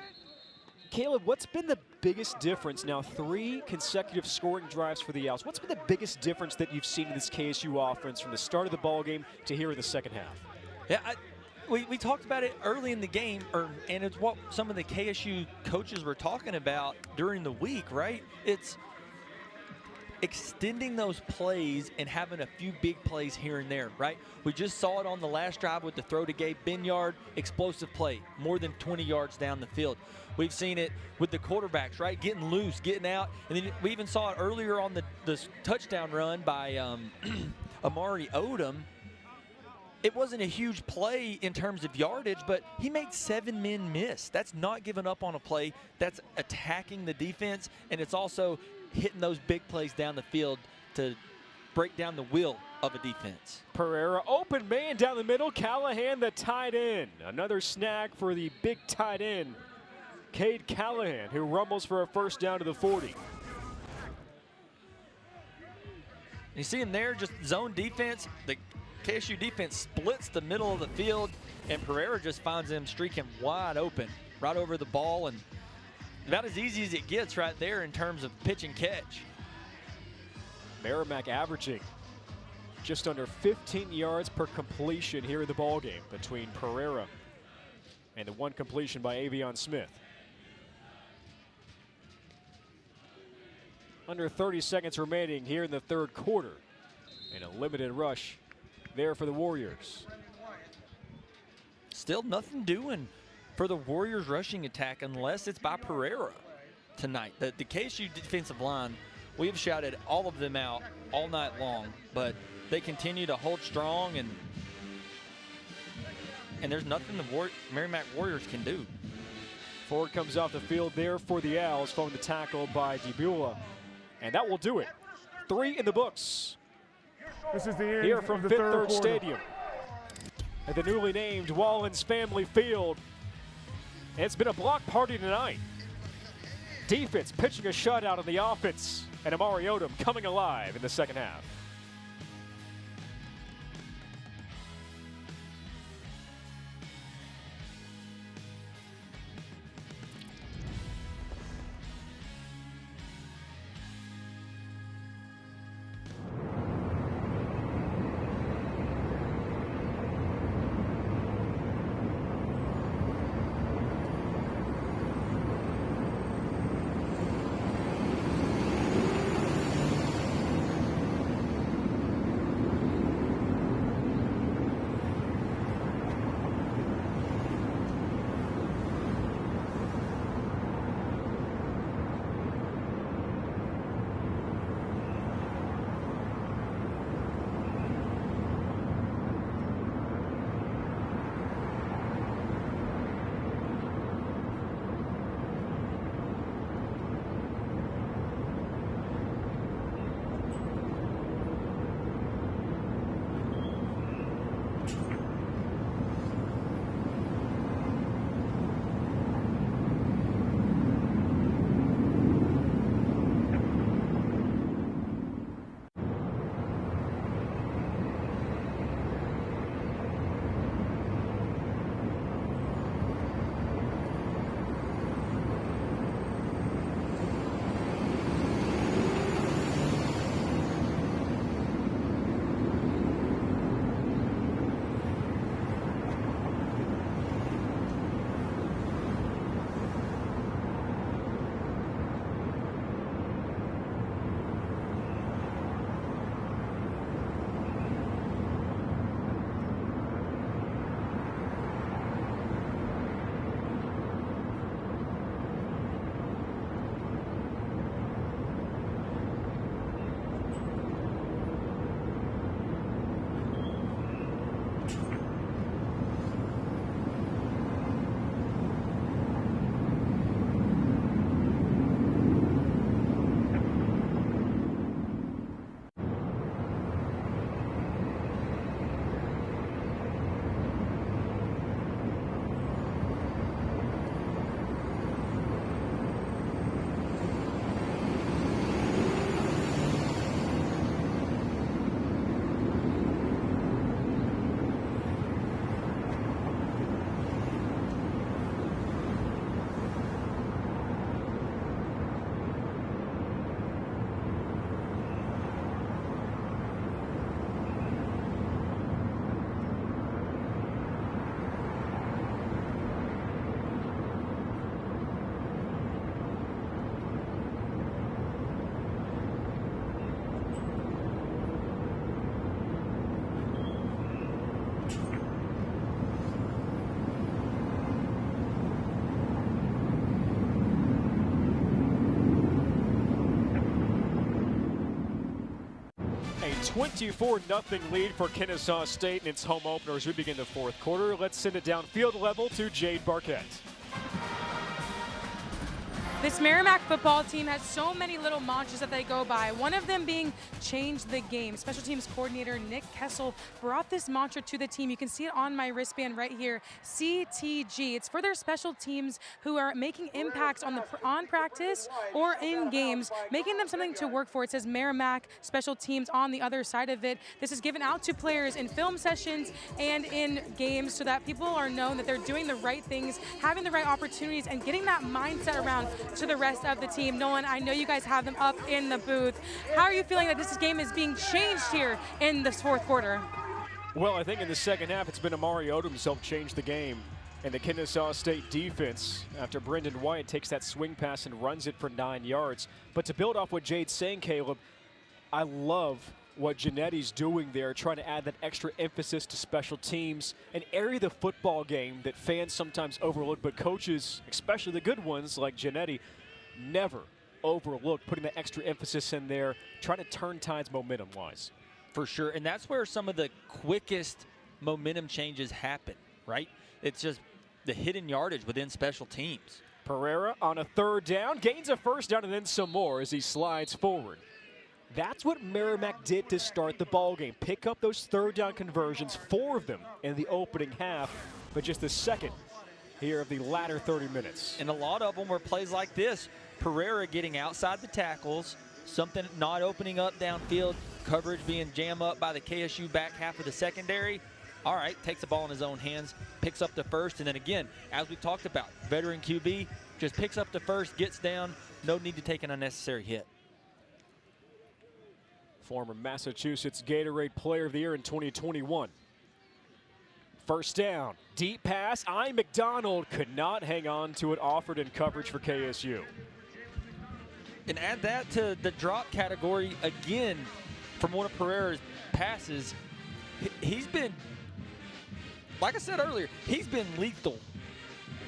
Caleb, what's been the biggest difference now? 3 consecutive scoring drives for the Owls. What's been the biggest difference that you've seen in this KSU offense from the start of the ball game to here in the second half? Yeah, we talked about it early in the game, and it's what some of the KSU coaches were talking about during the week, right? It's extending those plays and having a few big plays here and there, right? We just saw it on the last drive with the throw to Gabe Binyard, explosive play, more than 20 yards down the field. We've seen it with the quarterbacks, right? Getting loose, getting out. And then we even saw it earlier on the touchdown run by Amari Odom, it wasn't a huge play in terms of yardage, but he made 7 men miss. That's not giving up on a play. That's attacking the defense, and it's also hitting those big plays down the field to break down the will of a defense. Pereira, open man down the middle. Callahan, the tight end. Another snag for the big tight end, Cade Callahan, who rumbles for a first down to the 40. You see him there, just zone defense. The KSU defense splits the middle of the field, and Pereira just finds him streaking wide open, right over the ball, and about as easy as it gets right there in terms of pitch and catch. Merrimack averaging just under 15 yards per completion here in the ballgame between Pereira and the one completion by Avion Smith. Under 30 seconds remaining here in the third quarter, and a limited rush there for the Warriors. Still nothing doing for the Warriors rushing attack unless it's by Pereira tonight. The KSU defensive line, we have shouted all of them out all night long, but they continue to hold strong, and there's nothing the Merrimack Warriors can do. Ford comes off the field there for the Owls, following the tackle by DeBula, and that will do it. 3 in the books. This is the end here from of the Fifth third Third quarter. Stadium at the newly named Wallens Family Field. And it's been a block party tonight. Defense pitching a shutout on the offense, and Amari Odom coming alive in the second half. 24-0 lead for Kennesaw State in its home opener as we begin the fourth quarter. Let's send it downfield level to Jade Barquette. This Merrimack football team has so many little mantras that they go by. One of them being change the game. Special teams coordinator Nick Kessel brought this mantra to the team. You can see it on my wristband right here, CTG. It's for their special teams who are making impacts on practice or in games, making them something to work for. It says Merrimack special teams on the other side of it. This is given out to players in film sessions and in games so that people are known that they're doing the right things, having the right opportunities, and getting that mindset around to the rest of the team. Nolan, I know you guys have them up in the booth. How are you feeling that this game is being changed here in this fourth quarter? Well, I think in the second half, it's been Amari Odom's helped change the game. And the Kennesaw State defense, after Brendan White takes that swing pass and runs it for 9 yards. But to build off what Jade's saying, Caleb, I love what Janetti's doing there, trying to add that extra emphasis to special teams, an area of the football game that fans sometimes overlook, but coaches, especially the good ones like Janetti, never overlook putting that extra emphasis in there, trying to turn tides momentum-wise. For sure, and that's where some of the quickest momentum changes happen, right? It's just the hidden yardage within special teams. Pereira on a third down, gains a first down and then some more as he slides forward. That's what Merrimack did to start the ball game. Pick up those third down conversions, 4 of them in the opening half, but just the second here of the latter 30 minutes. And a lot of them were plays like this. Pereira getting outside the tackles, something not opening up downfield, coverage being jammed up by the KSU back half of the secondary. All right, takes the ball in his own hands, picks up the first, and then again, as we talked about, veteran QB just picks up the first, gets down, no need to take an unnecessary hit. Former Massachusetts Gatorade Player of the Year in 2021. First down, deep pass. McDonald could not hang on to it, offered in coverage for KSU. And add that to the drop category again from one of Pereira's passes. He's been, like I said earlier, he's been lethal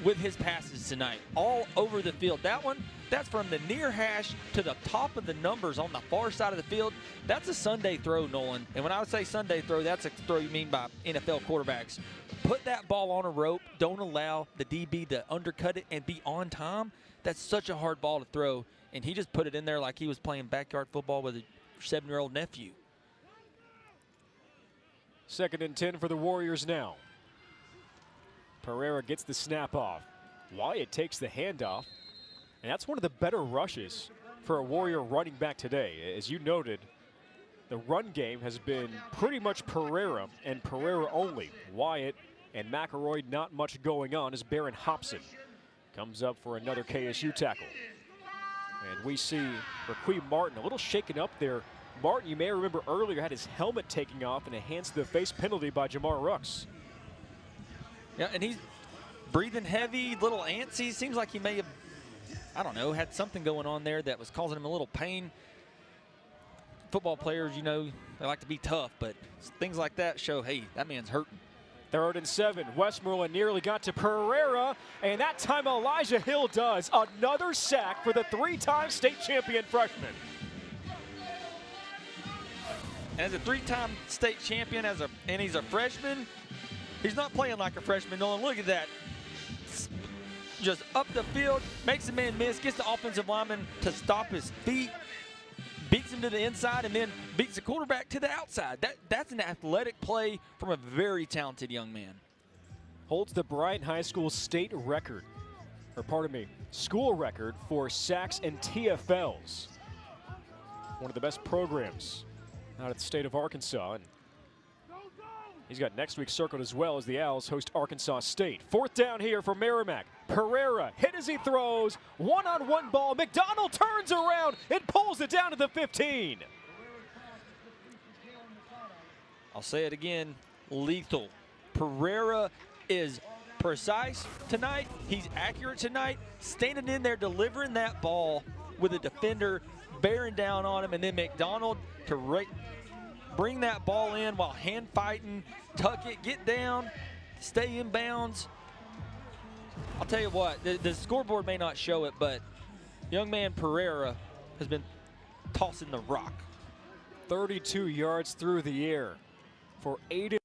with his passes tonight, all over the field. That one, that's from the near hash to the top of the numbers on the far side of the field. That's a Sunday throw, Nolan. And when I would say Sunday throw, that's a throw you mean by NFL quarterbacks. Put that ball on a rope. Don't allow the DB to undercut it and be on time. That's such a hard ball to throw. And he just put it in there like he was playing backyard football with a 7-year-old nephew. 2nd and 10 for the Warriors now. Pereira gets the snap off. Wyatt takes the handoff. And that's one of the better rushes for a Warrior running back today. As you noted, the run game has been pretty much Pereira and Pereira only. Wyatt and McElroy, not much going on as Barron Hobson comes up for another KSU tackle. And we see Raquel Martin a little shaken up there. Martin, you may remember earlier, had his helmet taken off and a hands to the face penalty by Jamar Rux. Yeah, and he's breathing heavy, little antsy. Seems like he may have, I don't know, had something going on there that was causing him a little pain. Football players, you know, they like to be tough, but things like that show, hey, that man's hurting. 3rd and 7. Westmoreland nearly got to Pereira, and that time Elijah Hill does. Another sack for the 3-time state champion freshman. As a 3-time state champion, and he's a freshman, he's not playing like a freshman. Nolan, look at that. Just up the field, makes a man miss, gets the offensive lineman to stop his feet, beats him to the inside, and then beats the quarterback to the outside. That's an athletic play from a very talented young man. Holds the Bryant High School state record, or pardon me, school record for sacks and TFLs. One of the best programs out of the state of Arkansas. And he's got next week circled as well as the Owls host Arkansas State. 4th down here for Merrimack. Pereira hit as he throws. One-on-one ball. McDonald turns around and pulls it down to the 15. I'll say it again, lethal. Pereira is precise tonight. He's accurate tonight. Standing in there, delivering that ball with a defender bearing down on him, and then McDonald to bring that ball in while hand fighting, tuck it, get down, stay in bounds. I'll tell you what, the scoreboard may not show it, but young man Pereira has been tossing the rock. 32 yards through the air for Aiden.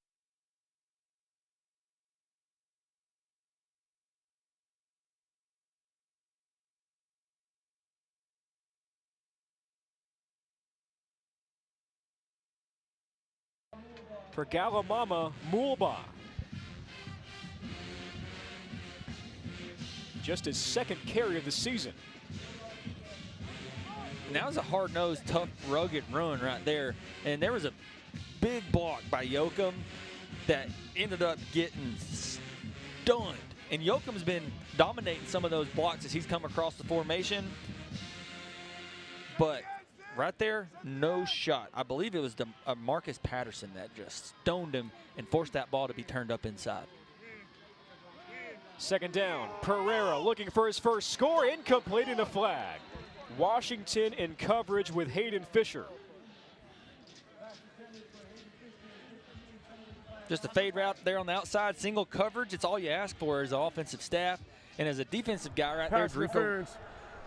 For Galamama Mulba. Just his second carry of the season. And that was a hard-nosed, tough, rugged run right there. And there was a big block by Yoakum that ended up getting stunned. And Yoakum's been dominating some of those blocks as he's come across the formation. But right there, no shot. I believe it was Marcus Patterson that just stoned him and forced that ball to be turned up inside. Second down, Pereira looking for his first score, incomplete and a flag. Washington in coverage with Hayden Fisher. Just a fade route there on the outside, single coverage. It's all you ask for as an offensive staff. And as a defensive guy right there, interference,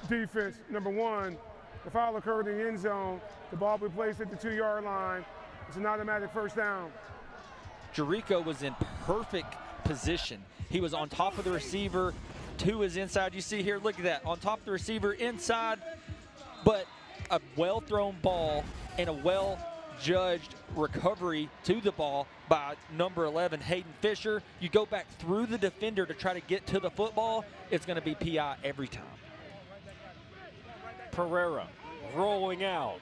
defense, number one. The foul occurred in the end zone. The ball will be placed at the 2-yard line. It's an automatic first down. Jericho was in perfect position. He was on top of the receiver to his inside. You see here, look at that, on top of the receiver inside, but a well-thrown ball and a well-judged recovery to the ball by number 11, Hayden Fisher. You go back through the defender to try to get to the football, it's going to be PI every time. Pereira rolling out,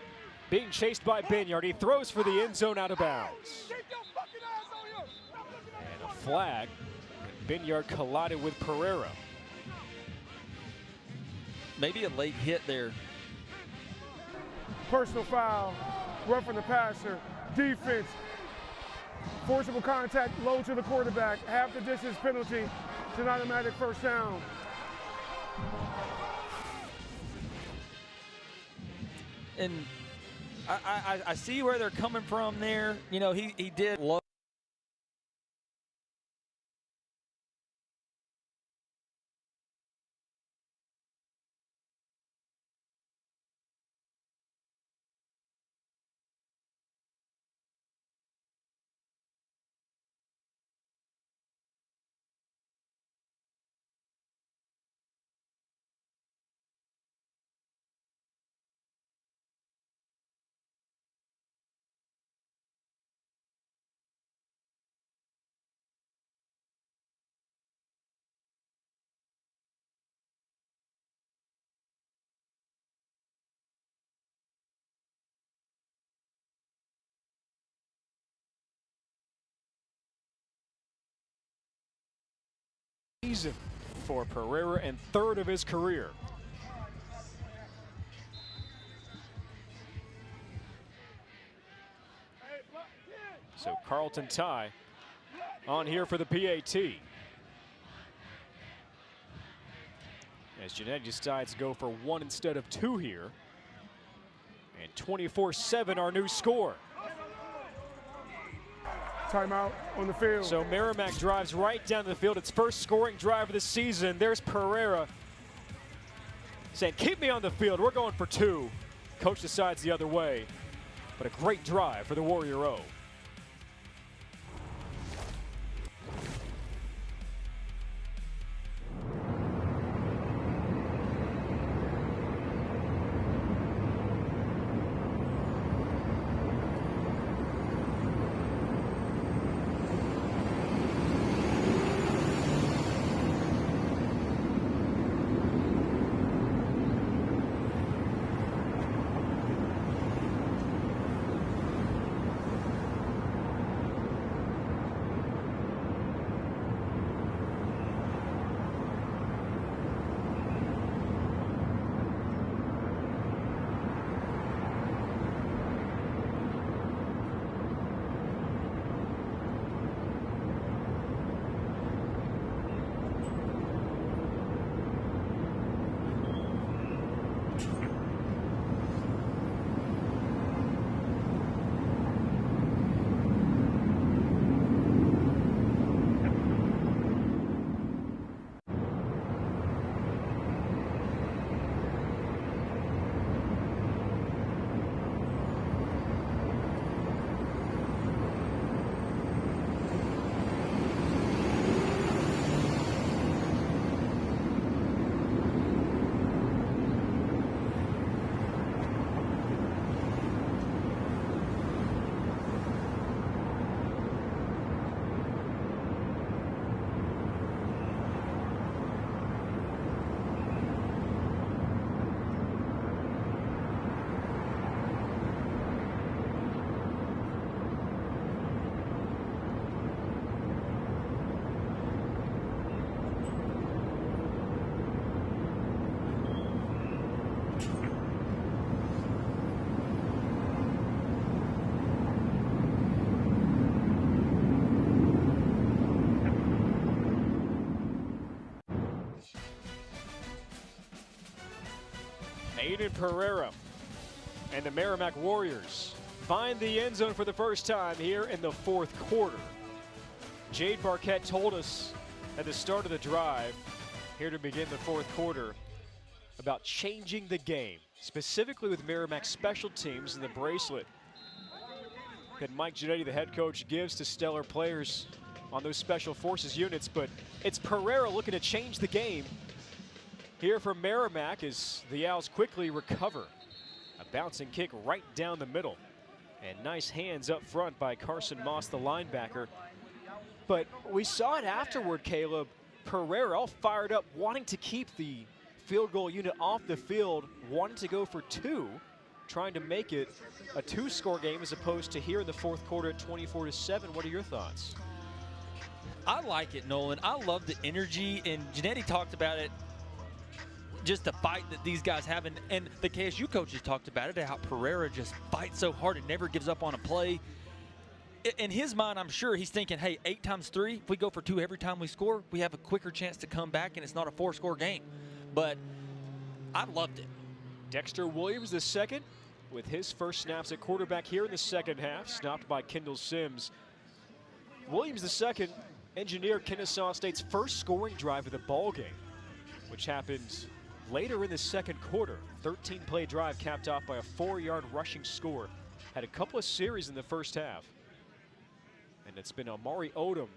being chased by Binyard. He throws for the end zone out of bounds. And a flag. Binyard collided with Pereira. Maybe a late hit there. Personal foul, roughing the passer, defense, forcible contact low to the quarterback, half the distance penalty, it's an automatic first down. And I see where they're coming from there. You know, he did low. Season for Pereira and third of his career. So Carlton Ty on here for the PAT. As Genetti decides to go for 1 instead of 2 here. And 24-7 our new score. Timeout on the field. So Merrimack drives right down the field. Its first scoring drive of the season. There's Pereira saying, keep me on the field. We're going for 2. Coach decides the other way. But a great drive for the Warrior O. Aiden Pereira and the Merrimack Warriors find the end zone for the first time here in the fourth quarter. Jade Barquette told us at the start of the drive, here to begin the fourth quarter, about changing the game, specifically with Merrimack special teams and the bracelet that Mike Giannetti, the head coach, gives to stellar players on those special forces units. But it's Pereira looking to change the game here from Merrimack as the Owls quickly recover. A bouncing kick right down the middle. And nice hands up front by Carson Moss, the linebacker. But we saw it afterward, Caleb. Pereira all fired up, wanting to keep the field goal unit off the field, wanting to go for two, trying to make it a two-score game as opposed to here in the fourth quarter at 24-7. What are your thoughts? I like it, Nolan. I love the energy, and Giannetti talked about it, just the fight that these guys have. And the KSU coaches talked about it, how Pereira just fights so hard and never gives up on a play. In his mind, I'm sure he's thinking, hey, 8 times 3, if we go for 2 every time we score, we have a quicker chance to come back, and it's not a 4-score game. But I loved it. Dexter Williams, the second, with his first snaps at quarterback here in the second half, stopped by Kendall Sims. Williams, the second, engineered Kennesaw State's first scoring drive of the ball game, which happened later in the second quarter. 13-play drive capped off by a 4-yard rushing score. Had a couple of series in the first half. And it's been Amari Odom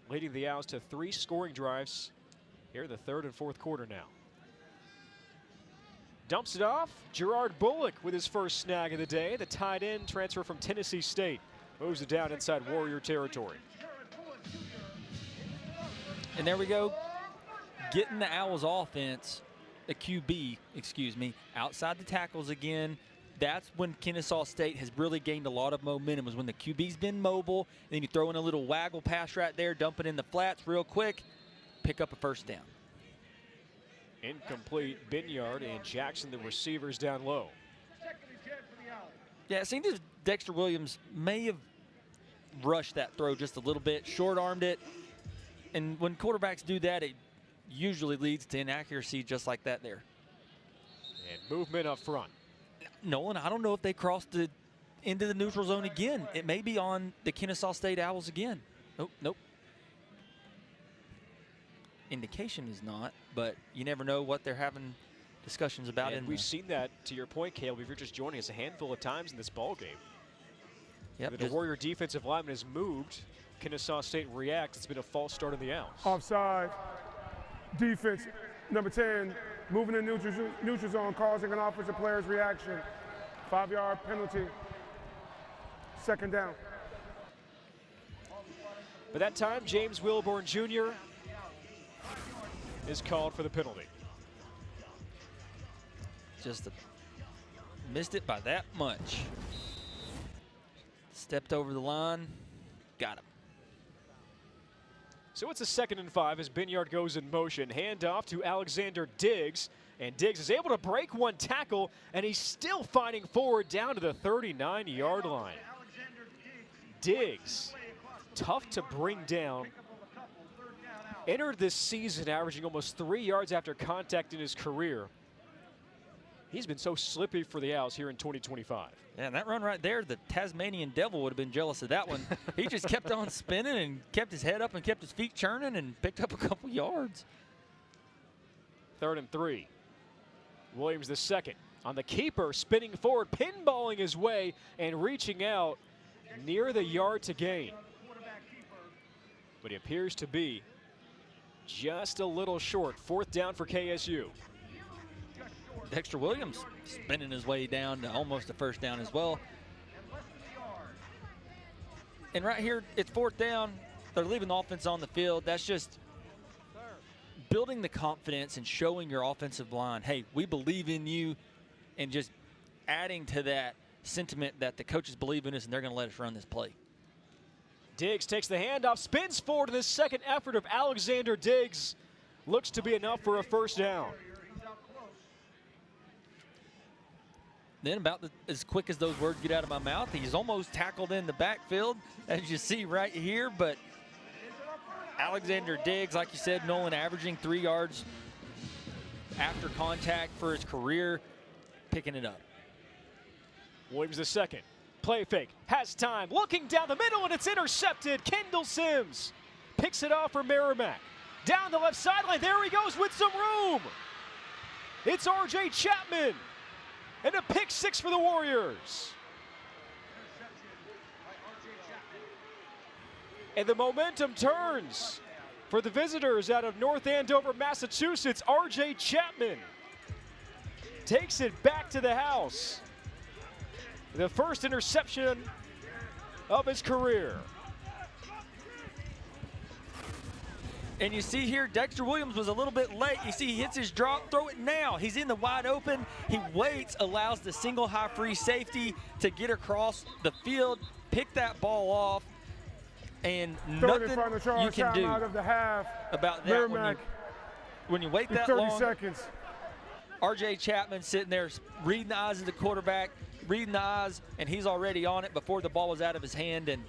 leading the Owls to 3 scoring drives here in the third and fourth quarter now. Dumps it off. Gerard Bullock with his first snag of the day. The tight end transfer from Tennessee State moves it down inside Warrior territory. And there we go. Getting the Owls offense, the QB, excuse me, outside the tackles again. That's when Kennesaw State has really gained a lot of momentum, is when the QB's been mobile, and then you throw in a little waggle pass right there, dump it in the flats real quick, pick up a first down. Incomplete. Binyard and Jackson, the receivers, down low. Yeah, it seems as Dexter Williams may have rushed that throw just a little bit, short-armed it. And when quarterbacks do that, it usually leads to inaccuracy just like that there. And movement up front. Nolan, I don't know if they crossed into the neutral zone again. It may be on the Kennesaw State Owls again. Oh, nope. Indication is not, but you never know what they're having discussions about. And we've seen that, to your point, Caleb, if you're just joining us, a handful of times in this ball game. Yep, the Warrior defensive lineman has moved. Kennesaw State reacts. It's been a false start on the Owls. Offside. Defense, number 10, moving in neutral zone, causing an offensive player's reaction. 5-yard penalty. Second down. But that time, James Wilborn Jr. is called for the penalty. Just missed it by that much. Stepped over the line, got him. So it's a 2nd and 5 as Binyard goes in motion. Handoff to Alexander Diggs. And Diggs is able to break one tackle, and he's still fighting forward down to the 39-yard line. Diggs, tough to bring down. Entered this season averaging almost 3 yards after contact in his career. He's been so slippy for the Owls here in 2025. Yeah, and that run right there, the Tasmanian Devil would have been jealous of that one. He just kept on spinning and kept his head up and kept his feet churning and picked up a couple yards. 3rd and 3. Williams the second on the keeper, spinning forward, pinballing his way and reaching out near the yard to gain. But he appears to be just a little short. 4th down for KSU. Dexter Williams spinning his way down to almost a first down as well. And right here, it's 4th down. They're leaving the offense on the field. That's just building the confidence and showing your offensive line, hey, we believe in you, and just adding to that sentiment that the coaches believe in us and they're going to let us run this play. Diggs takes the handoff, spins forward, and the second effort of Alexander Diggs looks to be enough for a first down. Then about as quick as those words get out of my mouth, he's almost tackled in the backfield, as you see right here. But Alexander Diggs, like you said, Nolan, averaging 3 yards after contact for his career. picking it up. Williams the second. Play fake. Has time. Looking down the middle, and it's intercepted. Kendall Sims picks it off for Merrimack. Down the left sideline. There he goes with some room. It's R.J. Chapman. And a pick six for the Warriors. And the momentum turns for the visitors out of North Andover, Massachusetts. R.J. Chapman takes it back to the house. The first interception of his career. And you see here, Dexter Williams was a little bit late. You see he hits his drop, throw it now. He's in the wide open. He waits, allows the single high free safety to get across the field, pick that ball off, and nothing you can do out of the half. About that when you wait that 30 long. seconds. R.J. Chapman sitting there reading the eyes of the quarterback, reading the eyes, and he's already on it before the ball was out of his hand. And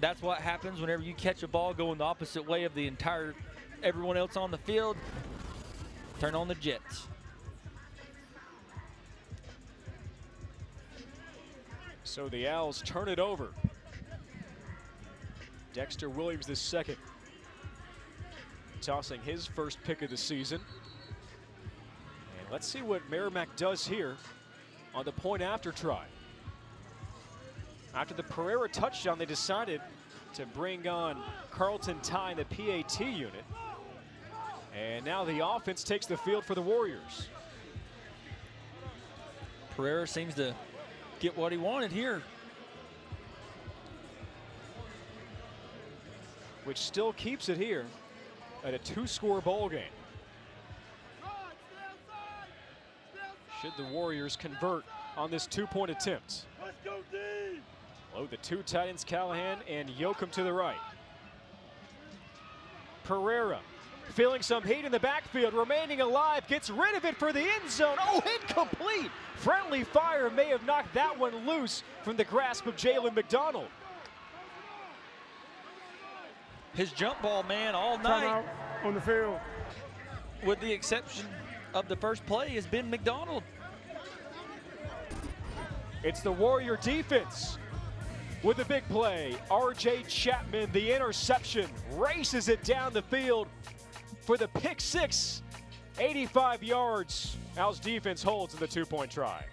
that's what happens whenever you catch a ball going the opposite way of everyone else on the field. Turn on the jets. So the Owls turn it over. Dexter Williams the second, tossing his first pick of the season. And let's see what Merrimack does here on the point after try. After the Pereira touchdown, they decided to bring on Carlton Ty in the PAT unit. And now the offense takes the field for the Warriors. Pereira seems to get what he wanted here. Which still keeps it here at a two-score ball game. Should the Warriors convert on this two-point attempt. Load the two tight ends, Callahan and Yoakum to the right. Pereira feeling some heat in the backfield, remaining alive, gets rid of it for the end zone. Oh, incomplete! Friendly fire may have knocked that one loose from the grasp of Jalen McDonald. His jump ball man all night on the field, with the exception of the first play, has been McDonald. It's the Warrior defense with a big play. R.J. Chapman, the interception, races it down the field for the pick six, 85 yards. Owls defense holds in the two-point try.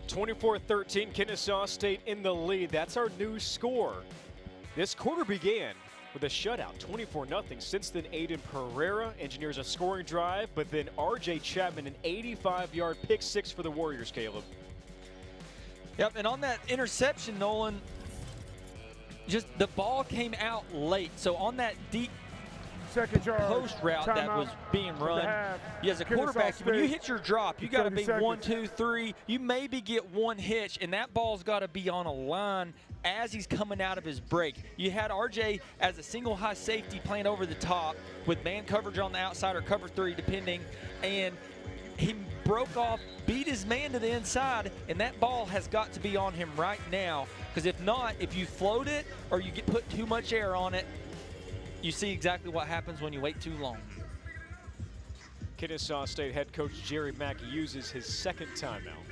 (24-13), Kennesaw State in the lead. That's our new score This quarter began with a shutout, 24-0. Since then, Aiden Pereira engineers a scoring drive, but then R.J. Chapman, an 85-yard pick six for the Warriors, Caleb. Yep, and on that interception, Nolan, just the ball came out late. So on that deep post route that was being run, as a quarterback, when you hit your drop, you got to be 1, 2, 3. You maybe get one hitch, and that ball's got to be on a line as he's coming out of his break. You had RJ as a single high safety playing over the top with man coverage on the outside or cover 3 depending, and he broke off, beat his man to the inside, and that ball has got to be on him right now, because if not, if you float it or you put too much air on it, you see exactly what happens when you wait too long. Kennesaw State head coach Jerry Mack uses his second timeout.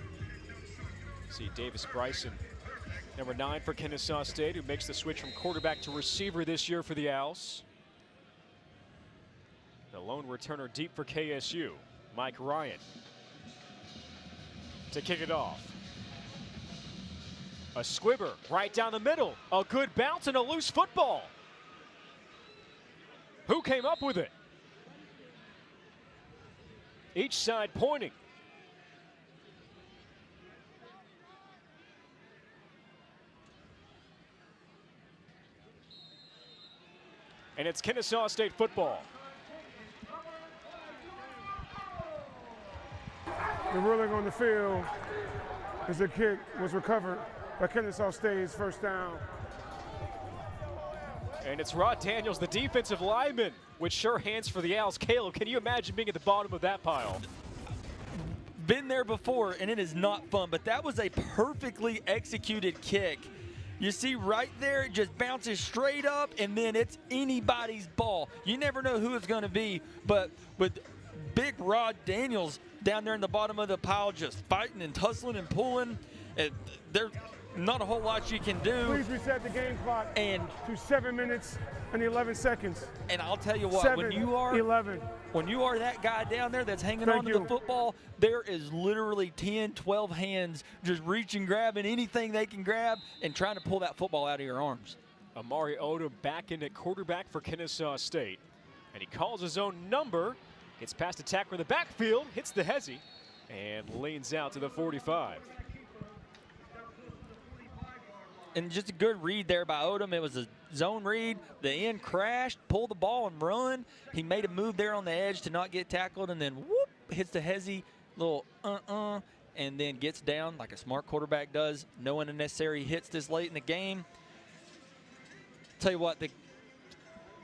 See Davis Bryson, number 9 for Kennesaw State, who makes the switch from quarterback to receiver this year for the Owls. The lone returner deep for KSU, Mike Ryan, to kick it off. A squibber right down the middle. A good bounce and a loose football. Who came up with it? Each side pointing. And it's Kennesaw State football. The ruling on the field is the kick was recovered by Kennesaw State's first down. And it's Rod Daniels, the defensive lineman, with sure hands for the Owls. Caleb, can you imagine being at the bottom of that pile? Been there before, and it is not fun, but that was a perfectly executed kick. You see right there, it just bounces straight up, and then it's anybody's ball. You never know who it's going to be, but with big Rod Daniels down there in the bottom of the pile just fighting and tussling and pulling, there's not a whole lot you can do. Please reset the game clock to 7 minutes and 11 seconds. And I'll tell you what, when you are that guy down there that's hanging on to the football, there is literally 10, 12 hands just reaching, grabbing anything they can grab and trying to pull that football out of your arms. Amari Odom back in at quarterback for Kennesaw State. And he calls his own number, gets past a tackler in the backfield, hits the hezzy, and leans out to the 45. And just a good read there by Odom. It was a zone read. The end crashed, pulled the ball and run. He made a move there on the edge to not get tackled, and then whoop, hits the hezzy, little and then gets down like a smart quarterback does. No unnecessary hits this late in the game. Tell you what,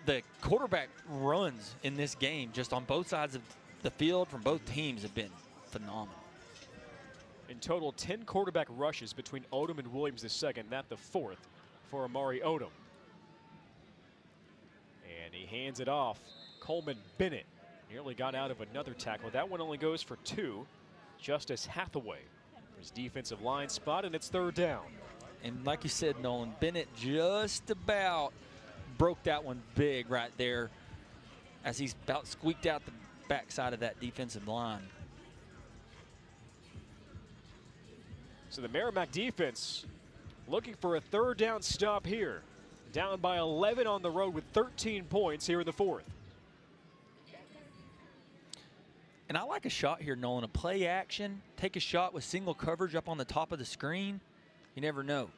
the quarterback runs in this game just on both sides of the field from both teams have been phenomenal. In total, 10 quarterback rushes between Odom and Williams the second, not the fourth for Amari Odom. And he hands it off. Coleman Bennett nearly got out of another tackle. That one only goes for 2. Justice Hathaway, his defensive line spot, and it's third down. And like you said, Nolan, Bennett just about broke that one big right there as he's about squeaked out the backside of that defensive line. So the Merrimack defense looking for a third down stop here. Down by 11 on the road with 13 points here in the fourth. And I like a shot here, Nolan. A play action, take a shot with single coverage up on the top of the screen. You never know.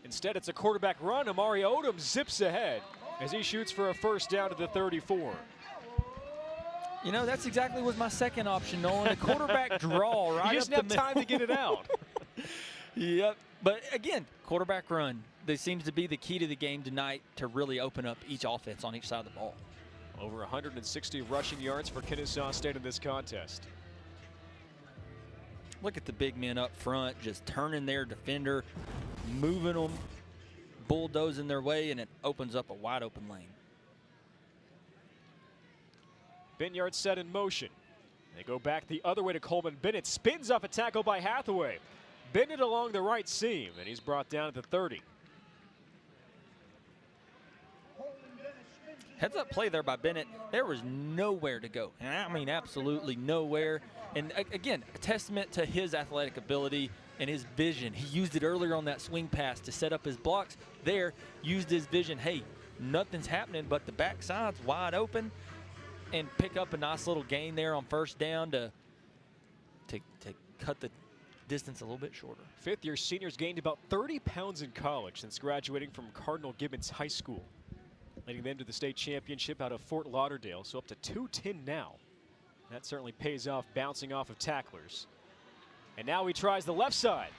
Instead, it's a quarterback run. Amari Odom zips ahead as he shoots for a first down to the 34. You know, that's exactly was my second option, Nolan. A quarterback draw right up the middle. You just have time to get it out. Yep. But again, quarterback run. This seems to be the key to the game tonight to really open up each offense on each side of the ball. Over 160 rushing yards for Kennesaw State in this contest. Look at the big men up front, just turning their defender, moving them, bulldozing their way, and it opens up a wide open lane. Binyard set in motion. They go back the other way to Coleman Bennett. Spins off a tackle by Hathaway. Bennett along the right seam, and he's brought down at the 30. Heads-up play there by Bennett. There was nowhere to go, and I mean absolutely nowhere. And again, a testament to his athletic ability and his vision. He used it earlier on that swing pass to set up his blocks. There, used his vision. Hey, nothing's happening, but the backside's wide open, and pick up a nice little gain there on first down to cut the distance a little bit shorter. Fifth-year seniors gained about 30 pounds in college since graduating from Cardinal Gibbons High School, leading them to the state championship out of Fort Lauderdale, so up to 210 now. That certainly pays off, bouncing off of tacklers. And now he tries the left side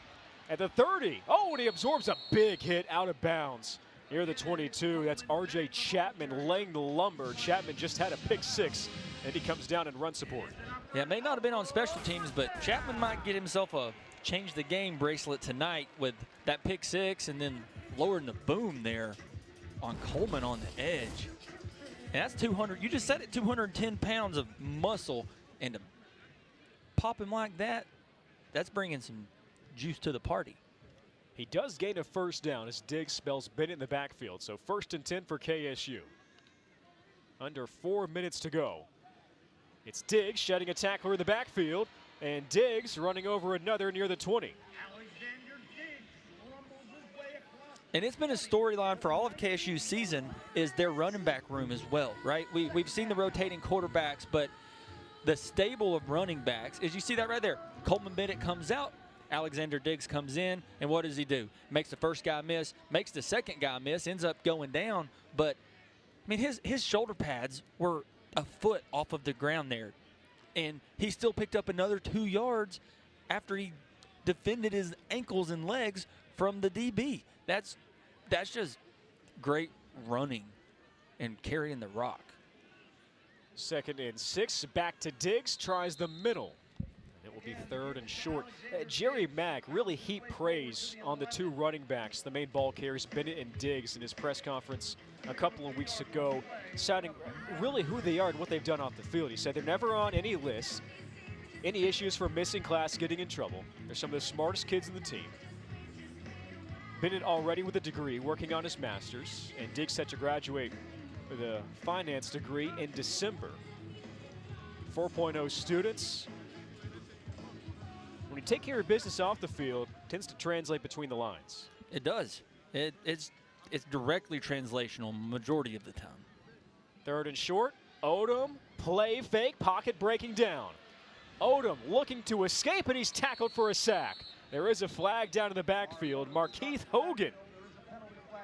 at the 30. Oh, and he absorbs a big hit out of bounds near the 22. That's R.J. Chapman laying the lumber. Chapman just had a pick 6, and he comes down in run support. Yeah, it may not have been on special teams, but Chapman might get himself a change the game bracelet tonight with that pick 6 and then lowering the boom there on Coleman on the edge. And that's 200, you just said it, 210 pounds of muscle, and to pop him like that, that's bringing some juice to the party. He does gain a first down as Diggs spells Bennett in the backfield, so 1st and 10 for KSU. Under 4 minutes to go. It's Diggs shedding a tackler in the backfield, and Diggs running over another near the 20. And it's been a storyline for all of KSU's season is their running back room as well, right? We've seen the rotating quarterbacks, but the stable of running backs is, you see that right there. Coleman Bennett comes out, Alexander Diggs comes in, and what does he do? Makes the first guy miss, makes the second guy miss, ends up going down. But, I mean, his shoulder pads were a foot off of the ground there, and he still picked up another 2 yards after he defended his ankles and legs from the DB. That's just great running and carrying the rock. 2nd and 6, back to Diggs, tries the middle. It will be 3rd and short. Jerry Mack really heaped praise on the 2 running backs, the main ball carriers, Bennett and Diggs, in his press conference a couple of weeks ago, citing really who they are and what they've done off the field. He said they're never on any list. Any issues for missing class, getting in trouble. They're some of the smartest kids in the team. Bennett already with a degree, working on his master's, and Diggs set to graduate with a finance degree in December. 4.0 students. When you take care of business off the field, it tends to translate between the lines. It does. It's directly translational majority of the time. 3rd and short. Odom, play fake, pocket breaking down. Odom looking to escape, and he's tackled for a sack. There is a flag down in the backfield. Markeith Hogan,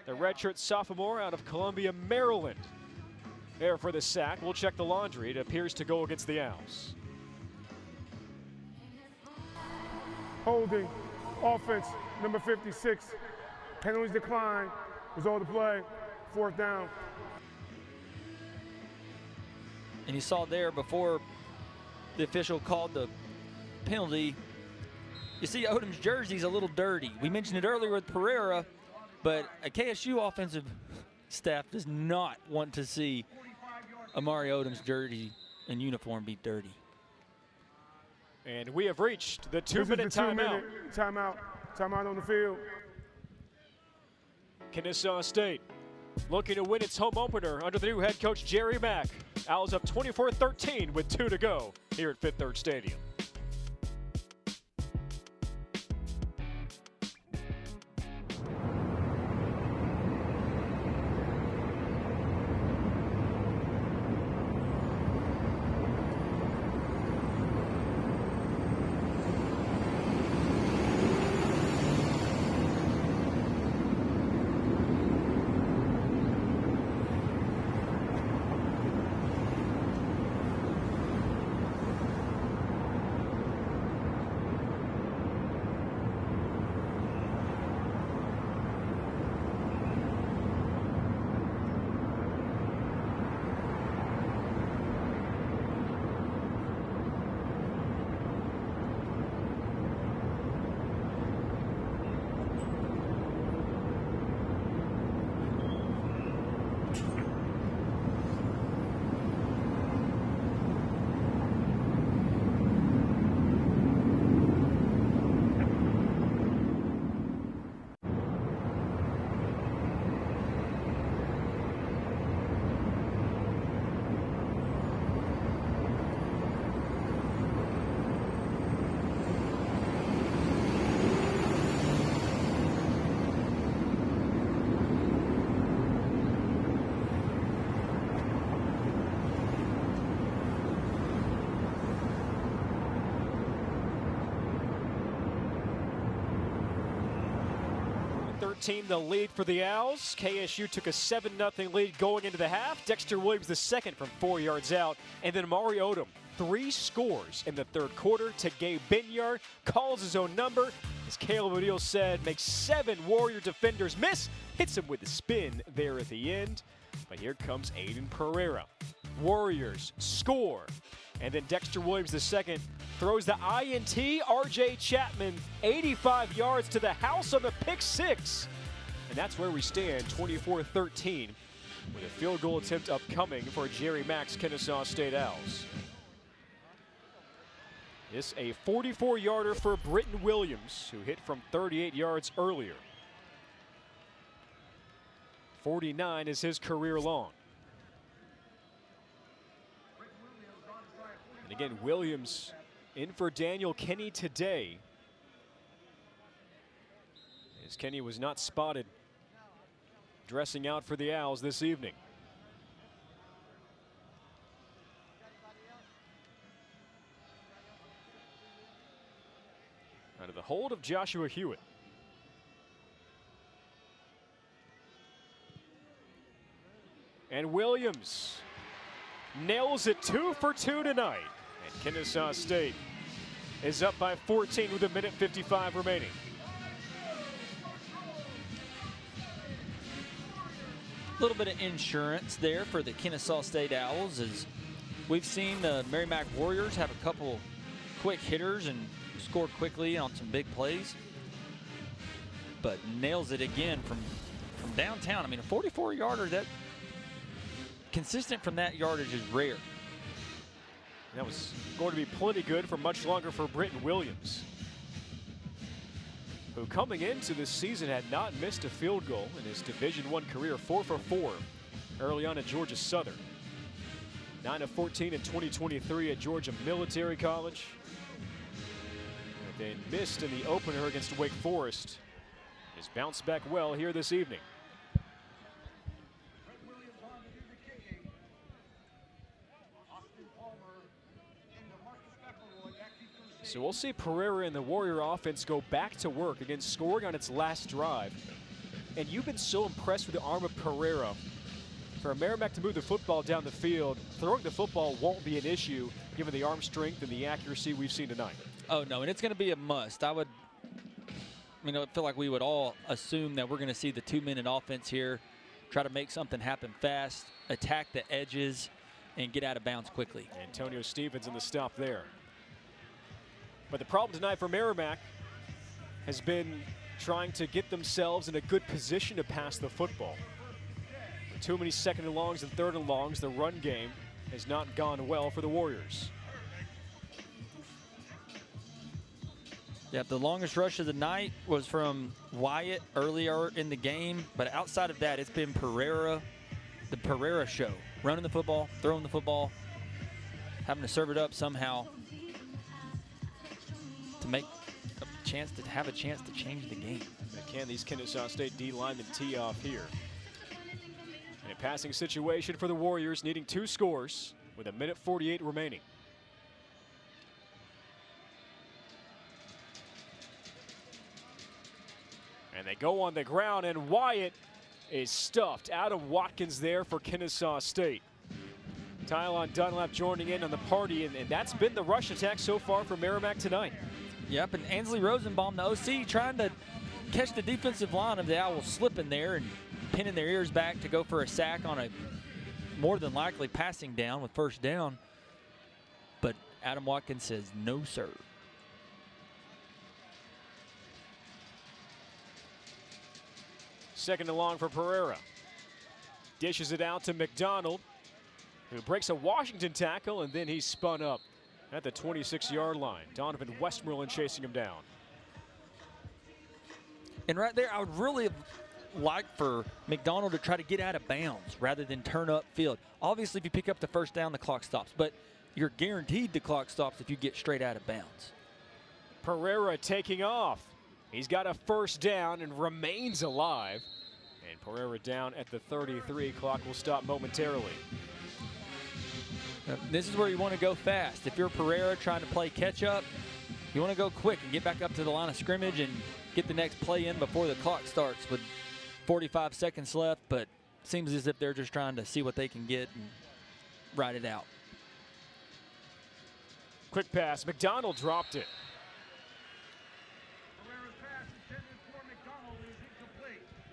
the redshirt sophomore out of Columbia, Maryland. There for the sack. We'll check the laundry. It appears to go against the Owls. Holding, offense, number 56. Penalties decline. Result of play, 4th down. And you saw there before the official called the penalty, you see Odom's jersey's a little dirty. We mentioned it earlier with Pereira, but a KSU offensive staff does not want to see Amari Odom's jersey and uniform be dirty. And we have reached the 2-minute timeout. Timeout on the field. Kennesaw State looking to win its home opener under the new head coach Jerry Mack. Owls up 24-13 with 2 to go here at Fifth Third Stadium. 24-13 the lead for the Owls. KSU took a 7-0 lead going into the half. Dexter Williams the second from 4 yards out. And then Amari Odom, 3 scores in the third quarter to Gabe Binyard. Calls his own number. As Caleb O'Neal said, makes 7 Warrior defenders miss. Hits him with the spin there at the end. But here comes Aiden Pereira. Warriors score. And then Dexter Williams the second throws the INT. RJ Chapman, 85 yards to the house on the pick 6. And that's where we stand, 24-13, with a field goal attempt upcoming for Jerry Mack's Kennesaw State Owls. This a 44-yarder for Britton Williams, who hit from 38 yards earlier. 49 is his career long. And again, Williams in for Daniel Kenny today, as Kenny was not spotted dressing out for the Owls this evening. Out of the hold of Joshua Hewitt. And Williams nails it 2 for 2 tonight. And Kennesaw State is up by 14 with 1:55 remaining. A little bit of insurance there for the Kennesaw State Owls, as we've seen the Merrimack Warriors have a couple quick hitters and score quickly on some big plays. But nails it again from downtown. I mean, a 44-yarder, that consistent from that yardage is rare. That was going to be plenty good for much longer for Britton Williams, who coming into this season had not missed a field goal in his Division I career, 4 for 4 early on at Georgia Southern. 9 of 14 in 2023 at Georgia Military College. And then missed in the opener against Wake Forest. Has bounced back well here this evening. So we'll see Pereira and the Warrior offense go back to work, again scoring on its last drive. And you've been so impressed with the arm of Pereira. For Merrimack to move the football down the field, throwing the football won't be an issue given the arm strength and the accuracy we've seen tonight. Oh no, and it's going to be a must. I feel like we would all assume that we're going to see the 2-minute offense here, try to make something happen fast, attack the edges, and get out of bounds quickly. Antonio Stevens in the stop there. But the problem tonight for Merrimack has been trying to get themselves in a good position to pass the football. With too many second and longs and third and longs, the run game has not gone well for the Warriors. Yeah, the longest rush of the night was from Wyatt earlier in the game, but outside of that, it's been Pereira, the Pereira show. Running the football, throwing the football, having to serve it up somehow to make a chance to have a chance to change the game. Can these Kennesaw State D linemen tee off here? And a passing situation for the Warriors, needing 2 scores with 1:48 remaining. And they go on the ground, and Wyatt is stuffed. Adam Watkins there for Kennesaw State. Tylon Dunlap joining in on the party, and that's been the rush attack so far for Merrimack tonight. Yep, and Ansley Rosenbaum, the OC, trying to catch the defensive line of the Owls slipping there and pinning their ears back to go for a sack on a more than likely passing down with first down. But Adam Watkins says, no, sir. Second and long for Pereira. Dishes it out to McDonald, who breaks a Washington tackle, and then he's spun up at the 26-yard line. Donovan Westmoreland chasing him down. And right there, I would really have liked for McDonald to try to get out of bounds rather than turn up field. Obviously, if you pick up the first down, the clock stops, but you're guaranteed the clock stops if you get straight out of bounds. Pereira taking off. He's got a first down and remains alive. And Pereira down at the 33. Clock will stop momentarily. This is where you want to go fast. If you're Pereira trying to play catch up, you want to go quick and get back up to the line of scrimmage and get the next play in before the clock starts with 45 seconds left, but seems as if they're just trying to see what they can get and ride it out. Quick pass. McDonald dropped it.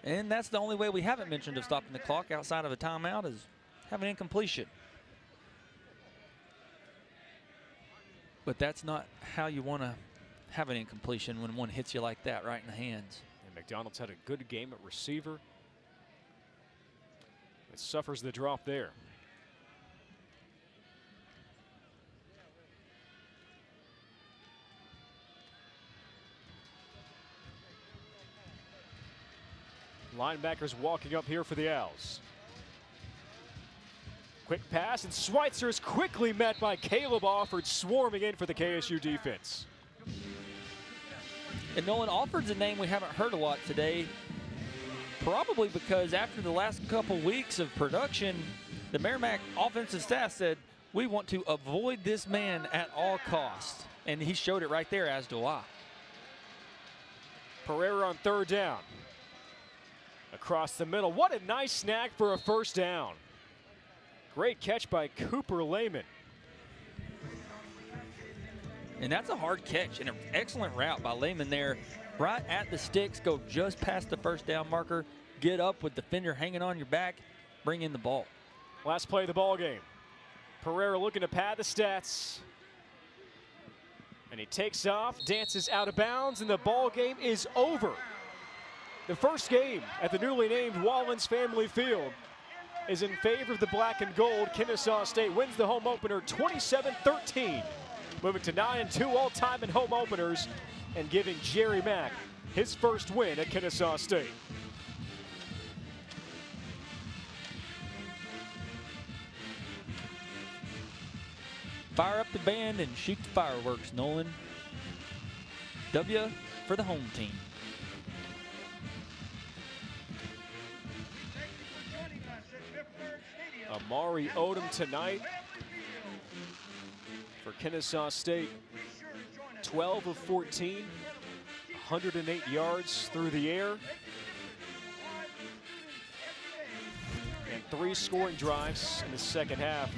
And that's the only way we haven't mentioned of stopping the clock outside of a timeout is having incompletion. But that's not how you want to have an incompletion when one hits you like that right in the hands. And McDonald's had a good game at receiver. It suffers the drop there. Linebackers walking up here for the Owls. Quick pass, and Schweitzer is quickly met by Caleb Alford, swarming in for the KSU defense. And Nolan, Alford's a name we haven't heard a lot today, probably because after the last couple weeks of production, the Merrimack offensive staff said, we want to avoid this man at all costs. And he showed it right there, as do I. Pereira on third down. Across the middle. What a nice snag for a first down. Great catch by Cooper Lehman. And that's a hard catch and an excellent route by Lehman there. Right at the sticks, go just past the first down marker, get up with the defender hanging on your back, bring in the ball. Last play of the ball game. Pereira looking to pad the stats. And he takes off, dances out of bounds, and the ball game is over. The first game at the newly named Wallens Family Field is in favor of the black and gold. Kennesaw State wins the home opener 27-13. Moving to 9-2 all-time in home openers and giving Jerry Mack his first win at Kennesaw State. Fire up the band and shoot the fireworks, Nolan. W for the home team. Amari Odom tonight for Kennesaw State. 12 of 14, 108 yards through the air. And 3 scoring drives in the second half.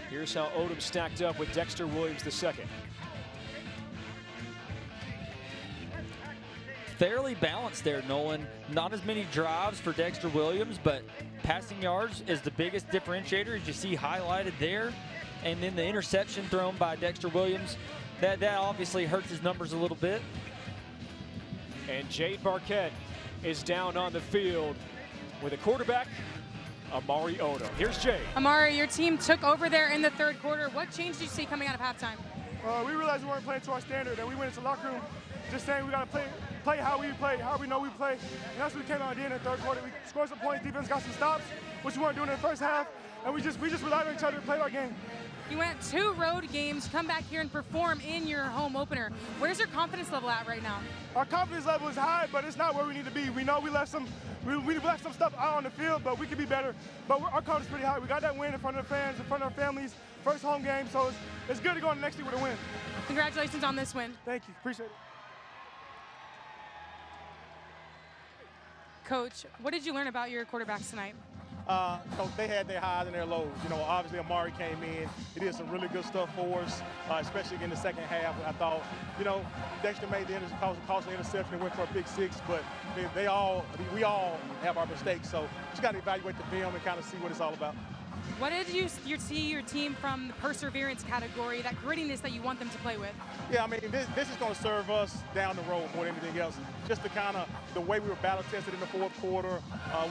Here's how Odom stacked up with Dexter Williams II. Fairly balanced there, Nolan. Not as many drives for Dexter Williams, but passing yards is the biggest differentiator, as you see highlighted there. And then the interception thrown by Dexter Williams, that obviously hurts his numbers a little bit. And Jade Barquette is down on the field with a quarterback, Amari Odom. Here's Jade. Amari, your team took over there in the third quarter. What change did you see coming out of halftime? We realized we weren't playing to our standard, and we went into the locker room just saying we got to play how we play, how we know we play. And that's what we came out and did in the third quarter. We scored some points, defense got some stops, which we weren't doing in the first half, and we just relied on each other to play our game. You went 2 road games, come back here and perform in your home opener. Where's your confidence level at right now? Our confidence level is high, but it's not where we need to be. We know we left some stuff out on the field, but we could be better. But our confidence is pretty high. We got that win in front of the fans, in front of our families, first home game, so it's good to go on the next week with a win. Congratulations on this win. Thank you, appreciate it. Coach, what did you learn about your quarterbacks tonight? Coach, they had their highs and their lows. You know, obviously Amari came in. He did some really good stuff for us, especially in the second half. I thought, you know, Dexter made the costly interception and went for a pick 6, but we all have our mistakes. So just got to evaluate the film and kind of see what it's all about. What did you see your team from the perseverance category, that grittiness that you want them to play with? Yeah, I mean, this is going to serve us down the road more than anything else. Just the way we were battle tested in the fourth quarter.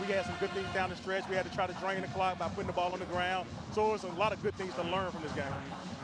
We had some good things down the stretch. We had to try to drain the clock by putting the ball on the ground. So there's a lot of good things to learn from this game.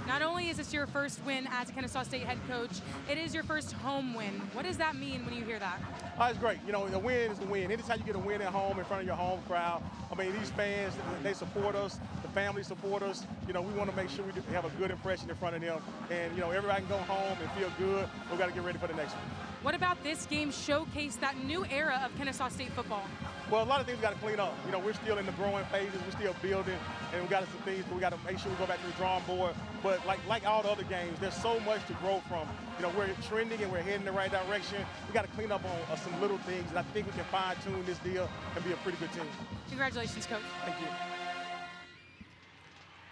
Not only is this your first win as a Kennesaw State head coach, it is your first home win. What does that mean when you hear that? It's great. You know, the win is the win. Anytime you get a win at home in front of your home crowd, I mean, these fans, they support us. The family supporters. You know, we want to make sure we have a good impression in front of them. And, you know, everybody can go home and feel good. We've got to get ready for the next one. What about this game showcased that new era of Kennesaw State football? Well, a lot of things we got to clean up. You know, we're still in the growing phases. We're still building, and we got some things, but we got to make sure we go back to the drawing board. But like all the other games, there's so much to grow from. You know, we're trending and we're heading in the right direction. We got to clean up on some little things, and I think we can fine-tune this deal and be a pretty good team. Congratulations, Coach. Thank you.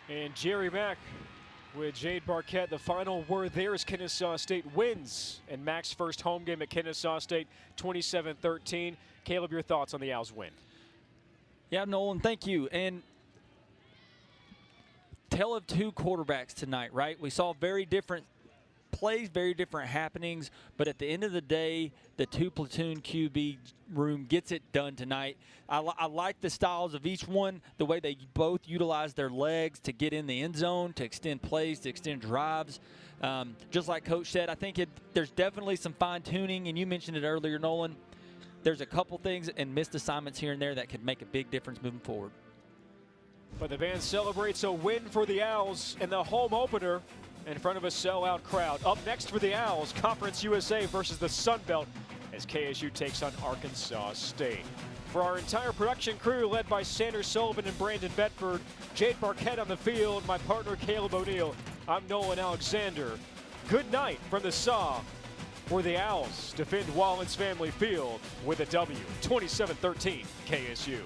And Jerry Mack with Jade Barquette. The final word there is Kennesaw State wins. And Mack's first home game at Kennesaw State, 27-13. Caleb, your thoughts on the Owls win? Yeah, Nolan, thank you. And tale of two quarterbacks tonight, right? We saw very different plays, very different happenings, but at the end of the day, the two platoon QB room gets it done tonight. I like the styles of each one, the way they both utilize their legs to get in the end zone, to extend plays, to extend drives. Just like Coach said, I think there's definitely some fine-tuning, and you mentioned it earlier, Nolan. There's a couple things and missed assignments here and there that could make a big difference moving forward. But the band celebrates a win for the Owls in the home opener in front of a sellout crowd. Up next for the Owls, Conference USA versus the Sun Belt as KSU takes on Arkansas State. For our entire production crew, led by Sanders Sullivan and Brandon Bedford, Jade Barquette on the field, my partner Caleb O'Neill, I'm Nolan Alexander. Good night from the SAW, where the Owls defend Wallens Family Field with a W, 27-13 KSU.